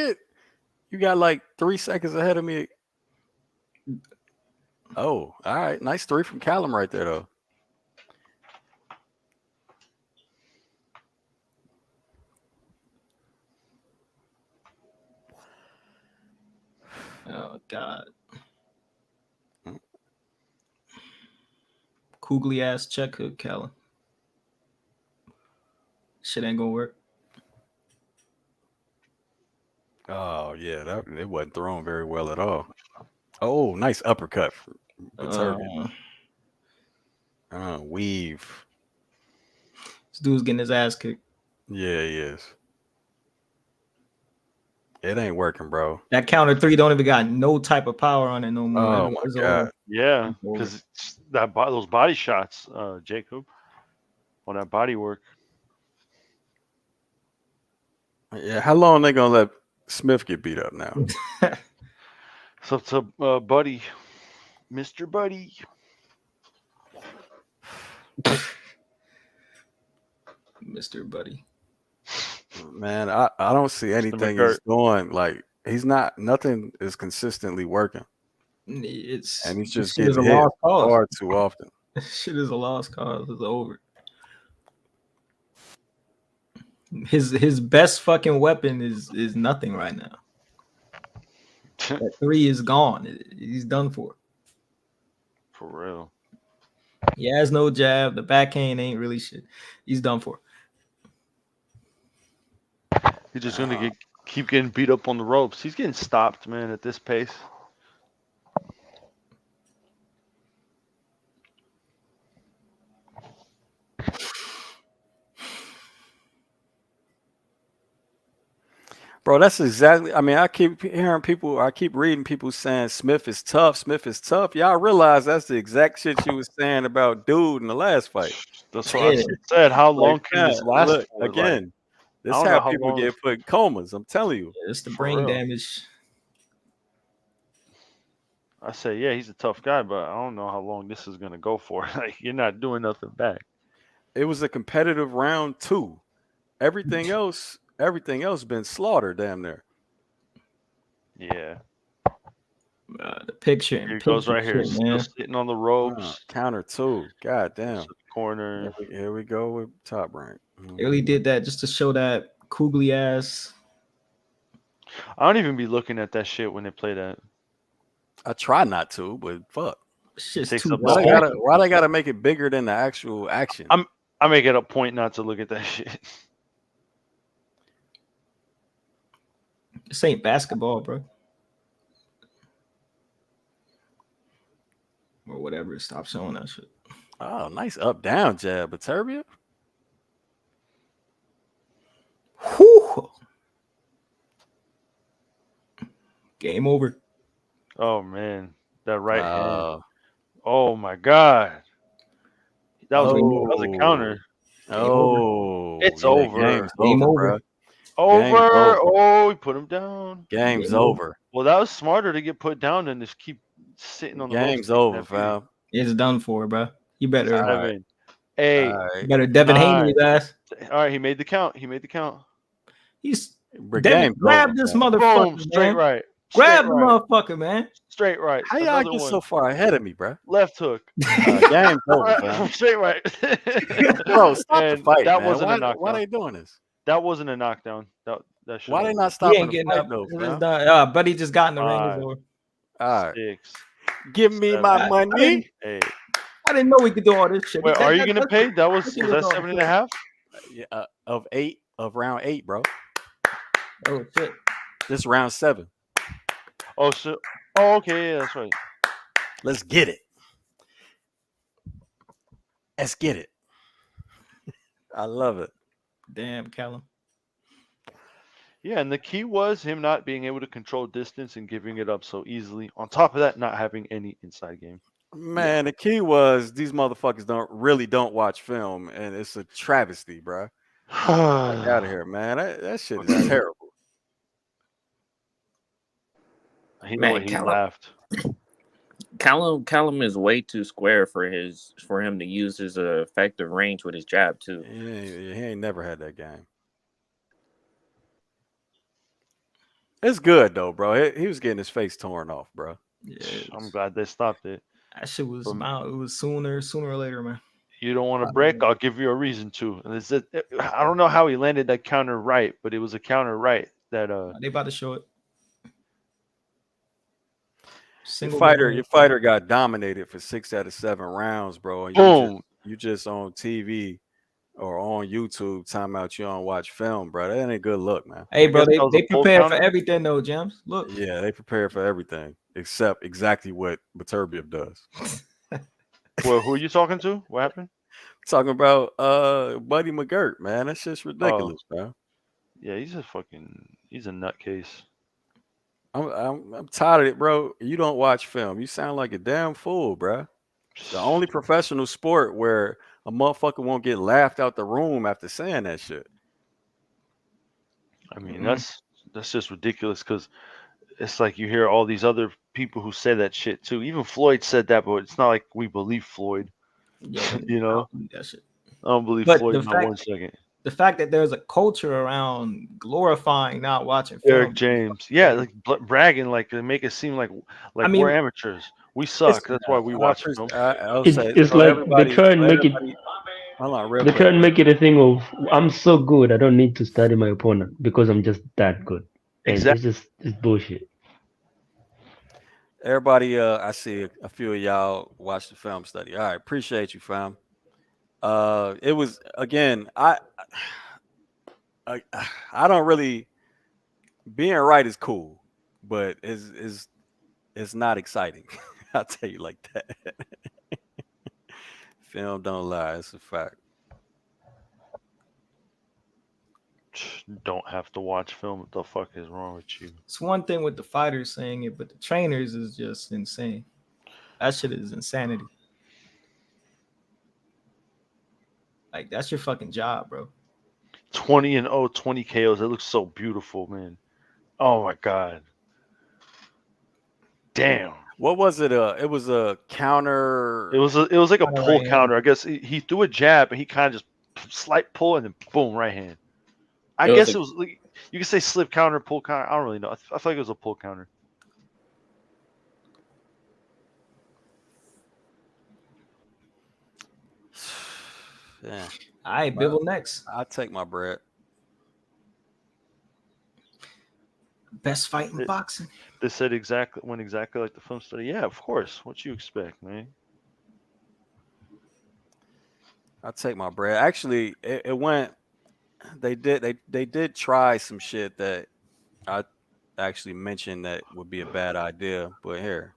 got like 3 seconds ahead of me? Oh, all right. Nice 3 from Callum right there, though. Oh God. Koogly ass check hook, Callum. Shit ain't gonna work. Oh, yeah. It wasn't thrown very well at all. Oh, nice uppercut from Beterbiev. Weave. This dude's getting his ass kicked. Yeah, he is. It ain't working, bro. That counter 3 don't even got no type of power on it no more. Oh my It's God. over. Yeah, It's over. because those body shots, Jacob, on that body work. Yeah, how long they gonna let Smith get beat up now? So it's Buddy, Mr. Buddy. Mr. Buddy. Man, I don't see anything he's doing. Like nothing is consistently working. It's And he's just shit is getting a hit lost cause. far too often. Shit is a lost cause. It's over. His best fucking weapon is nothing right now. That 3 is gone. He's done for. For real. He has no jab. The backhand ain't really shit. He's done for. He's just gonna keep getting beat up on the ropes. He's getting stopped, man, at this pace. Bro, that's exactly. I mean, I keep reading people saying Smith is tough. Smith is tough. Y'all realize that's the exact shit you was saying about dude in the last fight. That's what I said. How long can this last? Look, for? again, this I is don't know how how people long- get put in comas. I'm telling you. It's the For brain real. damage. I say, yeah, he's a tough guy, but I don't know how long this is gonna go for. Like, you're not doing nothing back. It was a competitive round 2. Everything else been slaughtered damn near. Yeah. The picture. Here he goes right here. Shit, Still man. sitting on the ropes. Counter 2. God damn. Corner. Here we go with top rank. They really did that just to show that Koogly ass. I don't even be looking at that shit when they play that. I try not to, but fuck. Shit's Takes too up Why the they gotta make it bigger than the actual action? I make it a point not to look at that shit. This ain't basketball, bro. or whatever. Stop showing that shit. Oh, nice up down jab, Beterbiev. Whew. Game over. Oh man, that right hand. Uh, Oh my god, that was Game that was a counter. Game over. It's yeah, over. game's Game over, over. bro. Game's Over. over. Oh, he put him down. Game's Game over. over. Well, that was smarter to get put down than just keep sitting on the ropes. Game's taking over, that beating. fam. It's done for, bro. You better, All right. 7, 8, All right. Devin 9. Haney his ass. All right, he made the count. He made the count. He's But Devin, game's grab over, this fam. motherfucker, Boom, straight man. right. Grab Straight the right. motherfucker, man. Straight right. How y'all Another get one. so far ahead of me, bro? Left hook. Game's over, fam. Straight right. Bro, stop the And fight, that man. wasn't a Why knockdown. they doing this? That wasn't a knockdown. That should Why they not He stopping ain't the getting fight up. though, It's fam? done. Buddy just got in the ring. It's 5, over. All right. 6, Give me my 7, money. 8. I didn't know we could do all this shit. Wait, are you gonna pay? That was shit that was 7.5? Yeah, of round 8, bro. Oh shit. This round 7. Oh, so okay, yeah, that's right. Let's get it. Let's get it. I love it. Damn, Callum. Yeah, and the key was him not being able to control distance and giving it up so easily. On top of that, not having any inside game. Man, the key was these motherfuckers don't watch film, and it's a travesty, bro. Get out of here, man. That shit is terrible. He Man, he Callum. laughed. Callum is way too square for him to use his effective range with his jab too. He ain't never had that game. It's good though, bro. He was getting his face torn off, bro. Yeah, I'm glad they stopped it. that shit was about. It was sooner or later, man. You don't want to break? I'll give you a reason to. And I don't know how he landed that counter right, but it was a counter right that They about to show it. Your fighter got dominated for 6 out of 7 rounds, bro. And boom. You just on TV or on YouTube time out. You don't watch film, bro. That ain't a good look, man. Hey, bro, guess that was they a full prepare for counter? everything though, James. Look. Yeah, they prepare for everything except exactly what Beterbiev does. Well, who are you talking to? What happened? Talking about Buddy McGirt, man. That's just ridiculous, man. Yeah, he's a nutcase. I'm tired of it, bro. You don't watch film. You sound like a damn fool, bro. The only professional sport where a motherfucker won't get laughed out the room after saying that shit. I mean, that's just ridiculous because it's like you hear all these other people who say that shit too. Even Floyd said that, but it's not like we believe Floyd. Yeah, You know? that shit. I don't believe But Floyd the not fact- 1 second. The fact that there's a culture around glorifying not watching Eric film. James, yeah, like bragging, like to make it seem like I mean, we're amateurs. We suck. That's why we watch film. It's like they try and make it. Hold on, real They quick. try and make it a thing of I'm so good I don't need to study my opponent because I'm just that good. And Exactly. it's bullshit. Everybody, I see a few of y'all watch the film study. All right, appreciate you, fam. It was again. I don't really being right is cool, but it's not exciting. I'll tell you like that. Film don't lie. It's a fact. Don't have to watch film. What the fuck is wrong with you? It's one thing with the fighters saying it, but the trainers is just insane. That shit is insanity. Like that's your fucking job, bro. 20-0, 20 KOs. It looks so beautiful, man. Oh my god. Damn. What was it? It was a counter. It was like a Counter pull right hand. counter. I guess he threw a jab and he kind of just slight pull and then boom, right hand. I It was guess a- it was like you could say slip counter, pull counter. I don't really know. I feel like it was a pull counter. Yeah, All right, Bibble next. I'll take my bread. Best fight in boxing. They said went exactly like the film study. Yeah, of course. What you expect, man? I'll take my bread. Actually, it went. They did try some shit that I actually mentioned that would be a bad idea, but here,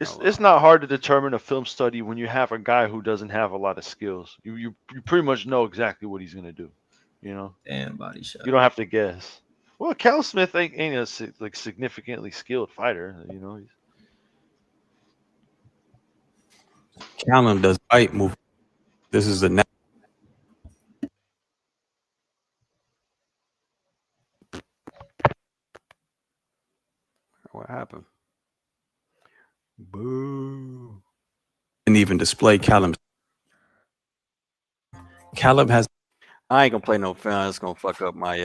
it's not hard to determine a film study when you have a guy who doesn't have a lot of skills. You pretty much know exactly what he's gonna do. You know, Damn body shot. you don't have to guess. Well, Cal Smith ain't a like significantly skilled fighter. You know, Callum does fight move. This is the what happened. Boo. Didn't even display Callum. Callum has. I ain't gonna play no film. It's gonna fuck up my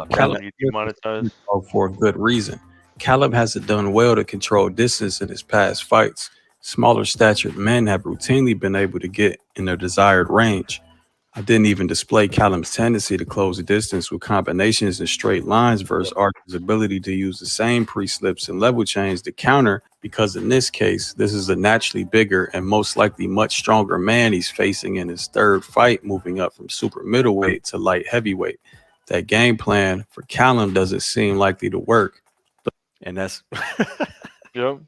Callum you demonetized. for a good reason. Callum hasn't done well to control distance in his past fights. Smaller statured men have routinely been able to get in their desired range. I didn't even display Callum's tendency to close the distance with combinations and straight lines versus Archer's ability to use the same pre-slips and level chains to counter, because in this case, this is a naturally bigger and most likely much stronger man he's facing in his third fight, moving up from super middleweight to light heavyweight. That game plan for Callum doesn't seem likely to work. And that's Yep.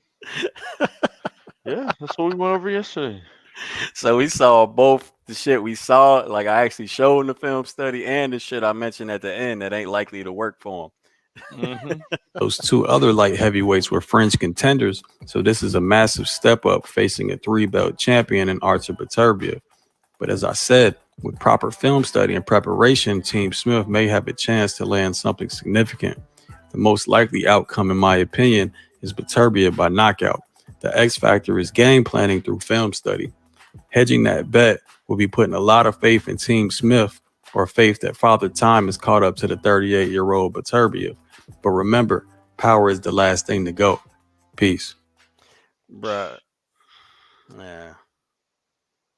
Yeah, that's what we went over yesterday. so we saw both the shit we saw, like I actually showed in the film study, and the shit I mentioned at the end that ain't likely to work for him. Those two other light heavyweights were French contenders, so this is a massive step up facing a 3-belt champion in Artur Beterbiev. But as I said, with proper film study and preparation, Team Smith may have a chance to land something significant. The most likely outcome, in my opinion, is Beterbiev by knockout. The X factor is game planning through film study. Hedging that bet will be putting a lot of faith in Team Smith, or faith that Father Time is caught up to the 38-year-old Beterbiev. But remember, power is the last thing to go. Peace. Bruh. Yeah.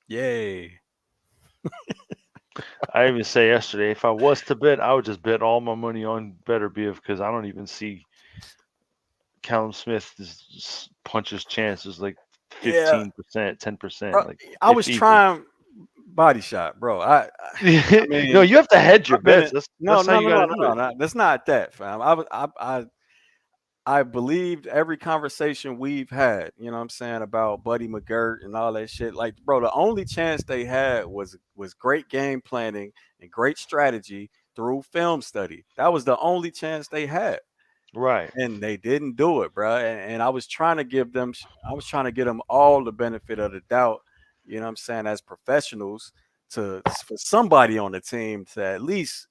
Yay. I even say yesterday, if I was to bet, I would just bet all my money on Beterbiev because I don't even see Callum Smith's punches chances like 15%, 10%. Like I was trying body shot, bro. I mean, no, you have to hedge your bets. That's no, how you gotta do it. no. That's not that, fam. I believed every conversation we've had, you know what I'm saying, about Buddy McGirt and all that shit. Like, bro, the only chance they had was great game planning and great strategy through film study. That was the only chance they had. Right. And they didn't do it, bro. And I was trying to give them all the benefit of the doubt, you know what I'm saying, as professionals, for somebody on the team to at least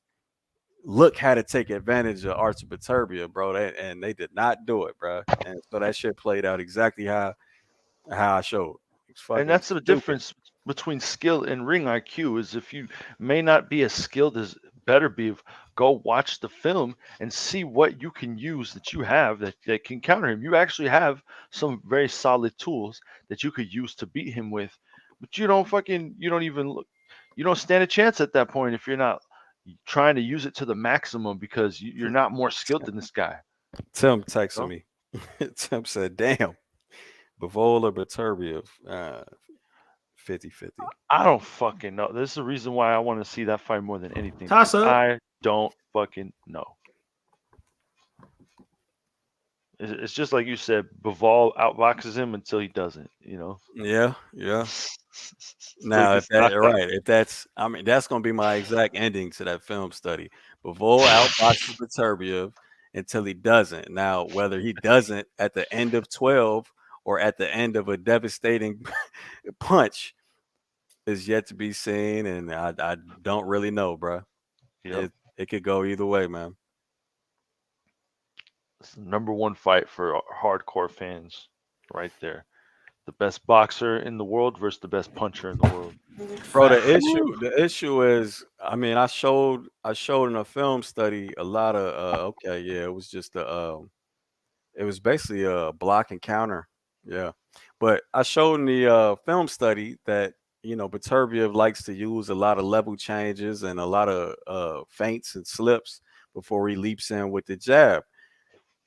look how to take advantage of Artur Beterbiev, bro. And they did not do it, bro. And so that shit played out exactly how I showed. And that's the difference between skill and ring IQ is if you may not be as skilled as Beterbiev, go watch the film and see what you can use that you have that can counter him. You actually have some very solid tools that you could use to beat him with, but you don't even look, you don't stand a chance at that point if you're not trying to use it to the maximum because you're not more skilled than this guy. Tim texted me. Tim said, damn, Bavola Beterbiev, 50-50. I don't fucking know. This is the reason why I want to see that fight more than anything. Toss up. I don't fucking know. It's just like you said, Bivol outboxes him until he doesn't, you know? Yeah. Now, if that's gonna be my exact ending to that film study. Bivol outboxes Beterbiev until he doesn't. Now, whether he doesn't at the end of 12 or at the end of a devastating punch is yet to be seen, and I don't really know, bro. Yep. It could go either way, man. It's the number one fight for hardcore fans, right there. The best boxer in the world versus the best puncher in the world. Bro, the issue is, I mean, I showed in a film study a lot of it was just it was basically a block and counter. Yeah. But I showed in the film study that, you know, Beterbiev likes to use a lot of level changes and a lot of feints and slips before he leaps in with the jab.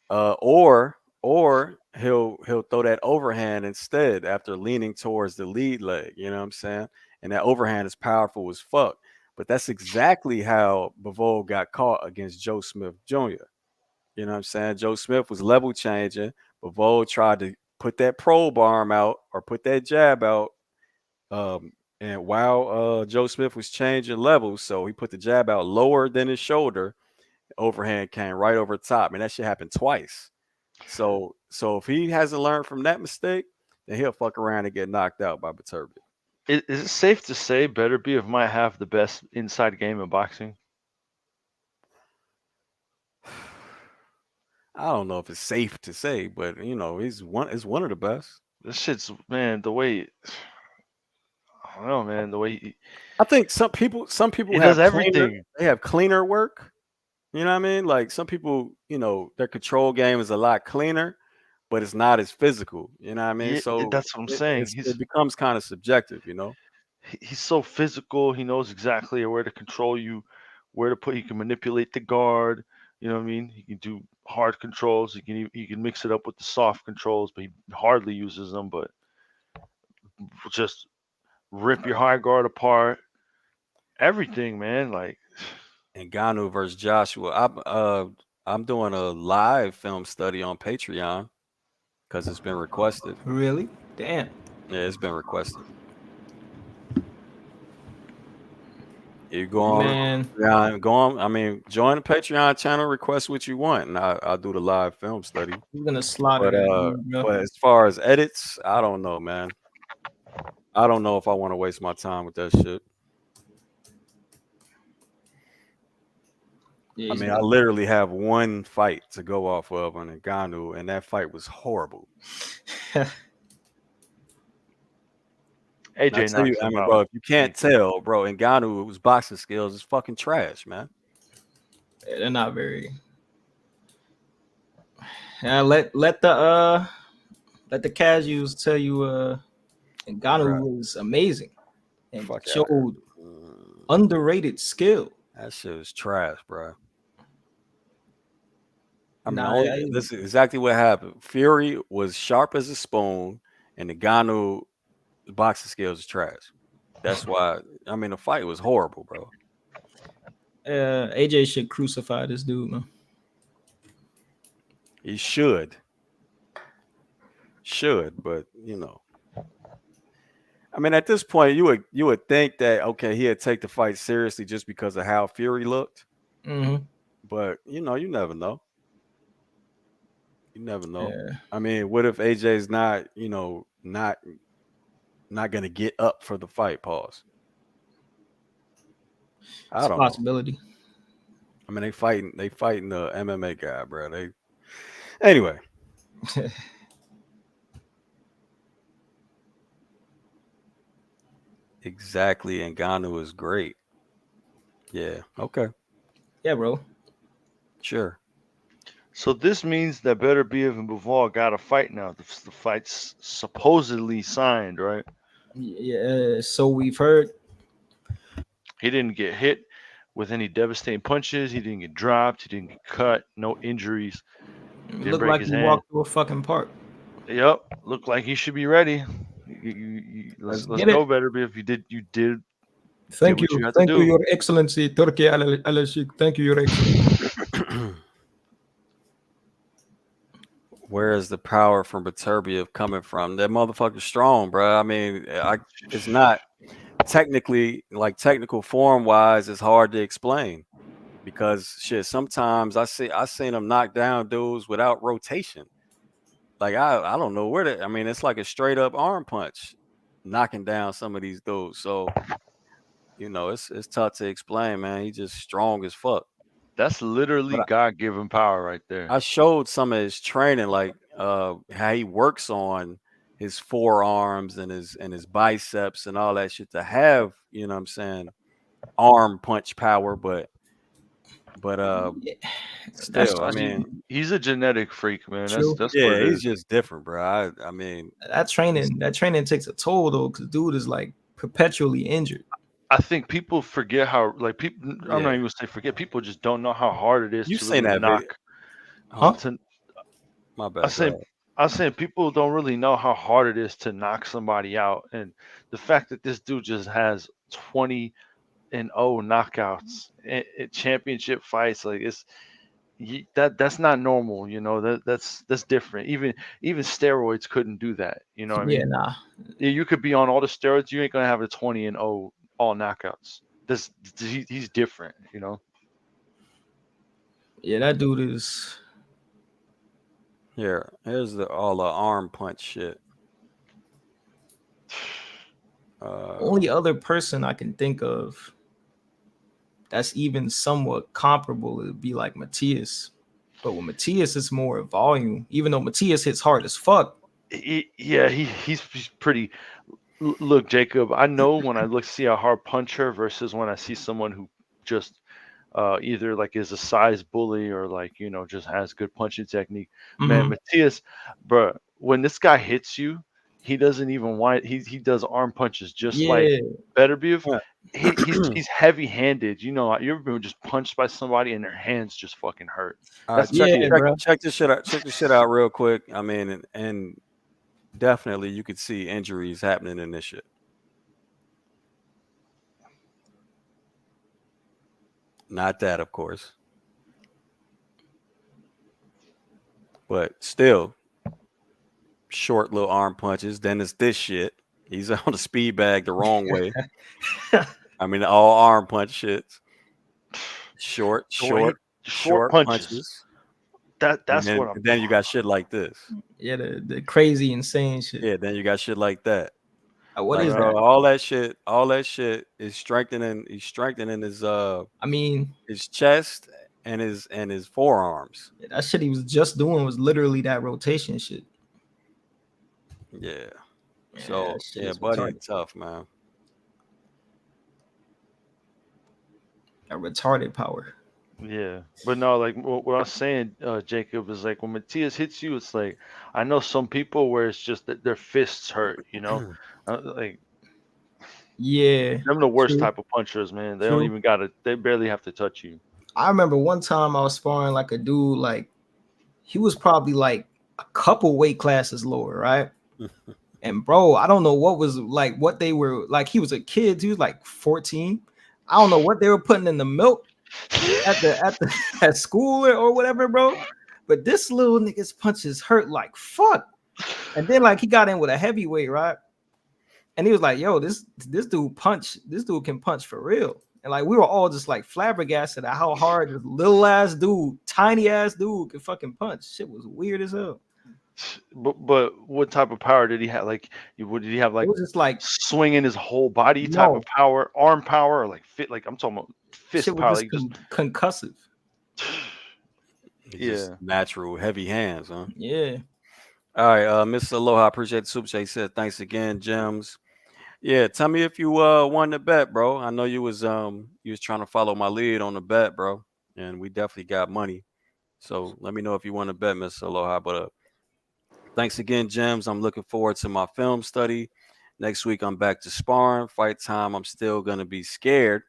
Or he'll throw that overhand instead after leaning towards the lead leg, you know what I'm saying? And that overhand is powerful as fuck. But that's exactly how Bivol got caught against Joe Smith Jr. You know what I'm saying? Joe Smith was level changing. Bivol tried to put that probe arm out or put that jab out. And while Joe Smith was changing levels, so he put the jab out lower than his shoulder, overhand came right over top, and that shit happened twice. So if he hasn't learned from that mistake, then he'll fuck around and get knocked out by Beterbiev. Is it safe to say Beterbiev might have the best inside game in boxing? I don't know if it's safe to say, but he's one of the best. This shit's, man, the way, I don't know, man, the way I think some people he have does everything. They have cleaner work. You know what I mean? Like some people, their control game is a lot cleaner, but it's not as physical. You know what I mean? Yeah, So that's what I'm saying. it becomes kind of subjective. He's so physical. He knows exactly where to control you, where to put. He can manipulate the guard. You know what I mean? He can do hard controls. He can mix it up with the soft controls, but he hardly uses them. But just rip your high guard apart. Everything, man. Like, And Ngannou versus Joshua. I'm doing a live film study on Patreon because it's been requested. Really? Damn. Yeah, it's been requested. You go on, Man. yeah, go on. I mean, join the Patreon channel, request what you want, and I'll do the live film study. He's gonna slaughter But that dude, bro. but as far as edits, I don't know, man. I don't know if I want to waste my time with that shit. Yeah, I mean, I literally have one fight to go off of on Ngannou, and that fight was horrible. AJ I tell you, knocks I him mean, out. bro, if you can't tell, bro, Ngannou's boxing skills is fucking trash, man. they're not very. Let the casuals tell you Ngannou was amazing and Fuck yeah. showed underrated skill. That shit was trash, bro. I mean, Nah, this is exactly what happened. Fury was sharp as a spoon, and Ngannou boxing skills is trash. That's why. I mean, the fight was horrible, bro. AJ should crucify this dude, man. He should, but I mean, at this point, you would think that okay, he'd take the fight seriously just because of how Fury looked. Mm-hmm. But you never know. You never know. Yeah. I mean, what if AJ's not gonna get up for the fight? Pause. I don't know. Possibility. I mean, they fighting the MMA guy, bro. Anyway. Exactly, and Ngannou is great. Yeah. Okay. Yeah, bro. Sure. So this means that Beterbiev and Bivol got a fight now. The fight's supposedly signed, right? Yeah. So we've heard. He didn't get hit with any devastating punches. He didn't get dropped. He didn't get cut. No injuries. Looked like he walked through a fucking park. Yep. Looked like he should be ready. Let's go, Beterbiev. You did. Thank you, Your Excellency, Turkey Al-Sheikh. Thank you, Your Excellency. Where is the power from Beterbiev coming from? That motherfucker's strong, bro. I mean, it's not technically, like technical form wise, it's hard to explain because shit. Sometimes I seen him knock down dudes without rotation. Like I don't know where I mean, it's like a straight up arm punch, knocking down some of these dudes. So it's tough to explain, man. He's just strong as fuck. That's literally God-given power right there. I showed some of his training, like how he works on his forearms and his biceps and all that shit to have, you know what I'm saying, arm punch power, but still, I mean, he's a genetic freak, man. That's yeah, he's just different, bro. I mean, that training takes a toll though, because dude is like perpetually injured. I think people forget how, like, people. I'm not even gonna say forget. People just don't know how hard it is to really knock. My bad. I was saying people don't really know how hard it is to knock somebody out, and the fact that this dude just has 20-0 knockouts at championship fights, like that's not normal. That's different. Even steroids couldn't do that. You know what I Yeah, mean? nah. You could be on all the steroids, you ain't gonna have a 20-0 all knockouts. He's different. Yeah, that dude is. Here's all the arm punch shit. Only other person I can think of that's even somewhat comparable would be like Matthias. But with Matthias, it's more volume. Even though Matthias hits hard as fuck. He's pretty. Look, Jacob, I know when I see a hard puncher versus when I see someone who just either like is a size bully or like just has good punching technique. Man, Mhm. Matthias, bro, when this guy hits you, he doesn't even whine. He does arm punches just like Yeah, Beterbiev. Yeah. He's heavy handed. You ever been just punched by somebody and their hands just fucking hurt? All right, That's check yeah, Matthias. check bro. check this shit out. Check this shit out real quick. I mean, and definitely you could see injuries happening in this shit. Not that, of course, but still short little arm punches. Then it's this shit. He's on the speed bag the wrong way. I mean, all arm punch shits. Short, Short, short, short short punches. punches. And That's then, what I'm. and then you got shit like this. Yeah, the crazy, insane shit. Yeah, then you got shit like that. What Like, is Right. bro, that? all that shit is strengthening. He's strengthening I mean, his chest and his forearms. that shit he was just doing was literally that rotation shit. Yeah. Yeah, So that shit yeah, is buddy, retarded. tough man. A retarded power. Yeah, but no, like what I was saying, Jacob, is like when Matthias hits you, it's like I know some people where it's just that their fists hurt, like Yeah, them the worst true, type of punchers, man. They don't true. even they barely have to touch you. I remember one time I was sparring like a dude, like he was probably like a couple weight classes lower, right? And bro, I don't know what was like what they were like. He was a kid, he was like 14. I don't know what they were putting in the milk at at school or whatever, bro. But this little nigga's punches hurt like fuck. And then like he got in with a heavyweight, right? And he was like, "Yo, this dude can punch for real." And like we were all just like flabbergasted at how hard this little ass dude, tiny ass dude, can fucking punch. Shit was weird as hell. But what type of power did he have? Like, did he have It like was just like swinging his whole body type of no, power, arm power, or like fit? Like I'm talking about shit fist was power. just Like just concussive. He's just yeah. natural heavy hands, huh? Yeah, All right, Mr. Aloha, appreciate the super chat. He said thanks again, Gems. Yeah, tell me if you won the bet, bro. I know you was trying to follow my lead on the bet, bro. And we definitely got money. So let me know if you want to bet, Mr. Aloha. But thanks again, Gems. I'm looking forward to my film study. Next week I'm back to sparring. Fight time. I'm still gonna be scared,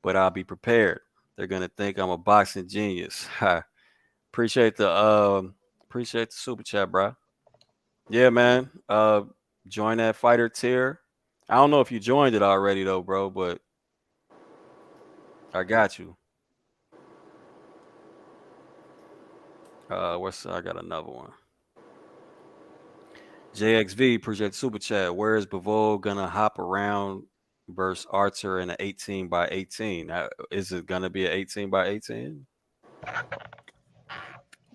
but I'll be prepared. They're gonna think I'm a boxing genius. Ha. Appreciate the super chat, bro. Yeah, man. Join that fighter tier. I don't know if you joined it already though, bro, but I got you. I got another one. JXV, appreciate the super chat. Where is Bivol gonna hop around versus Archer in an 18 by 18? Is it gonna be an 18 by 18?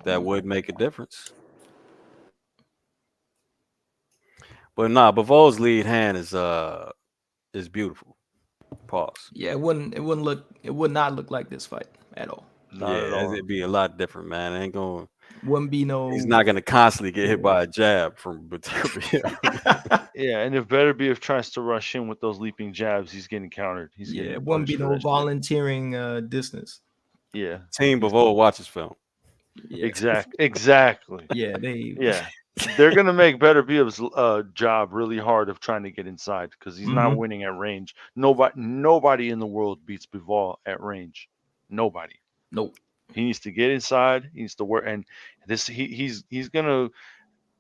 That would make a difference. But nah, Bivol's lead hand is beautiful. Pause. yeah. It would not look like this fight at all. Not at Yeah, all. it'd be a lot different, man. It ain't going. Wouldn't be He's no. not gonna constantly get hit by a jab from Beterbiev. Yeah, and if Beterbiev tries to rush in with those leaping jabs, he's getting countered. He's Yeah, getting it wouldn't be punished for no that shit. volunteering distance. Yeah, Team Bivol watches film. Yeah, exactly. yeah. They. Yeah, they're gonna make Beterbiev's job really hard of trying to get inside because he's not Mhm. winning at range. Nobody in the world beats Bivol at range. Nobody. Nope. He needs to get inside. He needs to work, and he's gonna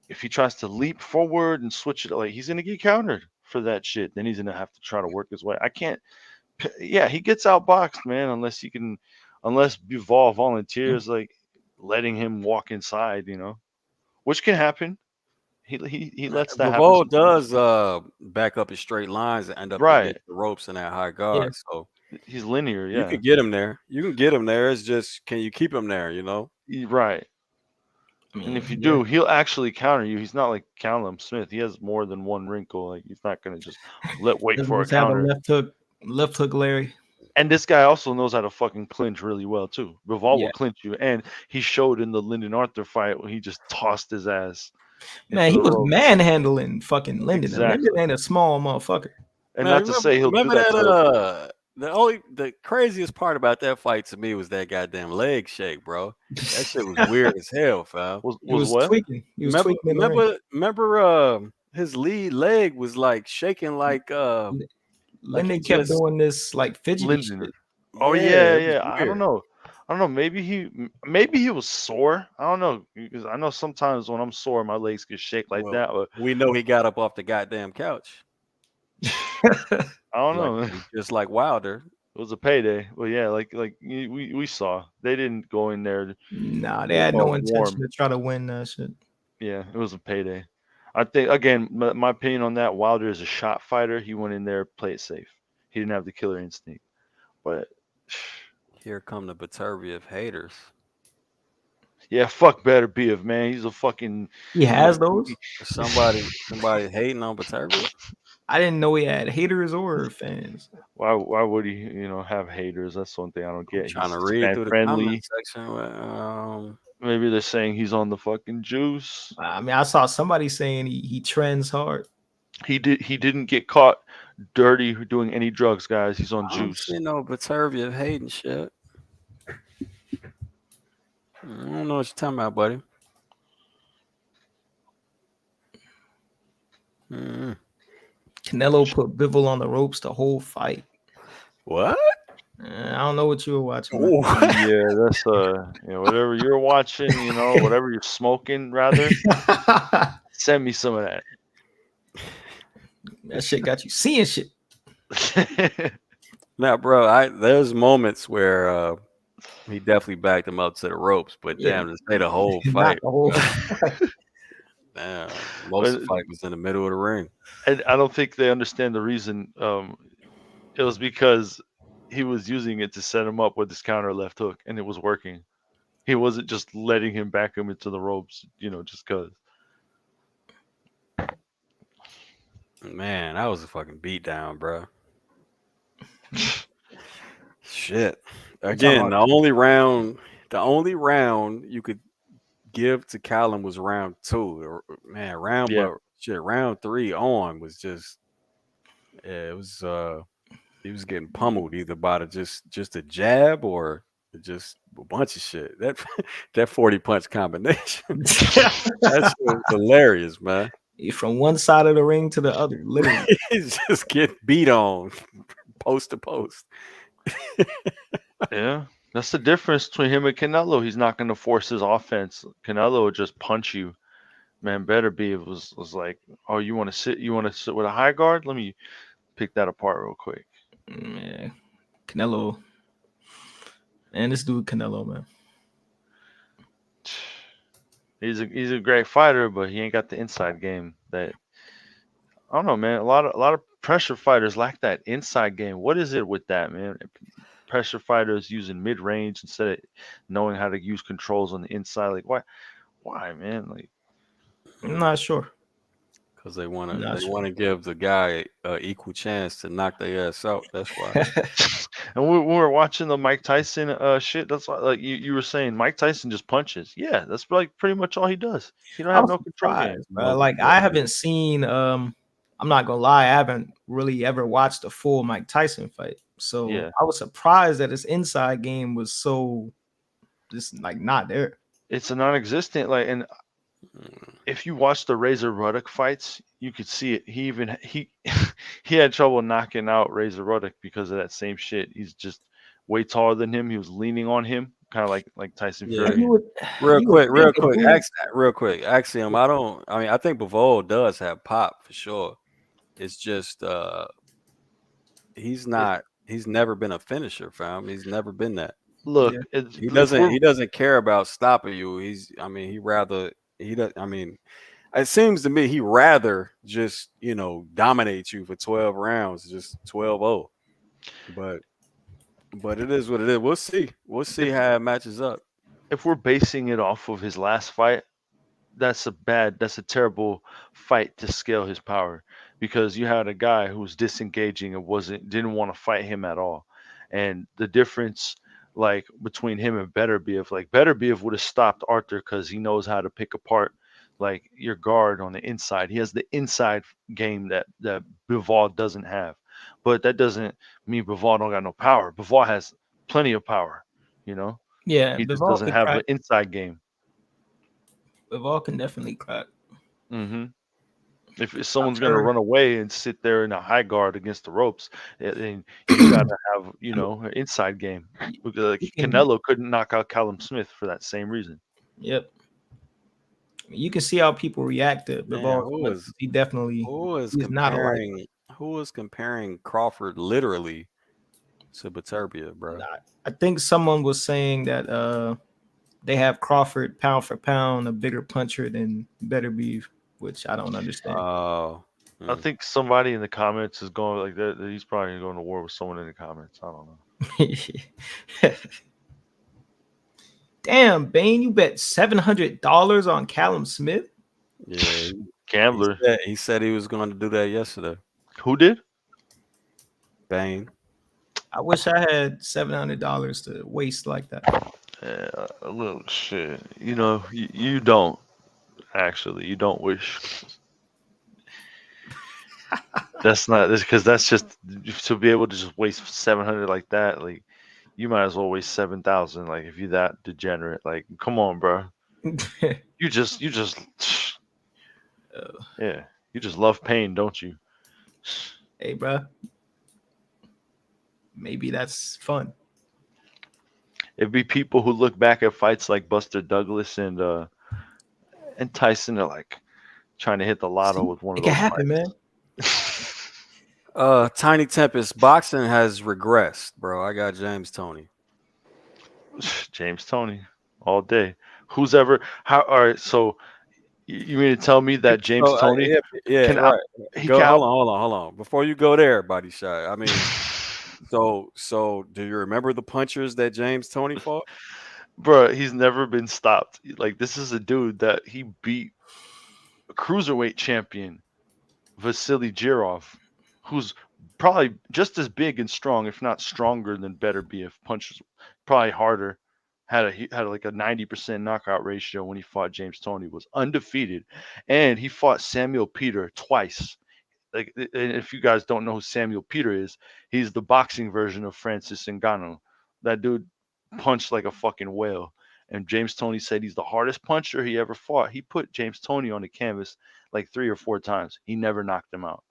if he tries to leap forward and switch it, like he's gonna get countered for that shit. Then he's gonna have to try to work his way. I can't. Yeah, he gets outboxed, man. Unless Bivol volunteers, like letting him walk inside, which can happen. He lets that happen Bivol sometimes. does back up in straight lines and end up Right. against the ropes in that high Yeah. guard. So He's linear, you yeah. could get him there. You can get him there. It's just, can you keep him there? Right. I And if you mean, do, he'll actually counter you. He's not like Callum Smith. He has more than one wrinkle. Like he's not gonna just wait doesn't for a just have a counter. left hook, Larry. And this guy also knows how to fucking clinch really well too. Bivol Yeah. will clinch you, and he showed in the Lyndon Arthur fight when he just tossed his ass Man, into he the was ropes. manhandling fucking Linden. And Linden Exactly. ain't a small motherfucker. And Man, not to say he'll do remember that that to. the craziest part about that fight to me was that goddamn leg shake, bro. That shit was weird as hell, fam. He Was was what? tweaking. He was Remember, tweaking in the ring. his lead leg was like shaking like he Linden kept just doing this like fidgety Linden. shit. Oh yeah, yeah, it was yeah. I don't weird. know. I don't know. Maybe he was sore. I don't know because I know sometimes when I'm sore, my legs get shake like Well, that. But we know he got up off the goddamn couch. I don't Like know. just like Wilder. It was a payday. Well, yeah, we saw they didn't go in there. Nah, they They had no felt intention warm. to try to win that shit. Yeah, it was a payday. I think again, my opinion on that. Wilder is a shot fighter. He went in there, play it safe. He didn't have the killer instinct. But Here come the Beterbiev haters. yeah, fuck Beterbiev, man. He's a fucking. He has those. Somebody hating on Beterbiev. I didn't know he had haters or fans. Why would he have haters? That's one thing I don't get. Trying He's to read fan through the friendly. comment section. Maybe they're saying he's on the fucking juice. I mean, I saw somebody saying he trends hard. He didn't get caught dirty doing any drugs, guys. He's on I don't juice. see no Beterbiev hating shit. I don't know what you're talking about, buddy. Canelo put Bivol on the ropes the whole fight. What? I don't know what you were watching. Yeah, that's whatever you're watching, whatever you're smoking, rather. Send me some of that. That shit got you seeing shit. Now, bro, there's moments where he definitely backed him up to the ropes, but Yeah. damn, to say the whole Not fight. the whole fight. Damn, most of the fight was in the middle of the ring. And I don't think they understand the reason. It was because he was using it to set him up with his counter left hook, and it was working. He wasn't just letting him back him into the ropes, just because. Man, that was a fucking beatdown, bro. Shit. Again, the only round you could give to Callum was round 2. Man, round 3 on was just it was he was getting pummeled either by just a jab or just a bunch of shit. That 40 punch combination. That's hilarious, man. From one side of the ring to the other, literally. He's just getting beat on post to post. Yeah, that's the difference between him and Canelo. He's not going to force his offense. Canelo would just punch you. Man, Beterbiev was like, "Oh, you want to sit? You want to sit with a high guard? Let me pick that apart real quick." Yeah, Canelo. Man, this dude Canelo, man. He's a great fighter, but he ain't got the inside game. That I don't know, man. A lot of pressure fighters lack that inside game. What is it with that, man? Pressure fighters using mid range instead of knowing how to use controls on the inside. Like why, man? Like I'm not sure. Because they want to give the guy an equal chance to knock their ass out. That's why. And when we were watching the Mike Tyson shit, that's like you were saying, Mike Tyson just punches. Yeah, that's like pretty much all he does. He don't have no control game. Like I haven't seen. I'm not gonna lie, I haven't really ever watched a full Mike Tyson fight. So Yeah. I was surprised that his inside game was so just like not there. It's a non-existent. Like, and if you watch the Razor Ruddock fights, you could see it. He he had trouble knocking out Razor Ruddock because of that same shit. He's just way taller than him. He was leaning on him, kind of like Tyson Yeah. Fury. Real quick. Axiom. I think Bivol does have pop for sure. It's just he's never been a finisher, fam. He's never been that. Look, Yeah. if we're He doesn't care about stopping you. I mean, he rather he does. I mean, it seems to me he rather just dominate you for 12 rounds, just 12-0. But it is what it is. We'll see. We'll see if how it matches up. if we're basing it off of his last fight, that's a terrible fight to scale his power, because you had a guy who was disengaging and didn't want to fight him at all. And the difference, like, between him and Beterbiev, like, Beterbiev would have stopped Arthur because he knows how to pick apart, like, your guard on the inside. He has the inside game that Bivol doesn't have. But that doesn't mean Bivol don't got no power. Bivol has plenty of power, you know. Yeah, He just Bivol doesn't could have crack. an inside game. Bivol can definitely crack. Hmm. If I'm someone's gonna sure. run away and sit there in a high guard against the ropes, then you gotta have, an inside game. Because, like, You can. Canelo couldn't knock out Callum Smith for that same reason. Yep. You can see how people react to Man, Bivol. He definitely who is he's not a light. comparing Crawford literally to Beterbiev, bro? I think someone was saying that they have Crawford pound for pound a bigger puncher than Beterbiev, which I don't understand. Oh, I think somebody in the comments is going like that. He's probably going to war with someone in the comments. I don't know. Damn, Bane, you bet $700 on Callum Smith? yeah. Gambler. He said he was going to do that yesterday. Who did? Bane. I wish I had $700 to waste like that. Yeah, a little shit. You don't actually. You don't wish. That's not this, because that's just to be able to just waste 700 like that. Like, you might as well waste 7,000. Like, if you that degenerate, like, come on, bro. You just yeah. You just love pain, don't you? Hey, bro. Maybe that's fun. It'd be people who look back at fights like Buster Douglas and Tyson are like trying to hit the lotto with one It of can those happen, man. Tiny Tempest, boxing has regressed, bro. I got James Toney. James Toney all day. Who's ever how? All right, so you mean to tell me that James So, Toney yeah, can right. he Go, can out? hold on. Before you go there, Body Shot. I mean, so do you remember the punchers that James Toney fought? Bro, he's never been stopped. Like, this is a dude that he beat a cruiserweight champion, Vasily Jirov, who's probably just as big and strong, if not stronger than Beterbiev. Punches probably harder. He had like a 90% knockout ratio when he fought James Toney. Was undefeated, and he fought Samuel Peter twice. Like, and if you guys don't know who Samuel Peter is, he's the boxing version of Francis Ngannou. That dude punched like a fucking whale. And James Toney said he's the hardest puncher he ever fought. He put James Toney on the canvas like 3 or 4 times. He never knocked him out.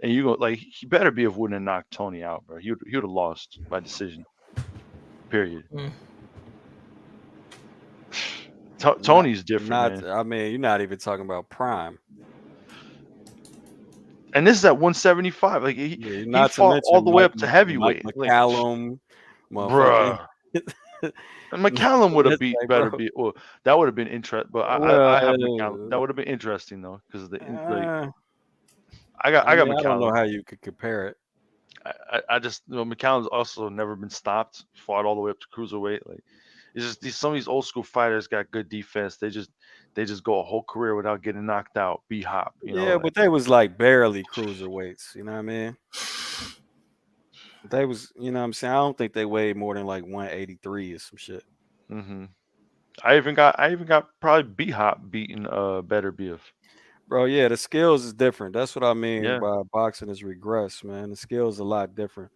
And you go, like, he better be if wouldn't have knocked Tony out, bro. He would have lost by decision. Period. Tony's different, man. I mean, you're not even talking about prime. And this is at 175. Like, he Not to fought mention all the way Mike, up to heavyweight. Mike Like, McCallum, motherfucker. bruh. And McCallum would have beat Like, bro. Beterbiev. Well, that would have been interesting. But I have McCallum. That would have been interesting though, because of the like. I got McCallum. I don't know how you could compare it. I just McCallum's also never been stopped. Fought all the way up to cruiserweight. Like, it's just some of these old school fighters got good defense. They just go a whole career without getting knocked out. B hop. But they was like barely cruiserweights. You know what I mean? They was, you know what I'm saying? I don't think they weighed more than like 183 or some shit. Mm-hmm. I even got probably B hop beating Beterbiev. Bro, yeah, the skills is different. That's what I mean Yeah. by boxing is regress, man. The skills a lot different.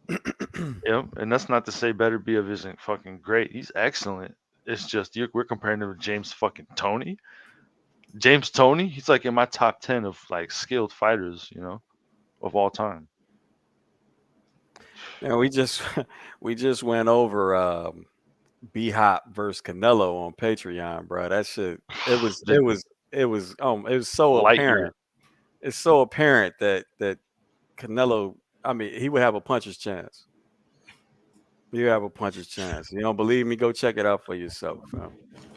Yep, and that's not to say Beterbiev isn't fucking great. He's excellent. It's just we're comparing him to James fucking Toney. James Toney, he's like in my top 10 of like skilled fighters, of all time. Yeah, we just went over B Hop versus Canelo on Patreon, bro. That shit, it was so Light apparent. year. It's so apparent that Canelo, I mean, he would have a puncher's chance. You have a puncher's chance. You don't believe me? Go check it out for yourself, fam.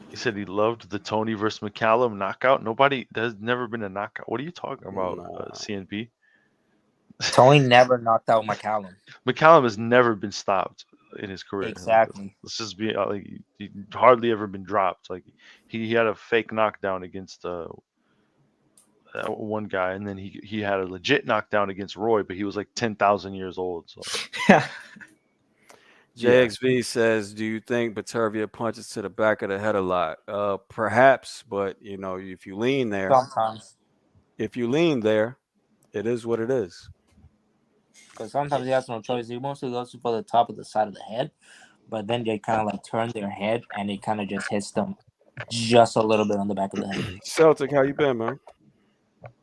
He said he loved the Tony versus McCallum knockout. Nobody, there's never been a knockout. What are you talking about, Nah. CNB? Tony never knocked out McCallum. McCallum has never been stopped in his career. Exactly. Let's just be like, he hardly ever been dropped. Like he had a fake knockdown against one guy, and then he had a legit knockdown against Roy, but he was like 10,000 years old. So yeah. JXV says, "Do you think Beterbiev punches to the back of the head a lot? Perhaps, but you know, if you lean there, Sometimes. it is what it is. Because sometimes he has no choice. He mostly goes for the top of the side of the head, but then they kind of like turn their head and it kind of just hits them just a little bit on the back of the head. Celtic, how you been, man?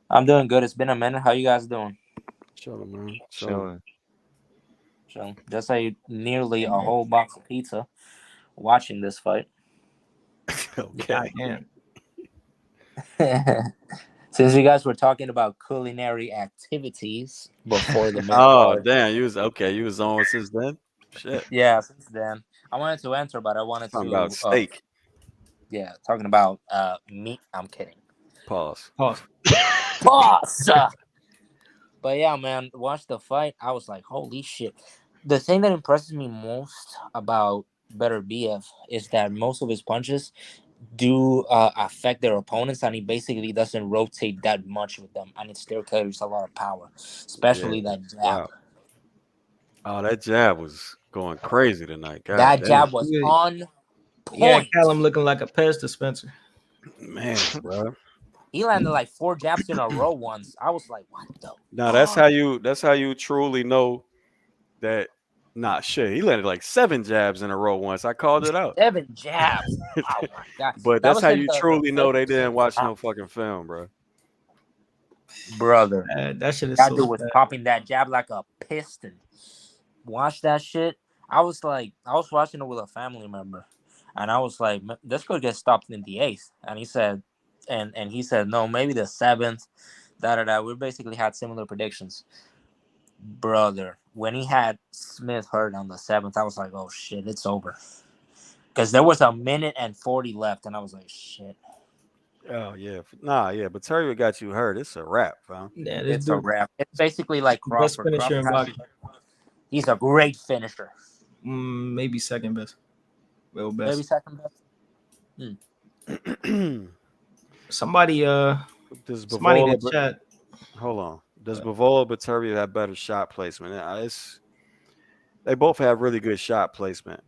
I'm doing good. It's been a minute. How you guys doing? Chilling, man. Chilling. So just ate nearly a whole box of pizza watching this fight. Okay. Since you guys were talking about culinary activities before the main Oh, card. damn. You was on since then? Shit. Yeah, since then. I wanted to enter, but I wanted Talking to about steak. yeah, talking about meat. I'm kidding. Pause. Pause. But yeah, man, watch the fight. I was like, holy shit. The thing that impresses me most about Beterbiev is that most of his punches do affect their opponents, and he basically doesn't rotate that much with them, and it still carries a lot of power, especially that jab. Wow. Oh, that jab was going crazy tonight. God that damn. Jab was on point. Yeah, Callum looking like a pest dispenser. Man, bro. He landed like 4 jabs in a row once. I was like, what the Now that's how you truly know that. Nah, shit. He landed like 7 jabs in a row once. I called it out. 7 jabs. Oh my god. But That that's was how in you the truly know they 30th didn't watch no round. fucking film, bro. Brother. That shit is That so dude was bad. popping that jab like a piston. Watch that shit. I was watching it with a family member, and I was like, this could get stopped in the 8th. And he said, and he said, no, maybe the 7th. We basically had similar predictions. Brother, when he had Smith hurt on the 7th, I was like, oh shit, it's over. Because there was a minute and 40 left, and I was like, shit. Oh yeah, but Terry got you hurt. It's a wrap, fam. Yeah, It's a wrap. It's basically like best Crawford. finisher in boxing. He's a great finisher. Maybe second best. Well, best. Maybe second best. Somebody Does somebody in Bavola the chat. Hold on. Does Bavola Beterbiev have better shot placement? They both have really good shot placement.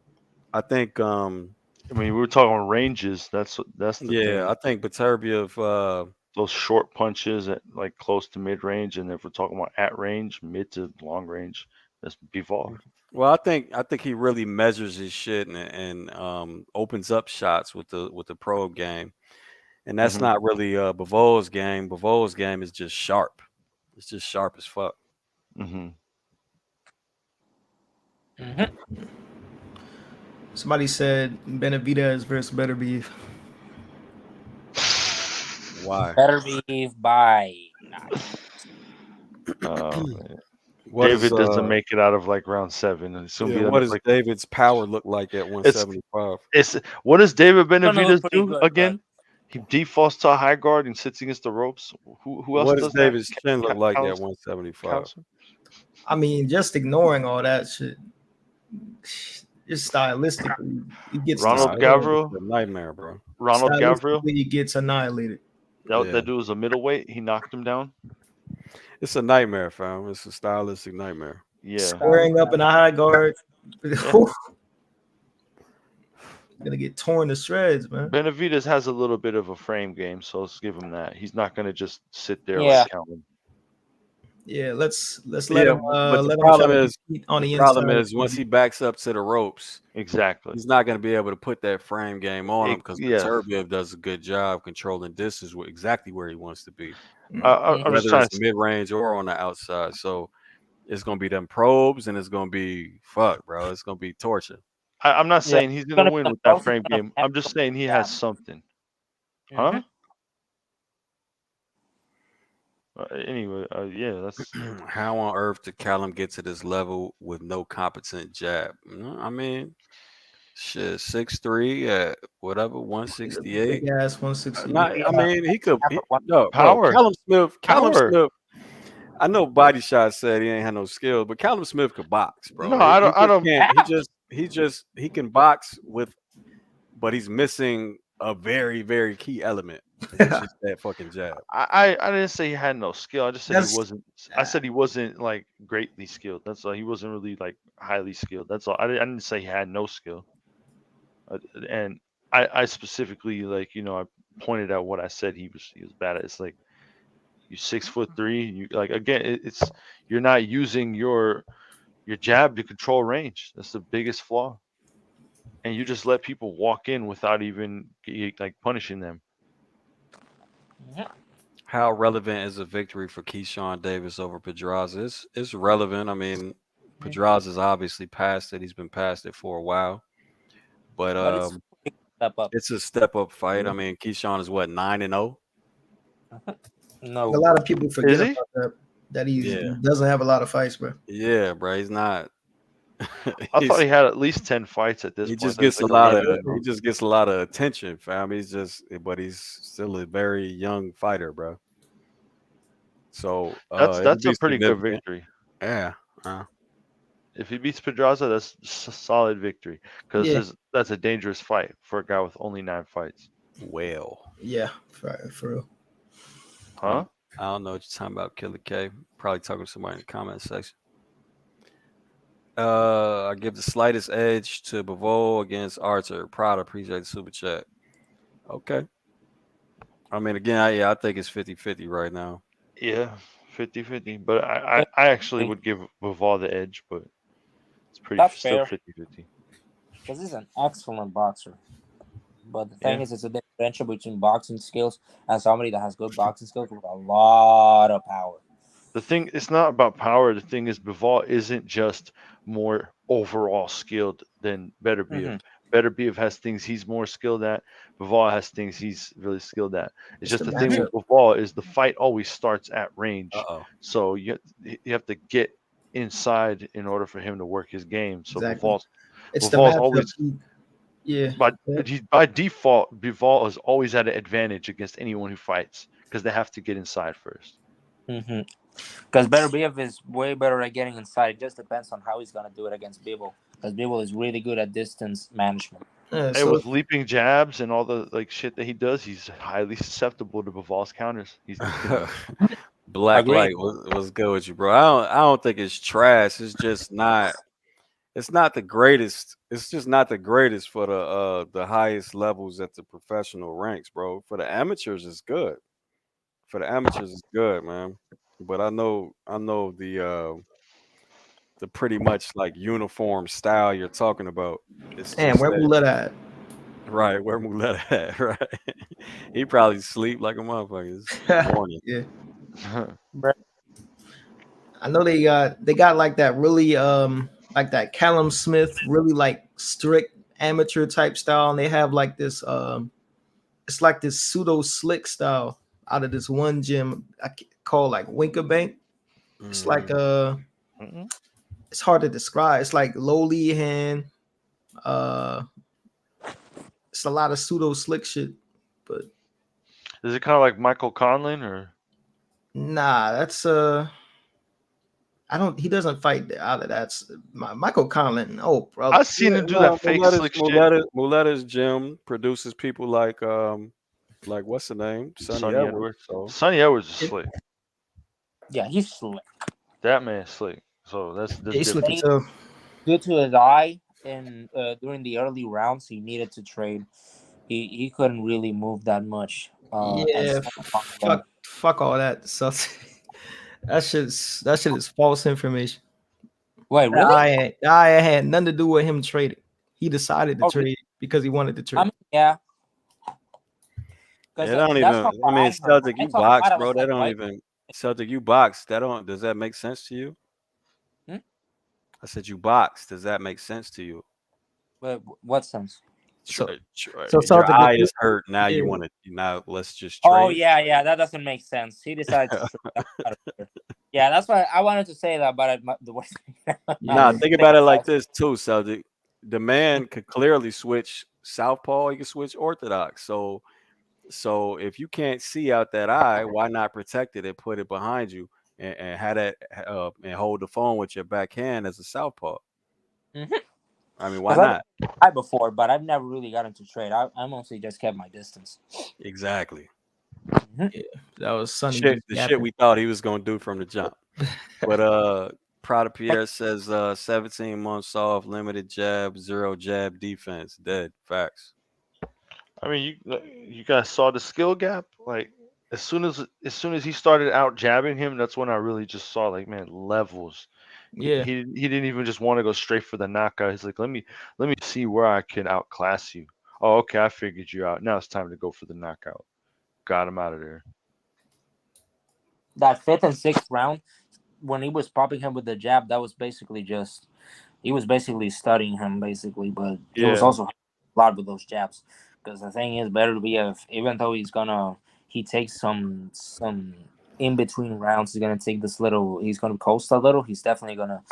I think. I mean, we were talking ranges. That's the thing. I think Beterbiev. Those short punches at like close to mid range, and if we're talking about at range, mid to long range, that's Bivol. Well, I think he really measures his shit and opens up shots with the probe game, and that's not really Bavol's game. Bavol's game is just sharp. It's just sharp as fuck. Somebody said Benavidez versus Beterbiev. Why? Beterbiev by. David doesn't make it out of like round 7. What does David's power look like at 175? What does David Benavidez do again? He defaults to a high guard and sits against the ropes. Who else? What does David's chin look like at 175? I mean, just ignoring all that shit. Just stylistically, he gets Ronald Gavril. A nightmare, bro. Ronald Gavril. He gets annihilated. That dude was a middleweight. He knocked him down. It's a nightmare, fam. It's a stylistic nightmare. Yeah. Squaring up in a high guard. Gonna get torn to shreds, man. Benavidez has a little bit of a frame game, so let's give him that. He's not gonna just sit there like Calvin. Yeah, let's let him. But let the problem him is, on the problem inside. is once he backs up to the ropes, exactly, he's not going to be able to put that frame game on him because Beterbiev does a good job controlling distance exactly where he wants to be. I'm just trying to mid range or on the outside. So it's going to be them probes, and it's going to be fuck, bro. It's going to be torture. I'm not saying he's going to win with that frame game. I'm just saying he has something, huh? Anyway, yeah, that's How on earth did Callum get to this level with no competent jab? I mean, shit, 6'3" at whatever, He's a 168. big ass 160. Not, I mean, he could. After one, No, bro. power, Callum Smith. Callum power. Smith. I know Body Shot said he ain't had no skill, but Callum Smith could box, bro. No, He I just don't. can't. He can box with, but he's missing a very, very key element, which is that fucking jab. I didn't say he had no skill. I just said he That's wasn't. I said he wasn't like greatly skilled. That's all. He wasn't really like highly skilled. That's all. I didn't say he had no skill. And I specifically like I pointed out what I said he was bad at. It's like you're 6'3". You like again. It's you're not using your jab to control range. That's the biggest flaw. And you just let people walk in without even like punishing them. How relevant is a victory for Keyshawn Davis over Pedraza? It's relevant. I mean, Pedraza's obviously past it. He's been past it for a while, but but it's a big step up. it's a step up fight. Yeah. I mean, Keyshawn is what 9-0. a No, lot of people forget Is he? about that. That he Yeah. doesn't have a lot of fights, bro. Yeah, bro. He's not. I thought he had at least 10 fights at this He point. just That was gets a like lot running of record. he just gets a lot of attention, fam. But he's still a very young fighter, bro. So it'll That's be a pretty good significant. victory. Yeah. If he beats Pedraza, that's a solid victory because Yeah. that's a dangerous fight for a guy with only 9 fights. Well, Yeah, for real. Huh? I don't know what you're talking about, Killer K. Probably talking to somebody in the comment section. I give the slightest edge to Bivol against Arthur. Proud, appreciate the super chat. Okay. I mean, again, I think it's 50-50 right now. Yeah, 50-50. But I actually would give Bivol the edge, but it's that's still fair 50-50. because he's an excellent boxer. But the thing Yeah. is, it's a differential between boxing skills and somebody that has good boxing skills with a lot of power. The thing, it's not about power. The thing is, Bivol isn't just more overall skilled than Beterbiev. Beterbiev has things he's more skilled at. Bivol has things he's really skilled at. It's just the the thing matchup. with Bivol is the fight always starts at range. Uh-oh. So you have to get inside in order for him to work his game. So Exactly. It's the Bivol's matchup. always Yeah. by default, Bivol is always at an advantage against anyone who fights because they have to get inside first. Because Beterbiev is way better at getting inside. It just depends on how he's gonna do it against Bivol. Because Bivol is really good at distance management. Yeah, And so with leaping jabs and all the like shit that he does, he's highly susceptible to Bivol's counters. He's Black Agreed. Light was good with you, bro. I don't think it's trash. It's just not. It's not the greatest. It's just not the greatest for the highest levels at the professional ranks, bro. For the amateurs, it's good. For the amateurs, it's good, man. But I know the pretty much like uniform style you're talking about. It's damn, just where that, Roulette at? right where Mouletta at, right? He probably sleep like a motherfucker. It's morning. Yeah. I know they got like that really like that Callum Smith really like strict amateur type style, and they have like this it's like this pseudo slick style out of this one gym called like Winkerbank. It's like it's hard to describe. It's like lowly hand. It's a lot of pseudo slick shit, but Is it kind of like Michael Conlon or? nah, that's I don't. He doesn't fight out of that. Michael Conlon. Oh, brother. I've seen him do that fake slick shit. Mouletta's gym produces people like what's the name? Sonny Edwards. So Sonny Edwards is slick. Yeah, he's slick. That man's slick. So that's He's different. slick as hell. Due to his eye, and during the early rounds, he needed to trade. He couldn't really move that much. Yeah, fuck all that. So that shit is false information. Wait, really? I had nothing to do with him trading. He decided to Okay. trade because he wanted to trade. I mean, yeah. They don't even. I mean, Celtic, you box, bro. They don't even. Celtic, you box. That don't. Does that make sense to you? I said you box. Does that make sense to you? But what sense? So Your Celtic, eye is hurt. Now you yeah. want to now let's just Oh trade. yeah, that doesn't make sense. He decided to trade out of there. Yeah, that's why I wanted to say that, but the way Nah, Yeah. think about it like this too, Celtic. The man could clearly switch southpaw. He could switch orthodox. So if you can't see out that eye, why not protect it and put it behind you and have that and hold the phone with your backhand as a southpaw? Mhm. I mean, why Because not? I've tried before, but I've never really got into trade. I mostly just kept my distance. Exactly. Mhm. Yeah, that was Sonny Shit, just the shit yapping. we thought he was gonna do from the jump. But Prada Pierre says 17 months off, limited jab, zero jab defense. Dead. Facts. I mean, you guys saw the skill gap. Like as soon as he started out jabbing him, that's when I really just saw like, man, levels. Yeah, He didn't even just want to go straight for the knockout. He's like, let me see where I can outclass you. Oh, okay, I figured you out. Now it's time to go for the knockout. Got him out of there. That fifth and sixth round, when he was popping him with the jab, that was basically just he was basically studying him basically, but it was Yeah. also a lot with those jabs. Because the thing is, better to be even though he takes some in between rounds. He's gonna take this little. He's gonna coast a little. He's definitely gonna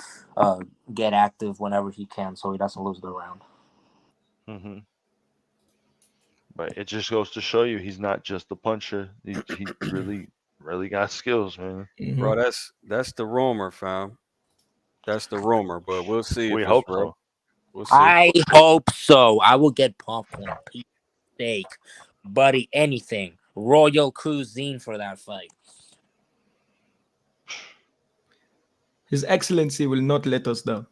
get active whenever he can, so he doesn't lose the round. hmm But it just goes to show you he's not just a puncher. He really got skills, man. Bro, hmm that's the rumor, fam. That's the rumor, but we'll see We if it's hope real. so. We'll see. I hope so. I will get popcorn, pizza, steak, buddy, anything. Royal cuisine for that fight. His Excellency will not let us down.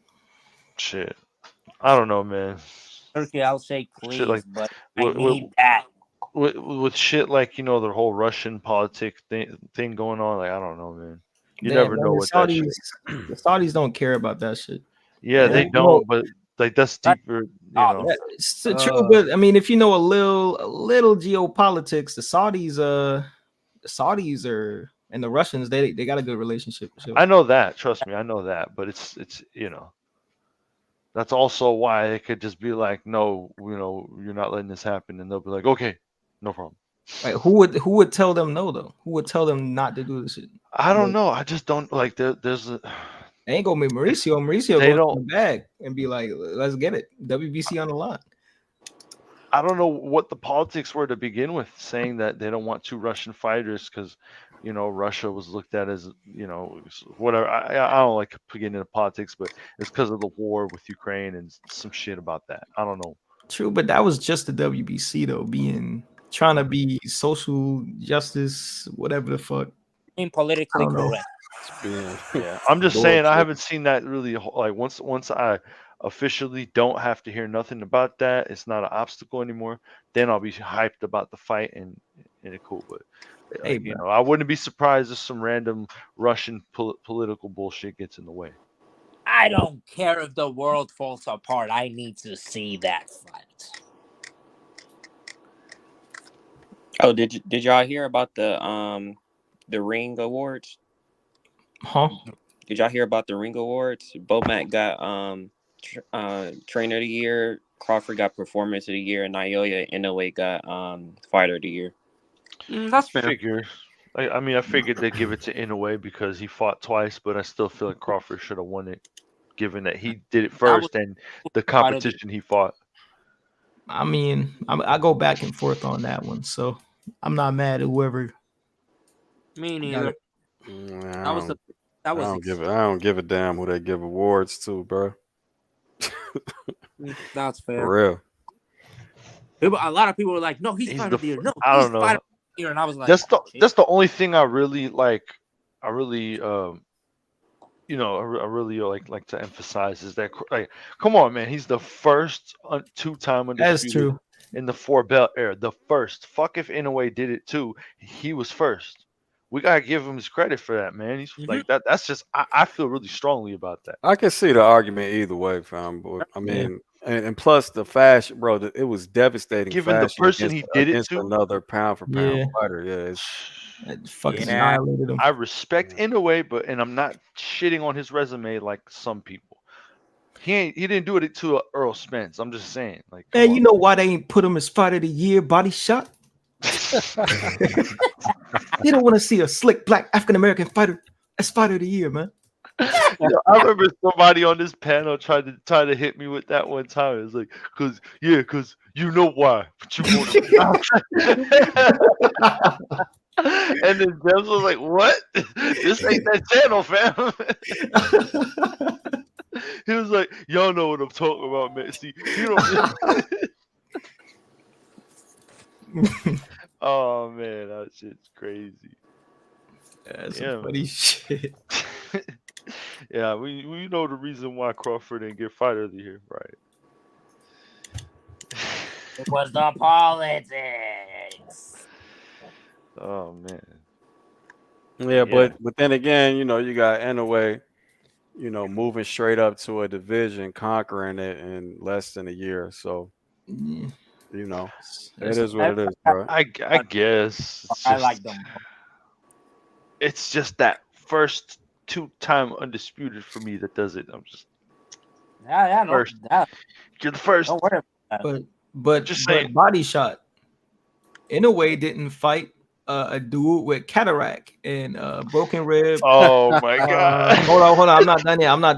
Shit. I don't know, man. Turkey, I'll say Shit please, like but I with, need that. with shit like the whole Russian politic thing going on. Like I don't know, man. You Damn, never man, know what that shit. The Saudis don't care about that shit. Yeah, And they you know, don't. But like that's Right. deeper. Oh, yeah, it's true, Uh, but I mean, if you know a little geopolitics, the Saudis are and the Russians, they got a good relationship. So I know that. Trust me, I know that. But it's that's also why it could just be like, no, you're not letting this happen, and they'll be like, okay, no problem. like, who would tell them no though? Who would tell them not to do this shit? I don't Like, know. I just don't like there's a it ain't gonna be Mauricio. Mauricio they goes don't. in the bag and be like, let's get it. WBC on the line. I don't know what the politics were to begin with, saying that they don't want two Russian fighters because, Russia was looked at as, whatever. I don't like getting into politics, but it's because of the war with Ukraine and some shit about that. I don't know. True, but that was just the WBC though, trying to be social justice, whatever the fuck. being I politically don't know. correct. it's being Yeah, I'm just saying I bullshit. haven't seen that really like once I officially don't have to hear nothing about that. It's not an obstacle anymore. Then I'll be hyped about the fight and it cool. But Hey, bro. I wouldn't be surprised if some random Russian political bullshit gets in the way. I don't care if the world falls apart. I need to see that fight. Oh, did y'all hear about the Ring Awards? Huh? Did y'all hear about the Ring Awards? Bomac got Trainer of the Year, Crawford got Performance of the Year, and Naoya Inoue got Fighter of the Year. That's fair. Figure. I mean, I figured they'd give it to Inoue because he fought twice, but I still feel like Crawford should have won it, given that he did it That was first and the Fight of the competition he fought. I mean, I go back and forth on that one, so I'm not mad at whoever Me got neither. it. I That was don't, that I was don't give it. I don't give a damn who they give awards to, bro. that's For fair. real. A lot of people were like, "No, he's He's Fight the of the Year. No, I he's don't know. Fight of the Year," and I was like, That's the "Oh, shit." that's the only thing I really like. I really I really like to emphasize is that like, come on, man, he's the first two-time That is undisputed true. in the four belt era. The first. Fuck if Inoue did it too. He was first. We gotta give him his credit for that, man. He's Mhm. like that. That's just I feel really strongly about that. I can see the argument either way, fam. But I Yeah. mean, and plus the fashion, bro. It was devastating Given the fashion person against he did it to, another pound for pound Yeah. fighter. Yeah, It fucking Yeah. annihilated him. I respect Inoue, and I'm not shitting on his resume like some people. He didn't do it to Earl Spence. I'm just saying, like, Man, you know why they ain't put him as fighter of the year? Body shot. You don't want to see a slick black African American fighter as fighter of the year, man. I remember somebody on this panel tried to hit me with that one time. It was like, cause you know why, but you want to. And then Debs was like, "What? This ain't that channel, fam." He was like, "Y'all know what I'm talking about, man. See, you don't." Oh man, that shit's crazy. That's Yeah, some funny shit. Yeah, we know the reason why Crawford didn't get fighter of the year, right? It was the politics. Oh man. Yeah, but then again, you know, you got Inoue, you know, moving straight up to a division, conquering it in less than a year. So, Yeah. you know, That's it is what it is, bro. I guess I like them. it's just that first 2-time undisputed for me that does it. I'm just Yeah, no, first. You're the first. don't worry about that. but Just saying. Body Shot, in a way, didn't fight a dude with cataract and broken rib. Oh my god. Hold on. I'm not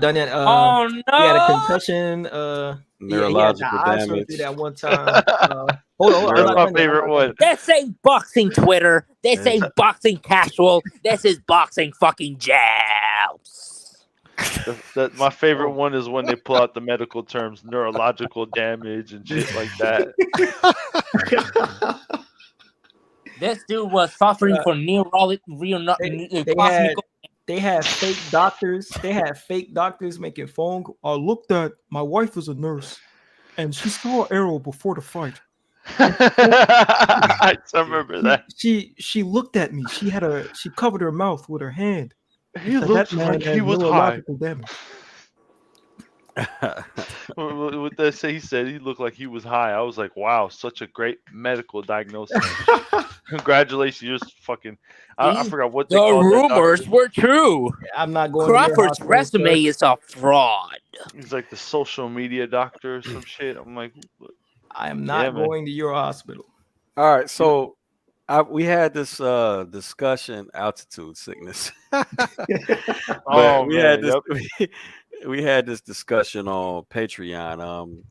done yet. Oh He had a no! concussion. He had the Neurological eye damage. surgery that one time. Hold on. That's my favorite one. This ain't boxing Twitter. This ain't boxing casual. This is boxing fucking jabs. My favorite one is when they pull out the medical terms, neurological damage and shit like that. This dude was suffering from They had fake doctors. They had fake doctors making phone. I looked at my wife was a nurse, and she saw an arrow before the fight. I remember that. She looked at me. She covered her mouth with her hand. He looked like he was high. What they say, he said he looked like he was high. I was like, wow, such a great medical diagnosis. Congratulations, you're just fucking. I forgot what they The called rumors were true. I'm not going. Crawford's resume is a fraud. He's like the social media doctor or some shit. I'm like, I am not going to your hospital. All right, so we had this discussion, altitude sickness. We had this discussion on Patreon.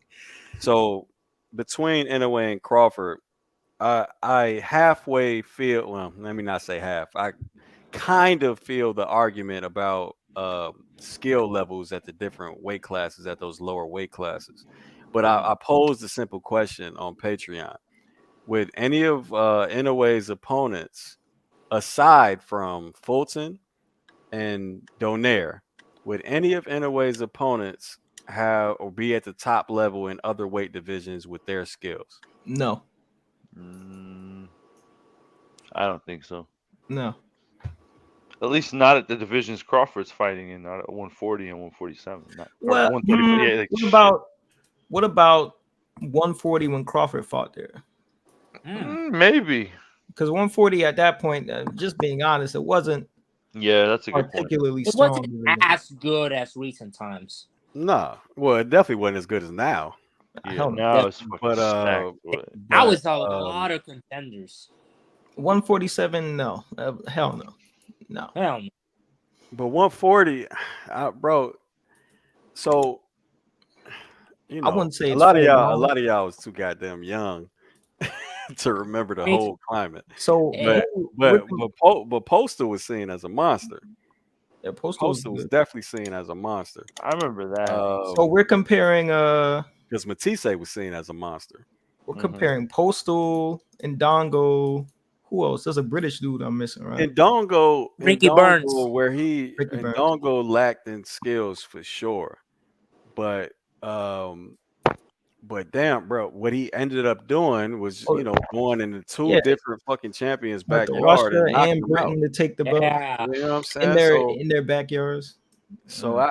So between Inoue and Crawford, I halfway feel. Well, let me not say half. I kind of feel the argument about skill levels at the different weight classes, at those lower weight classes. But I posed a simple question on Patreon. Would any of Inoue's opponents, aside from Fulton and Donaire, would any of Inoue's opponents have or be at the top level in other weight divisions with their skills? No. I don't think so. No. At least not at the divisions Crawford's fighting in, not at 140 and 147. Well, 130. What about 140 when Crawford fought there? Maybe. Because 140 at that point, just being honest, it wasn't. Yeah, that's a good particularly point. strong. It wasn't as good as recent times. No, well, it definitely wasn't as good as now. Yeah, now it's but now it's a lot of contenders. 147, no, hell no. Hell no. But 140, bro. So you know, I wouldn't say a lot of y'all was too goddamn young to remember the whole climate. So, but Postal was seen as a monster. Yeah, Postal was definitely seen as a monster. I remember that. So we're comparing because Matisse was seen as a monster. We're comparing Postal and Dongo. Who else? There's a British dude I'm missing, right? And Dongo, Burns, where Dongo lacked in skills for sure, but damn, bro, what he ended up doing was going into two different fucking champions' backyard and Britain to take the belt. Yeah. You know what I'm saying? In their backyards. So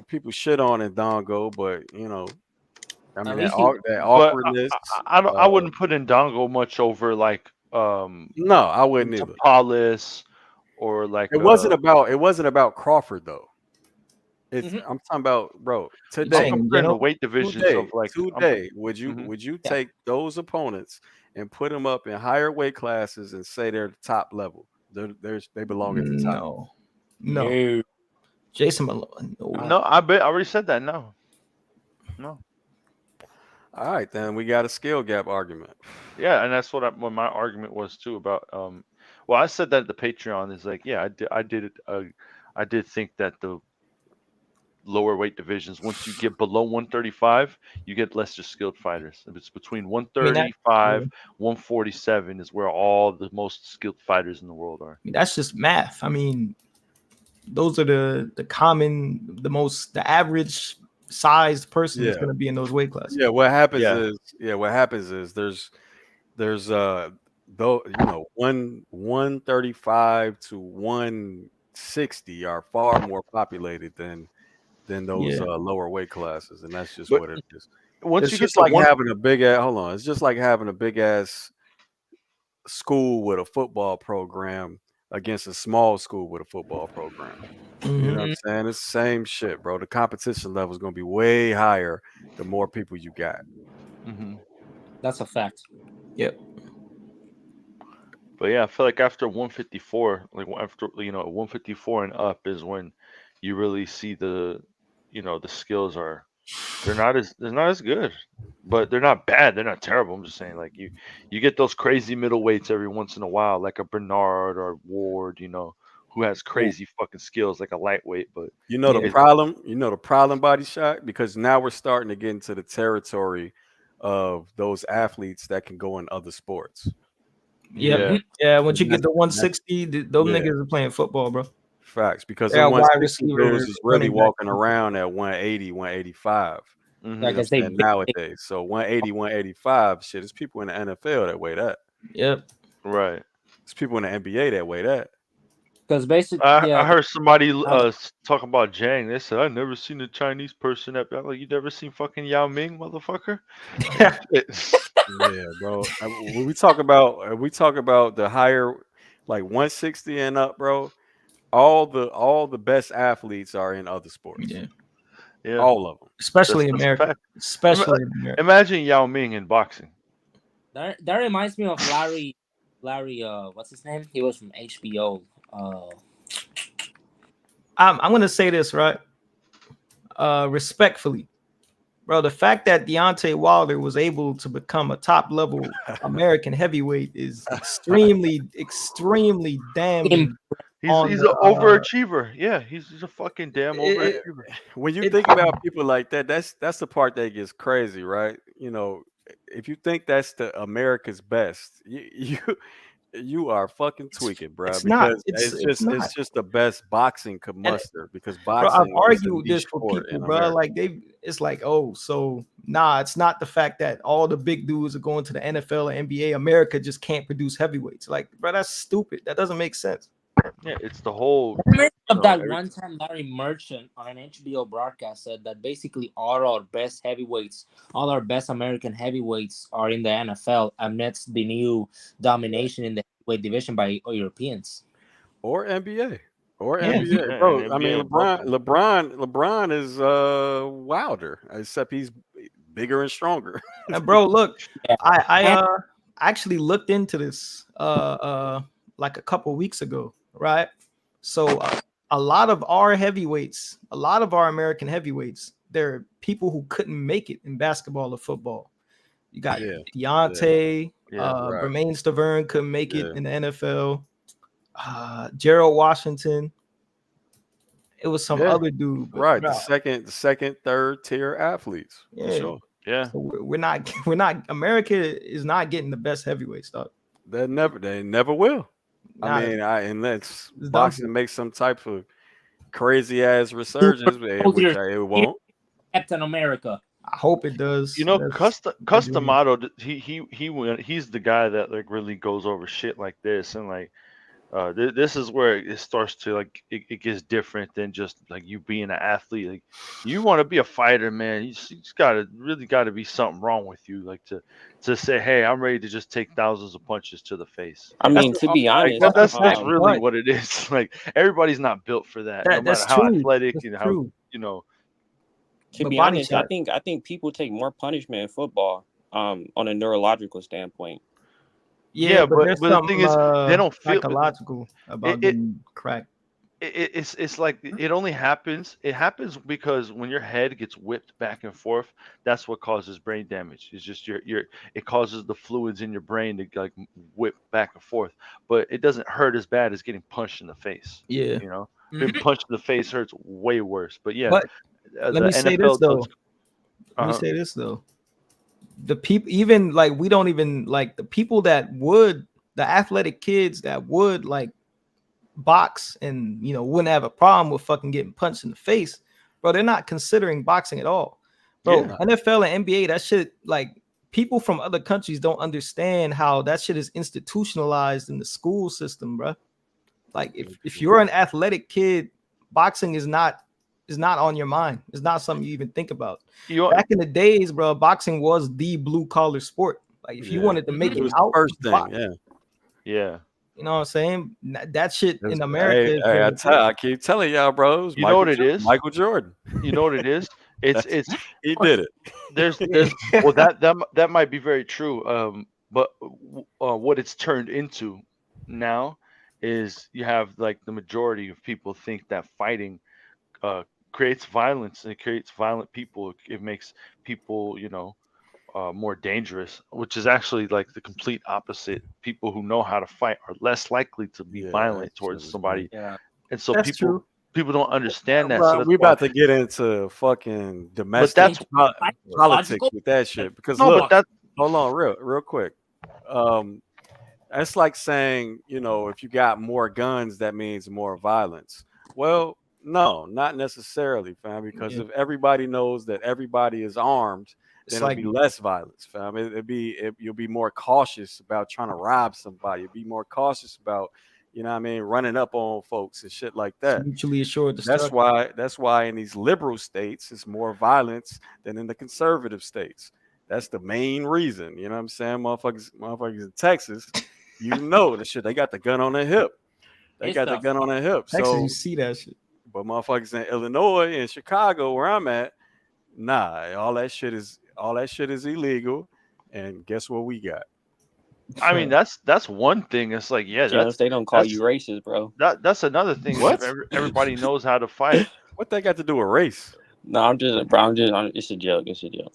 people shit on Dongo, but I mean that awkwardness. I wouldn't put Dongo much over like no, I wouldn't either. Paulus or like it wasn't about Crawford though. It's Mhm. I'm talking about, bro. You Oh, Today, saying in comparing the general? weight divisions of like, today, would you mhm. would you Yeah. take those opponents and put them up in higher weight classes and say they're the top level? They belong at the top. No, no. No. Jason Malone. No. No, I already said that. No, no. All right, then we got a skill gap argument. Yeah, and that's what my argument was too about. Well, I said that the Patreon is like, yeah, I did it. I did think that the lower weight divisions, once you get below 135, you get lesser skilled fighters. If it's between I mean that. Yeah. 135, 147 is where all the most skilled fighters in the world are. I mean, that's just math. I mean, those are the common, the average sized person is Yeah, going to be in those weight classes. yeah. Yeah. What happens is there's though 135 to 160 are far more populated than those Yeah. lower weight classes, and that's just But what it is. once It's you get just to like one, having a big ass. Hold on, it's just like having a big ass school with a football program against a small school with a football program. You know what Mhm. I'm saying? It's the same shit, bro. The competition level is going to be way higher the more people you got. mhm. That's a fact. Yep. But yeah, I feel like after 154, like after 154 and up is when you really see the skills are they're not as good, but they're not bad. They're not terrible. I'm just saying, like you get those crazy middleweights every once in a while, like a Bernard or Ward, who has Ooh. crazy fucking skills, like a lightweight. But You know the Yeah. problem. You know the problem, body shot, because now we're starting to get into the territory of those athletes that can go in other sports. Yep. yeah, Mhm. Yeah. Once And you get to that's 160, those yeah, niggas are playing football, bro. facts. Because They the got wide 160 receiver, dudes is really running back. walking around at 180, 185. Yeah, You know hmm what because I'm they saying? big. Nowadays. So 180, 185, shit. There's people in the NFL that weigh that. Yep. right. There's people in the NBA that weigh that. Because basically, I yeah. heard somebody Uh, talk about Jang. They said I never seen a Chinese person that bad. Like, you never seen fucking Yao Ming, motherfucker. Shit. Yeah, bro. When we talk about the higher, like 160 and up, bro. All the best athletes are in other sports. Yeah. Yeah, All of them. Especially in that's a America. fact. Especially in America. Imagine Yao Ming in boxing. that reminds me of Larry. Larry, what's his name? He was from HBO. I'm gonna say this, right? Respectfully, bro. The fact that Deontay Wilder was able to become a top level American heavyweight is extremely damning on He's the an overachiever. Yeah, he's a fucking damn it, overachiever. When you it, think about people like that, that's the part that gets crazy, right? If you think that's the America's best, you are fucking tweaking, bro. it's not. Because It's it's not. just the best boxing could And muster. Because bro, I've boxing is a argued niche this with sport people, in bro. America. Like it's like, oh, so nah, it's not the fact that all the big dudes are going to the NFL or NBA. America just can't produce heavyweights. Like, bro, that's stupid. That doesn't make sense. Yeah, it's the whole. Remember of that Every, one time Larry Merchant on an HBO broadcast said that basically all our best heavyweights, all our best American heavyweights are in the NFL amidst the new domination in the heavyweight division by Europeans. Or NBA. Or Yeah, NBA. yeah, and Bro, I mean NBA and both. LeBron is wilder, except he's bigger and stronger. and bro, look, Yeah. I And actually looked into this like a couple weeks ago, right? So a lot of our heavyweights, a lot of our American heavyweights, they're people who couldn't make it in basketball or football. You got Yeah. Deontay, Yeah, right. Bermaine Stavern couldn't make it Yeah. in the NFL. Gerald Washington. It was some Yeah. other dude, but Right. bro, The second, third tier athletes. For yeah. sure. yeah. So we're not America is not getting the best heavyweight stuff. They never will. Not I mean, unless it's done boxing for. makes some type of crazy ass resurgence, hold your it won't. Captain America. I hope it does. Customato, he's the guy that like really goes over shit like this, and like this is where it starts to like it gets different than just like you being an athlete. Like, you want to be a fighter, man. You just gotta be something wrong with you, like to say, hey, I'm ready to just take thousands of punches to the face. I That's mean, to be Like honest, that's fact, really but what it is. Like, everybody's not built for that, no matter that's how true. athletic, That's how true. you know. To But be body honest, shot. I think people take more punishment in football, on a neurological standpoint. Yeah, but But there's the thing something is, they don't feel psychological it. about getting cracked. It's like it only happens. It happens because when your head gets whipped back and forth, that's what causes brain damage. It's just your it causes the fluids in your brain to like whip back and forth. But it doesn't hurt as bad as getting punched in the face. Yeah. You know, being Mhm. punched in the face hurts way worse. But yeah, But let the me say this NFL does. though. Let me Uh, say this though. The people, even like, we don't even like the people that would, the athletic kids that would like box and wouldn't have a problem with fucking getting punched in the face, bro. They're not considering boxing at all, bro. Yeah. NFL and NBA, that shit, like, people from other countries don't understand how that shit is institutionalized in the school system, bro. Like, if you're an athletic kid, boxing is not on your mind. It's not something you even think about. You Back in the days, bro, boxing was the blue collar sport. Like, if you wanted to make It it was the out, first you thing. box. Yeah. yeah. You know what I'm saying? That shit in America Hey, is hey, very I important. keep telling y'all, bro. It was You know what it is? Michael Jordan. You know what it is? It's He did it. there's well that might be very true. But what it's turned into now is you have like the majority of people think that fighting creates violence and it creates violent people. It makes people, more dangerous, which is actually like the complete opposite. People who know how to fight are less likely to be Yeah, violent towards actually, somebody, Yeah. and so That's true. people don't understand that. So Well, that's we why. about to get into fucking But domestic that's politics Psychological. with that shit. Because no, but look, that hold on, real quick. Um, that's like saying, if you got more guns, that means more violence. Well, no, not necessarily, fam. Because Yeah. if everybody knows that everybody is armed, It's then it'll like, be less violence, fam. You'll be more cautious about trying to rob somebody. You'll be more cautious about, what I mean, running up on folks and shit like it's that. mutually assured That's destruction. why in these liberal states it's more violence than in the conservative states. That's the main reason. You know what I'm saying? Motherfuckers in Texas, the shit, they got the gun on their hip. They It's got the the gun on their hip. Texas, you So, see that shit. but motherfuckers in Illinois and Chicago, where I'm at, nah, all that shit is illegal. And guess what we got? I mean that's one thing. It's like Chance they don't call you that's racist, bro. that's another thing. Is if What? everybody knows how to fight. What they got to do with race? No, I'm just, bro. It's a joke. It's a joke.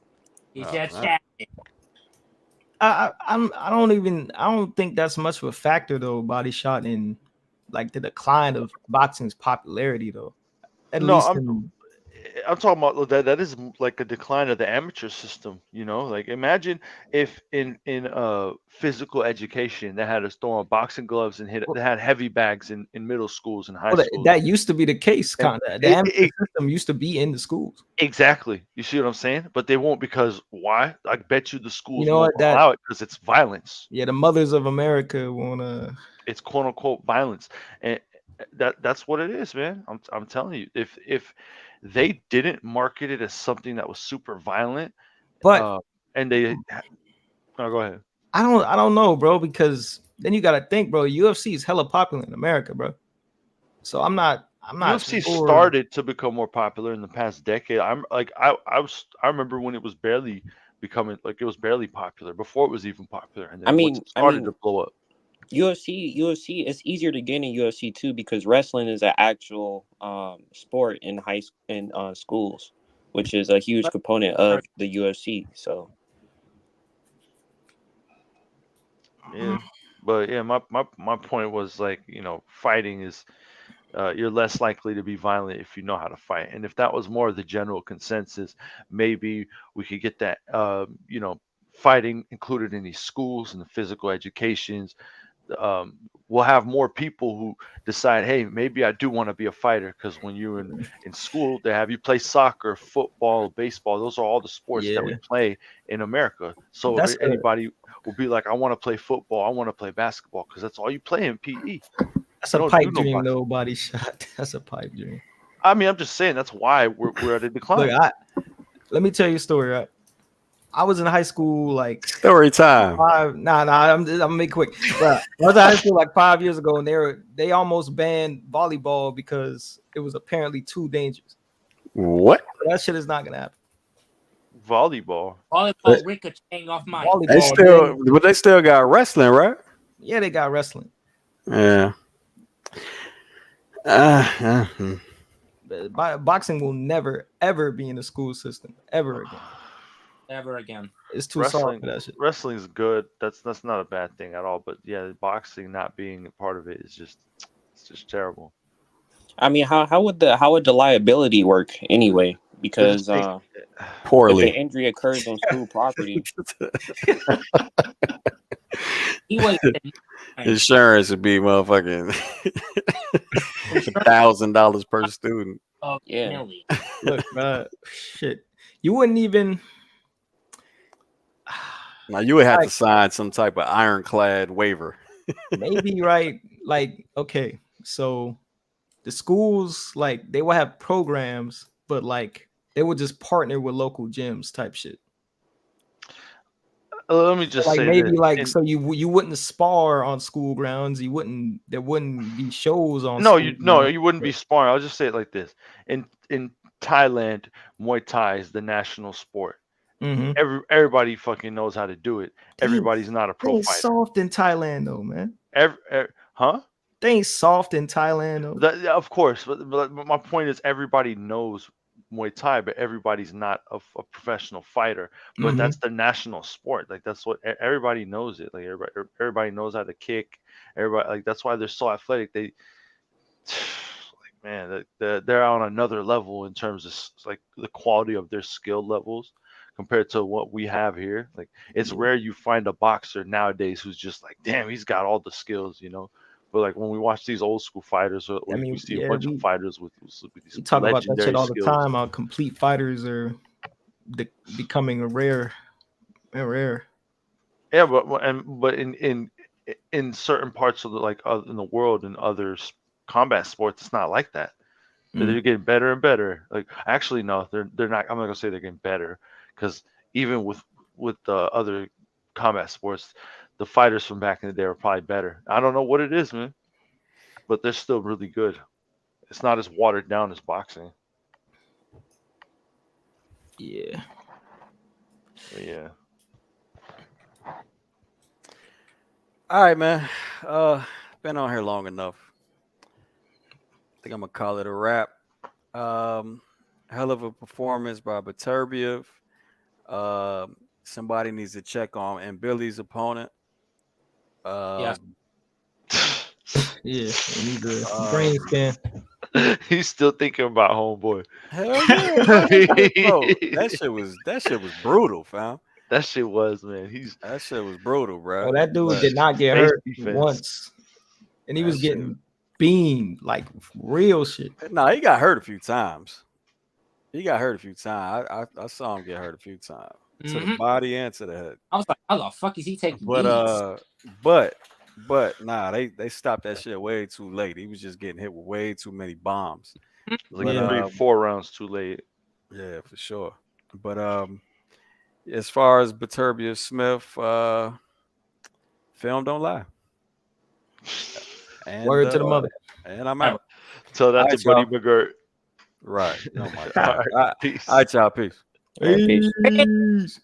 He Oh, said all chat. I don't think that's much of a factor though. Body shot in like the decline of boxing's popularity though. At No, least in, I'm talking about that is like a decline of the amateur system, like imagine if in physical education they had us throw on boxing gloves and they had heavy bags in middle schools and high well, schools. that used to be the case, And kind of. The amateur system used to be in the schools. exactly. You see what I'm saying? But they won't, because why? I bet you the schools You know won't what? That allow it because it's violence. Yeah, the mothers of America wanna. It's quote unquote violence, and that's what it is, man. I'm telling you, if they didn't market it as something that was super violent, But and they, oh, go ahead. I don't know, bro, because then you gotta think, bro. UFC is hella popular in America, bro. So I'm not UFC sure. started to become more popular in the past decade. I'm like I remember when it was barely becoming, like, it was barely popular before it was even popular, and then once it started to blow up. UFC, it's easier to get in UFC too because wrestling is an actual sport in schools, which is a huge component of the UFC. So Yeah, but yeah, my point was like, fighting is, you're less likely to be violent if you know how to fight, and if that was more of the general consensus, maybe we could get that, fighting included in these schools and the physical educations. We'll have more people who decide, hey, maybe I do want to be a fighter, because when you're in school, they have you play soccer, football, baseball. Those are all the sports that we play in America. So That's anybody will be like, I want to play football, I want to play basketball, because that's all you play in PE. That's a pipe dream, though. Body shot. That's a pipe dream. I mean, I'm just saying that's why we're at a decline. Look, let me tell you a story. Right? I was in high school like story time. I'm gonna make it quick. But I was in high school like 5 years ago, and they almost banned volleyball because it was apparently too dangerous. What? That shit is not gonna happen. Volleyball. Volleyball ricocheting off my. They Volleyball, still, then, but they still got wrestling, right? yeah, they got wrestling. Yeah. Hmm. But boxing will never ever be in the school system ever again. Ever again. It's too soft Wrestling, for that shit. wrestling's good. That's not a bad thing at all. But yeah, boxing not being a part of it is just terrible. I mean, how would the liability work anyway? Because They if the Poorly. injury occurs on school property, He was Insurance would be motherfucking $1,000 per student. Yeah. million. Look, shit. You wouldn't even. Now you would have to Like- sign some type of ironclad waiver. Maybe right, like okay, so the schools like they will have programs, but like they would just partner with local gyms type shit. Let me just Like say maybe this. like so you wouldn't spar on school grounds. There wouldn't be shows on. No, school you grounds. wouldn't be sparring. I'll just say it like this. In Thailand, Muay Thai is the national sport. Mhm. Everybody fucking knows how to do it. Everybody's not a They pro ain't fighter. soft in Thailand though, man. Huh? They ain't soft in Thailand though. Yeah, of course, but my point is everybody knows Muay Thai, but everybody's not a professional fighter. But Mhm. that's the national sport. Like that's what everybody knows it. Like everybody knows how to kick. Everybody like that's why they're so athletic. They like man, they're on another level in terms of like the quality of their skill levels compared to what we have here. Like it's rare you find a boxer nowadays who's just like, damn, he's got all the skills, you know. But like when we watch these old school fighters, we see a bunch of fighters with these we talk about that legendary shit all the skills. time. How complete fighters are becoming a rare. Yeah, but in certain parts of the in the world and other combat sports, it's not like that. They're getting better and better. Like actually, no, they're not. I'm not gonna say they're getting better because even with the other combat sports, the fighters from back in the day are probably better. I don't know what it is, man, but they're still really good. It's not as watered down as boxing. Yeah. But yeah. All right, man. Been on here long enough. I think I'm gonna call it a wrap. Hell of a performance by Beterbiev. Somebody needs to check on Billy's opponent. Yeah. Yeah, we need the brain scan. He's still thinking about homeboy. Hell yeah, bro. That shit was brutal, fam. That shit was, man. That shit was brutal, bro. Oh, that dude did not get Space hurt defense. once, and he That was shit getting beamed like real shit. No, he got hurt a few times. I saw him get hurt a few times to the body and to the head. I was like, how the fuck is he taking But but nah, they stopped that shit way too late. He was just getting hit with way too many bombs. Like Yeah. 3-4 rounds too late. Yeah, for sure. But as far as Beterbiev Smith, film don't lie. And, Word to the mother. And I'm out. So that's a All right, Buddy McGirt. Right. Oh my god. All right, peace. All right, y'all. Peace. Peace. Peace. Peace.